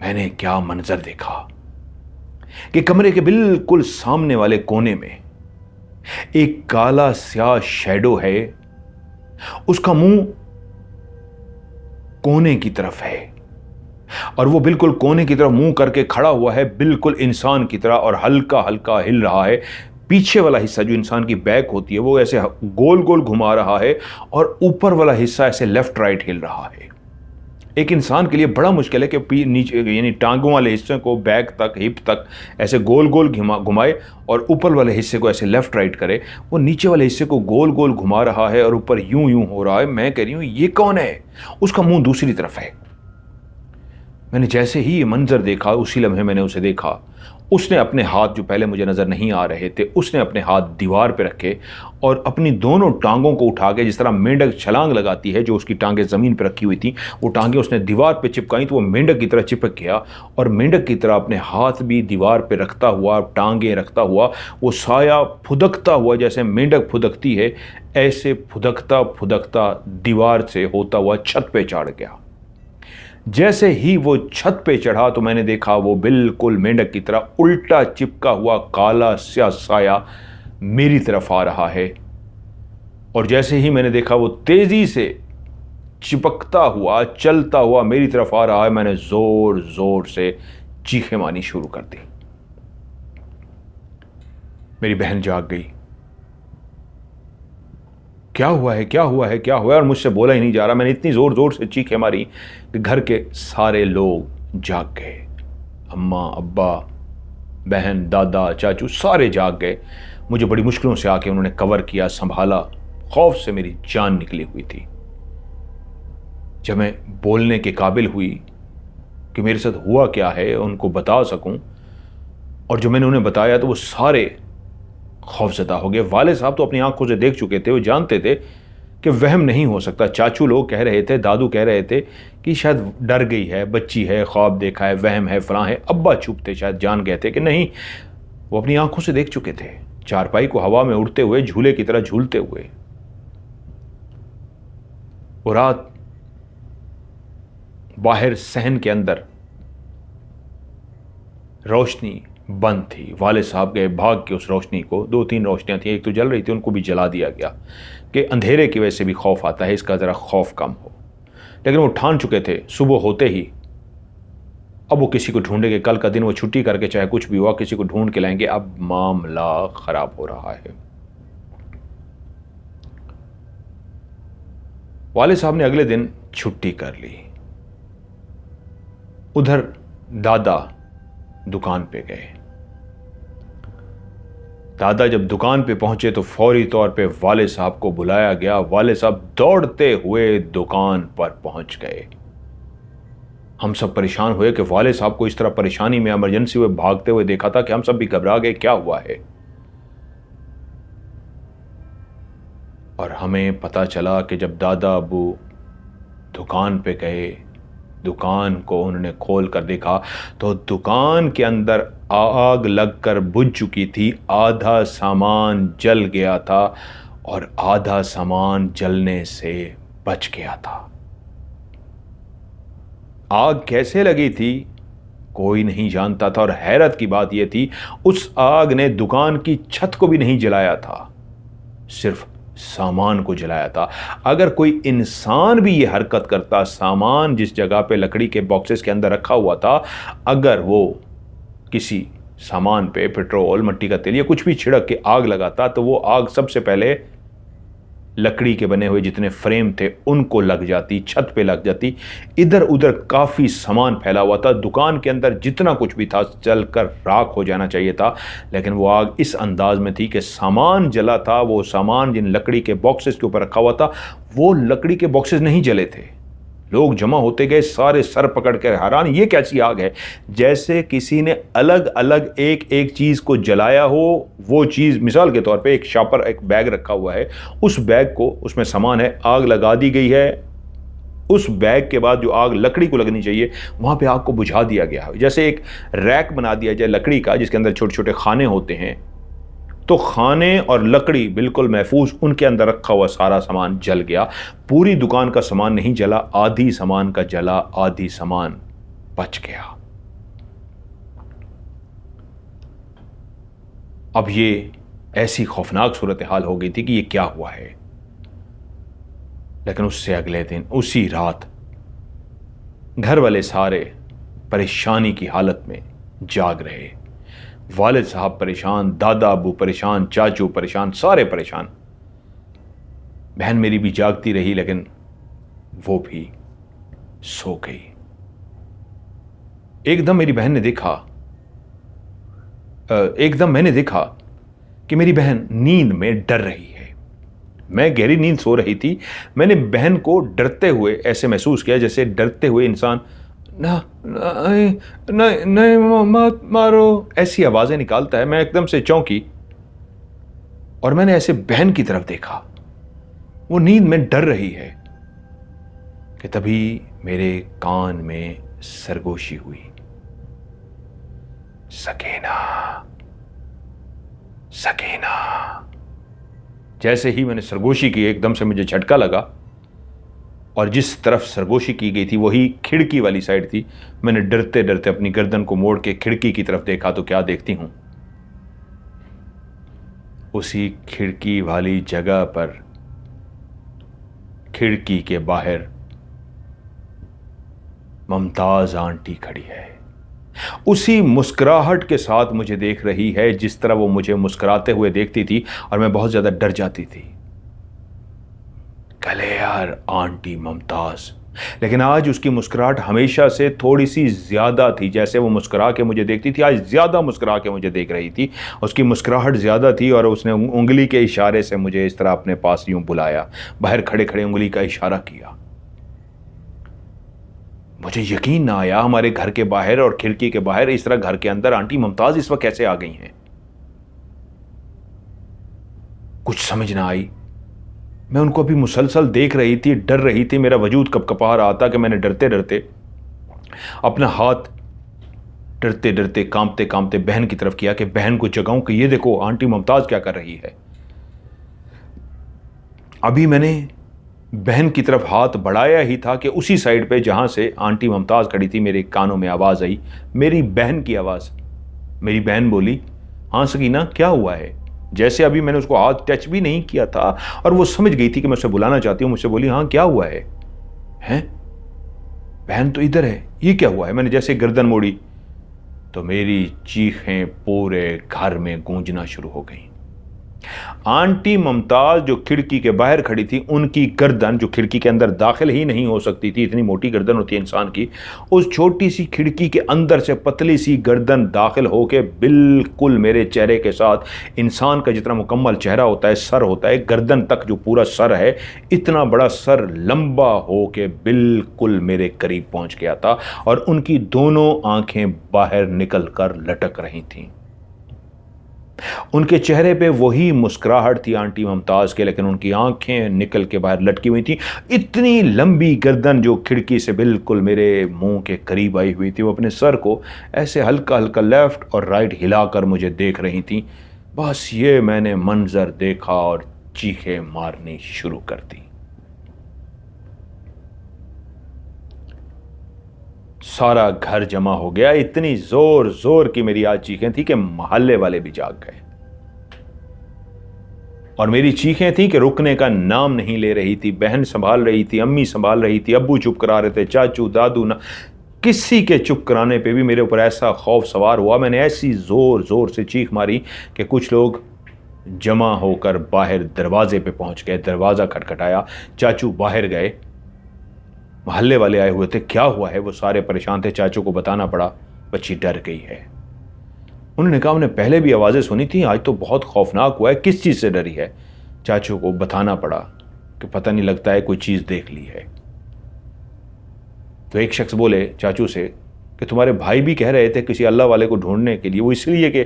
मैंने क्या मंजर देखा कि कमरे के बिल्कुल सामने वाले कोने में एक काला स्याह शैडो है। उसका मुंह कोने की तरफ है और वो बिल्कुल कोने की तरफ मुंह करके खड़ा हुआ है, बिल्कुल इंसान की तरह, और हल्का हल्का हिल रहा है। पीछे वाला हिस्सा जो इंसान की बैक होती है वो ऐसे गोल गोल घुमा रहा है और ऊपर वाला हिस्सा ऐसे लेफ्ट राइट हिल रहा है। एक इंसान के लिए बड़ा मुश्किल है कि नीचे यानी टांगों वाले हिस्से को बैक तक, हिप तक ऐसे गोल गोल घुमाए और ऊपर वाले हिस्से को ऐसे लेफ्ट राइट करे। वो नीचे वाले हिस्से को गोल गोल घुमा रहा है और ऊपर यूं यूं हो रहा है। मैं कह रही हूं ये कौन है? उसका मुंह दूसरी तरफ है। मैंने जैसे ही ये मंजर देखा, उसी लम्हे मैंने उसे देखा। उसने अपने हाथ, जो पहले मुझे नज़र नहीं आ रहे थे, उसने अपने हाथ दीवार पे रखे और अपनी दोनों टांगों को उठा के, जिस तरह मेंढक छलांग लगाती है, जो उसकी टांगें ज़मीन पे रखी हुई थी, वो टांगें उसने दीवार पे चिपकाई तो वो मेंढक की तरह चिपक गया। और मेंढक की तरह अपने हाथ भी दीवार पे रखता हुआ, टांगें रखता हुआ, वो साया फुदकता हुआ, जैसे मेंढक फुदकती है, ऐसे फुदकता फुदकता दीवार से होता हुआ छत पे चढ़ गया। जैसे ही वो छत पे चढ़ा तो मैंने देखा वो बिल्कुल मेंढक की तरह उल्टा चिपका हुआ काला स्याह साया मेरी तरफ आ रहा है। और जैसे ही मैंने देखा वो तेजी से चिपकता हुआ, चलता हुआ मेरी तरफ आ रहा है, मैंने जोर जोर से चीखें मारनी शुरू कर दी। मेरी बहन जाग गई। क्या हुआ है, क्या हुआ है, क्या हुआ है? और मुझसे बोला ही नहीं जा रहा। मैंने इतनी जोर जोर से चीखें मारी कि घर के सारे लोग जाग गए। अम्मा, अब्बा, बहन, दादा, चाचू सारे जाग गए। मुझे बड़ी मुश्किलों से आके उन्होंने कवर किया, संभाला। खौफ से मेरी जान निकली हुई थी। जब मैं बोलने के काबिल हुई कि मेरे साथ हुआ क्या है, उनको बता सकूं, और जो मैंने उन्हें बताया तो वो सारे खौफजदा हो गए। वाले साहब तो अपनी आंखों से देख चुके थे, वो जानते थे कि वहम नहीं हो सकता। चाचू लोग कह रहे थे, दादू कह रहे थे कि शायद डर गई है, बच्ची है, ख्वाब देखा है, वहम है, फलां है। अब्बा चुप थे, शायद जान गए थे कि नहीं, वो अपनी आंखों से देख चुके थे चारपाई को हवा में उड़ते हुए, झूले की तरह झूलते हुए। वो रात बाहर सहन के अंदर रोशनी बंद थी। वाले साहब गए भाग के उस रोशनी को, 2-3 रोशनियां थी, एक तो जल रही थी, उनको भी जला दिया गया कि अंधेरे की वजह से भी खौफ आता है, इसका ज़रा खौफ कम हो। लेकिन वो ठान चुके थे सुबह होते ही अब वो किसी को ढूंढेंगे। कल का दिन वो छुट्टी करके चाहे कुछ भी हुआ किसी को ढूंढ के लाएंगे। अब मामला खराब हो रहा है। वाले साहब ने अगले दिन छुट्टी कर ली। उधर दादा दुकान पे गए। दादा जब दुकान पे पहुंचे तो फौरी तौर पे वाले साहब को बुलाया गया। वाले साहब दौड़ते हुए दुकान पर पहुंच गए। हम सब परेशान हुए कि वाले साहब को इस तरह परेशानी में इमरजेंसी में भागते हुए देखा था कि हम सब भी घबरा गए, क्या हुआ है। और हमें पता चला कि जब दादा अबू दुकान पे गए, दुकान को उन्होंने खोल कर देखा तो दुकान के अंदर आग लगकर बुझ चुकी थी। आधा सामान जल गया था और आधा सामान जलने से बच गया था। आग कैसे लगी थी कोई नहीं जानता था और हैरत की बात यह थी उस आग ने दुकान की छत को भी नहीं जलाया था, सिर्फ सामान को जलाया था। अगर कोई इंसान भी यह हरकत करता, सामान जिस जगह पे लकड़ी के बॉक्सेस के अंदर रखा हुआ था, अगर वो किसी सामान पे पेट्रोल, मिट्टी का तेल या कुछ भी छिड़क के आग लगाता तो वो आग सबसे पहले लकड़ी के बने हुए जितने फ्रेम थे उनको लग जाती, छत पे लग जाती। इधर उधर काफी सामान फैला हुआ था। दुकान के अंदर जितना कुछ भी था जलकर राख हो जाना चाहिए था, लेकिन वो आग इस अंदाज में थी कि सामान जला था। वो सामान जिन लकड़ी के बॉक्सेस के ऊपर रखा हुआ था वो लकड़ी के बॉक्सेस नहीं जले थे। लोग जमा होते गए, सारे सर पकड़ कर हैरान, ये कैसी आग है। जैसे किसी ने अलग अलग एक एक चीज को जलाया हो। वो चीज मिसाल के तौर पे एक शापर, एक बैग रखा हुआ है, उस बैग को, उसमें सामान है, आग लगा दी गई है। उस बैग के बाद जो आग लकड़ी को लगनी चाहिए वहां पे आग को बुझा दिया गया है। जैसे एक रैक बना दिया जाए लकड़ी का जिसके अंदर छोटे छोटे खाने होते हैं, तो खाने और लकड़ी बिल्कुल महफूज, उनके अंदर रखा हुआ सारा सामान जल गया। पूरी दुकान का सामान नहीं जला, आधी सामान का जला, आधी सामान बच गया। अब ये ऐसी खौफनाक सूरत हाल हो गई थी कि ये क्या हुआ है। लेकिन उससे अगले दिन, उसी रात, घर वाले सारे परेशानी की हालत में जाग रहे। वालिद साहब परेशान, दादा अबू परेशान, चाचू परेशान, सारे परेशान। बहन मेरी भी जागती रही लेकिन वो भी सो गई। एकदम मैंने देखा कि मेरी बहन नींद में डर रही है। मैं गहरी नींद सो रही थी। मैंने बहन को डरते हुए ऐसे महसूस किया जैसे डरते हुए इंसान नहीं मत मारो ऐसी आवाजें निकालता है। मैं एकदम से चौंकी और मैंने ऐसे बहन की तरफ देखा, वो नींद में डर रही है कि तभी मेरे कान में सरगोशी हुई, सकीना सकीना। जैसे ही मैंने सरगोशी की एकदम से मुझे झटका लगा और जिस तरफ सरगोशी की गई थी वही खिड़की वाली साइड थी। मैंने डरते डरते अपनी गर्दन को मोड़ के खिड़की की तरफ देखा तो क्या देखती हूं, उसी खिड़की वाली जगह पर खिड़की के बाहर मुमताज आंटी खड़ी है। उसी मुस्कुराहट के साथ मुझे देख रही है जिस तरह वो मुझे मुस्कुराते हुए देखती थी और मैं बहुत ज्यादा डर जाती थी। कलेयार आंटी मुमताज। लेकिन आज उसकी मुस्कुराहट हमेशा से थोड़ी सी ज्यादा थी। जैसे वो मुस्कुरा के मुझे देखती थी, आज ज्यादा मुस्कुरा के मुझे देख रही थी। उसकी मुस्कुराहट ज्यादा थी और उसने उंगली के इशारे से मुझे इस तरह अपने पास यूं बुलाया, बाहर खड़े खड़े उंगली का इशारा किया। मुझे यकीन ना आया, हमारे घर के बाहर और खिड़की के बाहर इस तरह घर के अंदर आंटी मुमताज इस वक्त कैसे आ गई हैं। कुछ समझ ना आई। मैं उनको अभी मुसलसल देख रही थी, डर रही थी, मेरा वजूद कपकपा रहा था कि मैंने डरते डरते अपना हाथ डरते डरते कांपते कांपते बहन की तरफ किया कि बहन को जगाऊं कि ये देखो आंटी मुमताज क्या कर रही है। अभी मैंने बहन की तरफ हाथ बढ़ाया ही था कि उसी साइड पे जहां से आंटी मुमताज खड़ी थी मेरे कानों में आवाज आई, मेरी बहन की आवाज। मेरी बहन बोली, हाँ सकीना क्या हुआ है। जैसे अभी मैंने उसको हाथ टच भी नहीं किया था और वो समझ गई थी कि मैं उसे बुलाना चाहती हूं। मुझसे बोली, हाँ क्या हुआ है। हैं बहन तो इधर है, ये क्या हुआ है? मैंने जैसे गर्दन मोड़ी तो मेरी चीखें पूरे घर में गूंजना शुरू हो गई। आंटी मुमताज जो खिड़की के बाहर खड़ी थी, उनकी गर्दन जो खिड़की के अंदर दाखिल ही नहीं हो सकती थी, इतनी मोटी गर्दन होती है इंसान की, उस छोटी सी खिड़की के अंदर से पतली सी गर्दन दाखिल होके बिल्कुल मेरे चेहरे के साथ, इंसान का जितना मुकम्मल चेहरा होता है, सर होता है, गर्दन तक जो पूरा सर है, इतना बड़ा सर लंबा होके बिल्कुल मेरे करीब पहुंच गया था और उनकी दोनों आंखें बाहर निकल कर लटक रही थीं। उनके चेहरे पे वही मुस्कुराहट थी आंटी मुमताज के, लेकिन उनकी आंखें निकल के बाहर लटकी हुई थी। इतनी लंबी गर्दन जो खिड़की से बिल्कुल मेरे मुंह के करीब आई हुई थी, वो अपने सर को ऐसे हल्का हल्का लेफ्ट और राइट हिलाकर मुझे देख रही थी। बस ये मैंने मंजर देखा और चीखें मारनी शुरू कर दी। सारा घर जमा हो गया। इतनी जोर जोर की मेरी आज चीखें थी कि मोहल्ले वाले भी जाग गए और मेरी चीखें थी कि रुकने का नाम नहीं ले रही थी। बहन संभाल रही थी, अम्मी संभाल रही थी, अब्बू चुप करा रहे थे, चाचू दादू ना, किसी के चुप कराने पे भी मेरे ऊपर ऐसा खौफ सवार हुआ। मैंने ऐसी जोर जोर से चीख मारी कि कुछ लोग जमा होकर बाहर दरवाजे पे पहुंच गए। दरवाजा खटखटाया, चाचू बाहर गए, मोहल्ले वाले आए हुए थे। क्या हुआ है? वो सारे परेशान थे। चाचू को बताना पड़ा, बच्ची डर गई है। उन्होंने कहा हमने पहले भी आवाजें सुनी थी, आज तो बहुत खौफनाक हुआ है, किस चीज से डरी है? चाचू को बताना पड़ा कि पता नहीं, लगता है कोई चीज देख ली है। तो एक शख्स बोले चाचू से कि तुम्हारे भाई भी कह रहे थे किसी अल्लाह वाले को ढूंढने के लिए, वो इसलिए कि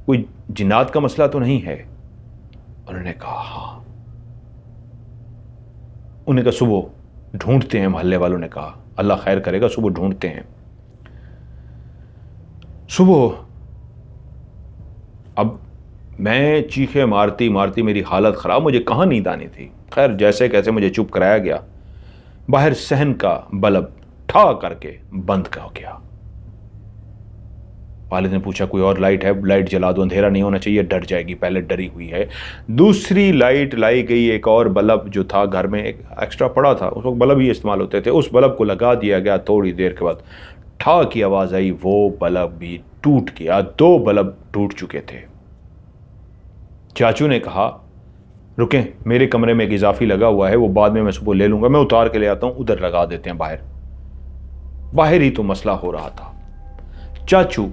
कोई जिन्नात का मसला तो नहीं है? उन्होंने कहा हाँ। उन्होंने कहा सुबह ढूंढते हैं। मोहल्ले वालों ने कहा अल्लाह खैर करेगा, सुबह ढूंढते हैं। सुबह अब मैं चीखें मारती मारती मेरी हालत खराब, मुझे कहां नींद आनी थी। खैर जैसे कैसे मुझे चुप कराया गया। बाहर सहन का बल्ब ठा करके बंद हो गया। वालिद ने पूछा कोई और लाइट है? लाइट जला दो, अंधेरा नहीं होना चाहिए, डर जाएगी, पहले डरी हुई है। दूसरी लाइट लाई गई, एक और बल्ब जो था घर में एक एक्स्ट्रा पड़ा था, उस वक्त बल्ब ही इस्तेमाल होते थे, उस बल्ब को लगा दिया गया। थोड़ी देर के बाद ठा की आवाज आई, वो बल्ब भी टूट गया। 2 बल्ब टूट चुके थे। चाचू ने कहा रुकें, मेरे कमरे में एक इजाफी लगा हुआ है, वो बाद में मैं सुबह ले लूंगा, मैं उतार के ले आता हूं, उधर लगा देते हैं बाहर। बाहर ही तो मसला हो रहा था। चाचू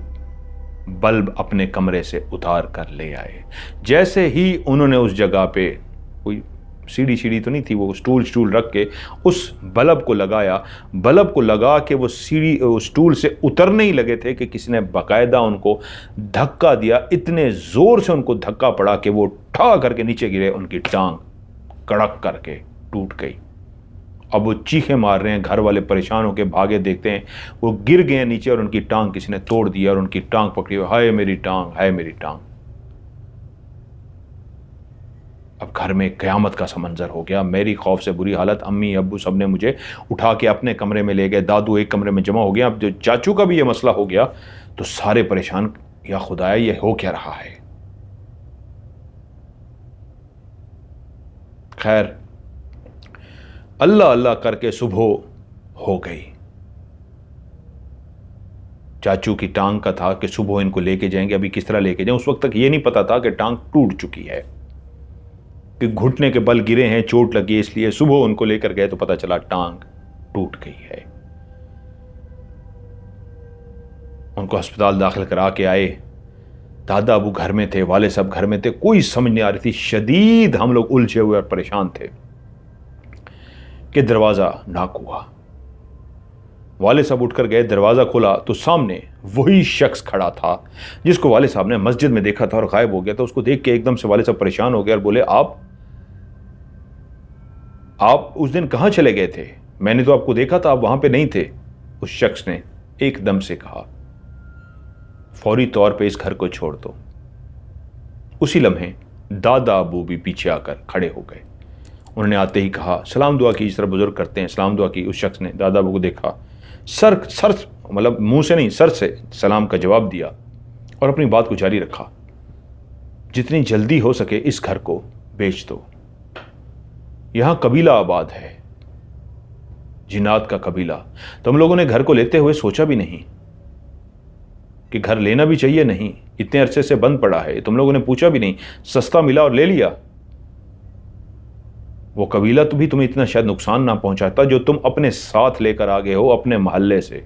बल्ब अपने कमरे से उतार कर ले आए। जैसे ही उन्होंने उस जगह पे, कोई सीढ़ी तो नहीं थी, वो स्टूल रख के उस बल्ब को लगाया। बल्ब को लगा के वो सीढ़ी स्टूल से उतरने ही लगे थे कि किसी ने बाकायदा उनको धक्का दिया। इतने जोर से उनको धक्का पड़ा कि वो ठा करके नीचे गिरे, उनकी टांग कड़क करके टूट गई। अब वो चीखें मार रहे हैं, घर वाले परेशान होकर भागे, देखते हैं वो गिर गए नीचे और उनकी टांग किसी ने तोड़ दिया और उनकी टांग पकड़ी हुई, हाय मेरी टांग, हाय मेरी टांग। अब घर में कयामत का सा मंजर हो गया। मेरी खौफ से बुरी हालत, अम्मी अब्बू सब ने मुझे उठा के अपने कमरे में ले गए, दादू एक कमरे में जमा हो गया। अब जो चाचू का भी ये मसला हो गया तो सारे परेशान, या खुदाया ये हो क्या रहा है। खैर अल्लाह अल्लाह करके सुबह हो गई। चाचू की टांग का था कि सुबह इनको लेके जाएंगे, अभी किस तरह लेके जाएं। उस वक्त तक ये नहीं पता था कि टांग टूट चुकी है, कि घुटने के बल गिरे हैं, चोट लगी, इसलिए सुबह उनको लेकर गए तो पता चला टांग टूट गई है। उनको अस्पताल दाखिल करा के आए। दादा अबू घर में थे, वाले सब घर में थे, कोई समझ नहीं आ रही थी। शदीद हम लोग उलझे हुए और परेशान थे कि दरवाजा नॉक हुआ। वाले साहब उठकर गए, दरवाजा खुला तो सामने वही शख्स खड़ा था जिसको वाले साहब ने मस्जिद में देखा था और गायब हो गया था। उसको देख के एकदम से वाले साहब परेशान हो गए और बोले आप उस दिन कहां चले गए थे? मैंने तो आपको देखा था, आप वहां पे नहीं थे। उस शख्स ने एकदम से कहा फौरी तौर पे इस घर को छोड़ दो। उसी लम्हे दादा अबू भी पीछे आकर खड़े हो गए। उन्होंने आते ही कहा सलाम दुआ की, जिस तरह बुजुर्ग करते हैं, सलाम दुआ की। उस शख्स ने दादा अबू को देखा, सर मतलब मुंह से नहीं, सर से सलाम का जवाब दिया और अपनी बात को जारी रखा। जितनी जल्दी हो सके इस घर को बेच दो, यहां कबीला आबाद है, जिन्नात का कबीला। तुम लोगों ने घर को लेते हुए सोचा भी नहीं कि घर लेना भी चाहिए, नहीं, इतने अरसे से बंद पड़ा है, तुम लोगों ने पूछा भी नहीं, सस्ता मिला और ले लिया। वो कबीला तो भी तुम्हें इतना शायद नुकसान ना पहुंचाता जो तुम अपने साथ लेकर आ गए हो अपने मोहल्ले से।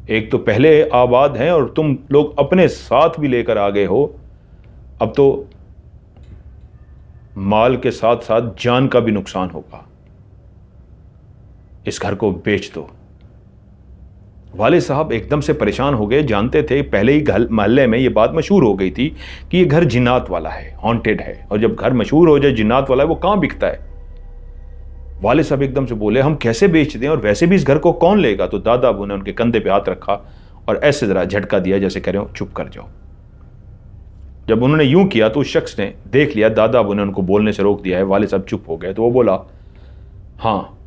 एक तो पहले आबाद हैं और तुम लोग अपने साथ भी लेकर आ गए हो। अब तो माल के साथ साथ जान का भी नुकसान होगा। इस घर को बेच दो। वाले साहब एकदम से परेशान हो गए। जानते थे, पहले ही मोहल्ले में ये बात मशहूर हो गई थी कि ये घर जिन्नात वाला है, हॉन्टेड है, और जब घर मशहूर हो जाए जिन्नात वाला है, वो कहां बिकता है। वाले साहब एकदम से बोले, हम कैसे बेच दें, और वैसे भी इस घर को कौन लेगा। तो दादा अबू ने उनके कंधे पे हाथ रखा और ऐसे जरा झटका दिया जैसे कह रहे हो चुप कर जाओ। जब उन्होंने यूं किया तो उस शख्स ने देख लिया दादा अबू ने उनको बोलने से रोक दिया है। वाले साहब चुप हो गए। तो वो बोला, हाँ,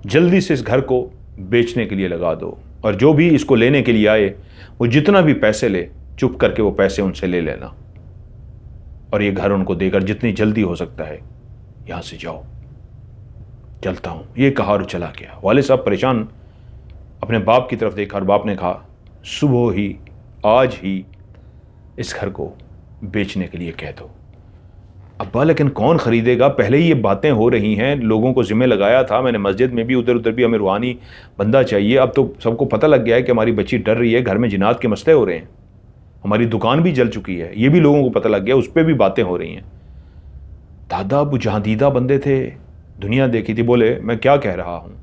जल्दी से इस घर को बेचने के लिए लगा दो, और जो भी इसको लेने के लिए आए वो जितना भी पैसे ले, चुप करके वो पैसे उनसे ले लेना, और ये घर उनको देकर जितनी जल्दी हो सकता है यहां से जाओ, चलता हूं। ये कहा और चला गया। वाले साहब परेशान अपने बाप की तरफ देखा और बाप ने कहा, सुबह ही, आज ही इस घर को बेचने के लिए कह दो। अब्बा, लेकिन कौन खरीदेगा। पहले ही ये बातें हो रही हैं, लोगों को जिम्मे लगाया था मैंने, मस्जिद में भी, उधर उधर भी, हमें रूहानी बंदा चाहिए। अब तो सबको पता लग गया है कि हमारी बच्ची डर रही है, घर में जिन्नात के मसले हो रहे हैं, हमारी दुकान भी जल चुकी है, ये भी लोगों को पता लग गया, उस पर भी बातें हो रही हैं। दादा अबू जहांदीदा बंदे थे, दुनिया देखी थी। बोले, मैं क्या कह रहा हूँ,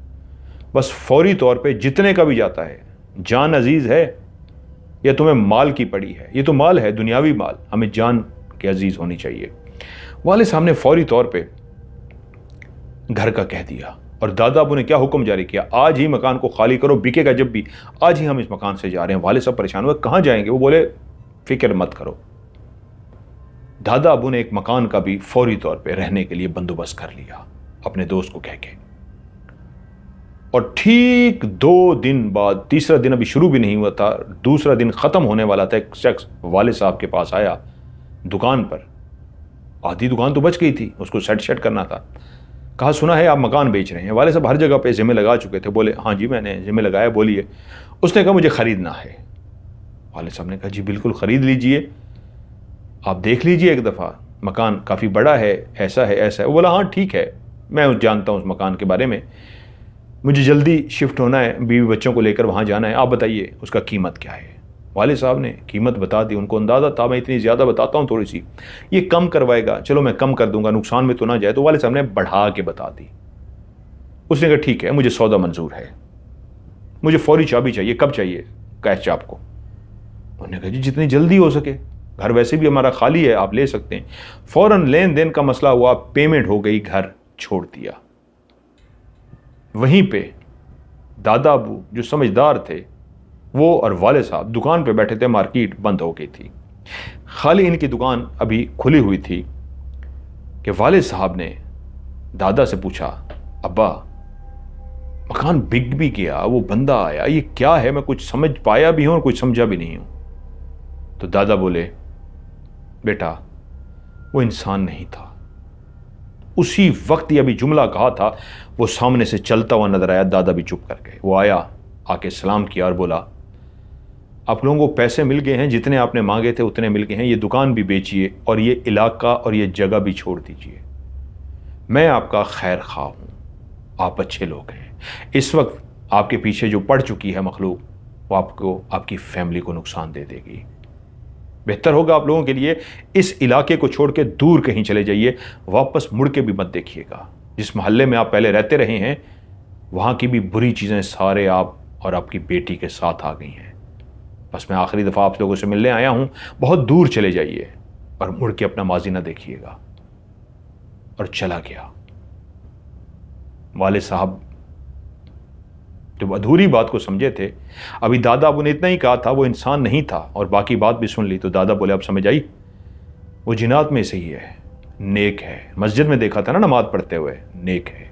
बस फौरी तौर पे जितने का भी जाता है, जान अजीज है या तुम्हें माल की पड़ी है। ये तो माल है, दुनियावी माल, हमें जान के अजीज होनी चाहिए। वाले साहब ने फौरी तौर पे घर का कह दिया, और दादा अबू ने क्या हुक्म जारी किया, आज ही मकान को खाली करो, बिकेगा जब भी, आज ही हम इस मकान से जा रहे हैं। वाले साहब परेशान हुए, कहां जाएंगे। वो बोले, फिक्र मत करो। दादा अबू ने एक मकान का भी फौरी तौर पे रहने के लिए बंदोबस्त कर लिया अपने दोस्त को कह के। और ठीक 2 दिन बाद, तीसरा दिन अभी शुरू भी नहीं हुआ था, दूसरा दिन खत्म होने वाला था, एक शख्स वाले साहब के पास आया दुकान पर। आधी दुकान तो बच गई थी, उसको सेट करना था। कहा, सुना है आप मकान बेच रहे हैं। वाले साहब हर जगह पे जिम्मे लगा चुके थे। बोले, हाँ जी, मैंने जिम्मे लगाया, बोलिए। उसने कहा, मुझे खरीदना है। वाले साहब ने कहा, जी बिल्कुल खरीद लीजिए, आप देख लीजिए एक दफ़ा, मकान काफ़ी बड़ा है, ऐसा है, ऐसा है। वो बोला, हाँ ठीक है, मैं जानता हूँ उस मकान के बारे में, मुझे जल्दी शिफ्ट होना है, बीवी बच्चों को लेकर वहाँ जाना है, आप बताइए उसका कीमत क्या है। वाले साहब ने कीमत बता दी। उनको अंदाज़ा था मैं इतनी ज़्यादा बताता हूँ थोड़ी सी, ये कम करवाएगा, चलो मैं कम कर दूंगा, नुकसान में तो ना जाए। तो वाले साहब ने बढ़ा के बता दी। उसने कहा, ठीक है, मुझे सौदा मंजूर है, मुझे फौरी चाबी चाहिए। कब चाहिए, कैश आपको। उन्होंने कहा, जी जितनी जल्दी हो सके, घर वैसे भी हमारा खाली है, आप ले सकते हैं। फौरन लेन देन का मसला हुआ, पेमेंट हो गई, घर छोड़ दिया। वहीं पे दादा अबू जो समझदार थे, वो और वाले साहब दुकान पे बैठे थे। मार्केट बंद हो गई थी, खाली इनकी दुकान अभी खुली हुई थी कि वाले साहब ने दादा से पूछा, अब्बा मकान बिक भी गया, वो बंदा आया, ये क्या है, मैं कुछ समझ पाया भी हूं और कुछ समझा भी नहीं हूं। तो दादा बोले, बेटा वो इंसान नहीं था। उसी वक्त ये अभी जुमला कहा था, वो सामने से चलता हुआ नजर आया। दादा भी चुप कर गए। वो आया, आके सलाम किया और बोला, आप लोगों को पैसे मिल गए हैं, जितने आपने मांगे थे उतने मिल गए हैं, ये दुकान भी बेचिए और ये इलाका और ये जगह भी छोड़ दीजिए। मैं आपका खैर खा हूं, आप अच्छे लोग हैं। इस वक्त आपके पीछे जो पड़ चुकी है मखलूक, वो आपको, आपकी फैमिली को नुकसान दे देगी। बेहतर होगा आप लोगों के लिए इस इलाके को छोड़ के दूर कहीं चले जाइए, वापस मुड़ के भी मत देखिएगा। जिस मोहल्ले में आप पहले रहते रहे हैं, वहां की भी बुरी चीज़ें सारे आप और आपकी बेटी के साथ आ गई हैं। बस मैं आखिरी दफ़ा आप लोगों से मिलने आया हूं, बहुत दूर चले जाइए और मुड़ के अपना माजी ना देखिएगा। और चला गया। वाले साहब जब अधूरी बात को समझे थे, अभी दादा अबू ने इतना ही कहा था, वो इंसान नहीं था, और बाकी बात भी सुन ली। तो दादा बोले, अब समझ आई, वो जिन्नात में से ही है, नेक है, मस्जिद में देखा था ना नमाज पढ़ते हुए, नेक है।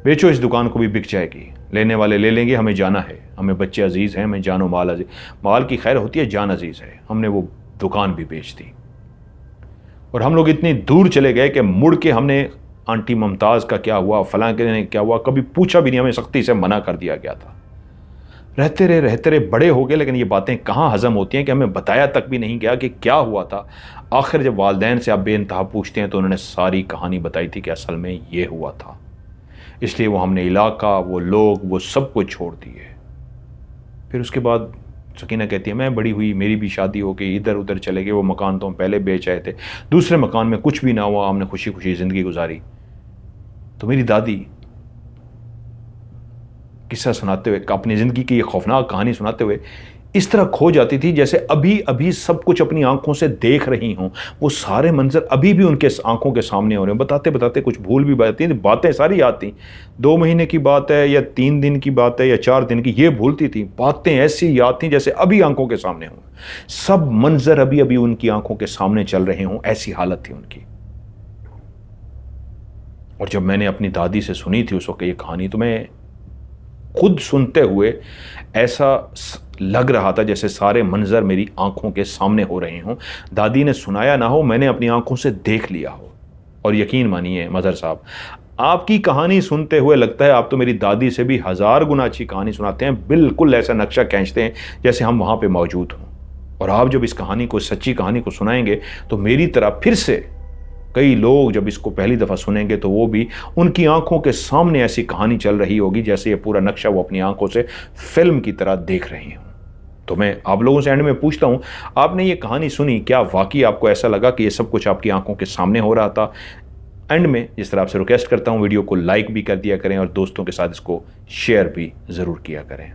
बेचो, इस दुकान को भी बिक जाएगी, लेने वाले ले लेंगे, हमें जाना है, हमें बच्चे अजीज़ हैं, हमें जानो माल अजीज़, माल की खैर होती है, जान अजीज़ है। हमने वो दुकान भी बेच दी और हम लोग इतनी दूर चले गए कि मुड़ के हमने आंटी मुमताज़ का क्या हुआ, फलां के ने क्या हुआ, कभी पूछा भी नहीं, हमें सख्ती से मना कर दिया गया था। रहते रहे बड़े हो गए, लेकिन ये बातें कहाँ हज़म होती हैं कि हमें बताया तक भी नहीं गया कि क्या हुआ था। आखिर जब वालिदैन से आप बेइंतहा पूछते हैं तो उन्होंने सारी कहानी बताई थी कि असल में ये हुआ था। इसलिए वो हमने इलाका, वो लोग, वो सब कुछ छोड़ दिए। फिर उसके बाद सकीना कहती है मैं बड़ी हुई, मेरी भी शादी हो गई, इधर उधर चले गए, वो मकान तो हम पहले बेच आए थे, दूसरे मकान में कुछ भी ना हुआ, हमने खुशी खुशी ज़िंदगी गुजारी। तो मेरी दादी किस्सा सुनाते हुए, अपनी ज़िंदगी की ये खौफनाक कहानी सुनाते हुए इस तरह खो जाती थी जैसे अभी अभी सब कुछ अपनी आंखों से देख रही हों, वो सारे मंजर अभी भी उनके आंखों के सामने हो रहे हैं। बताते बताते कुछ भूल भी जाती, बातें सारी याद थी। 2 महीने की बात है या 3 दिन की बात है या 4 दिन की, ये भूलती थी। बातें ऐसी याद थी जैसे अभी आंखों के सामने हों, सब मंजर अभी अभी उनकी आंखों के सामने चल रहे हों, ऐसी हालत थी उनकी। और जब मैंने अपनी दादी से सुनी थी उस वक्त ये कहानी, तो मैं खुद सुनते हुए ऐसा लग रहा था जैसे सारे मंजर मेरी आंखों के सामने हो रहे हों। दादी ने सुनाया ना हो, मैंने अपनी आंखों से देख लिया हो। और यकीन मानिए मज़हर साहब, आपकी कहानी सुनते हुए लगता है आप तो मेरी दादी से भी 1000 गुना अच्छी कहानी सुनाते हैं। बिल्कुल ऐसा नक्शा खींचते हैं जैसे हम वहाँ पे मौजूद हों। और आप जब इस कहानी को, सच्ची कहानी को सुनाएंगे तो मेरी तरह फिर से कई लोग जब इसको पहली दफ़ा सुनेंगे तो वो भी, उनकी आंखों के सामने ऐसी कहानी चल रही होगी जैसे ये पूरा नक्शा वो अपनी आंखों से फिल्म की तरह देख रही हों। तो मैं आप लोगों से एंड में पूछता हूं, आपने ये कहानी सुनी, क्या वाकई आपको ऐसा लगा कि ये सब कुछ आपकी आंखों के सामने हो रहा था? एंड में जिस तरह आपसे रिक्वेस्ट करता हूं, वीडियो को लाइक भी कर दिया करें और दोस्तों के साथ इसको शेयर भी ज़रूर किया करें।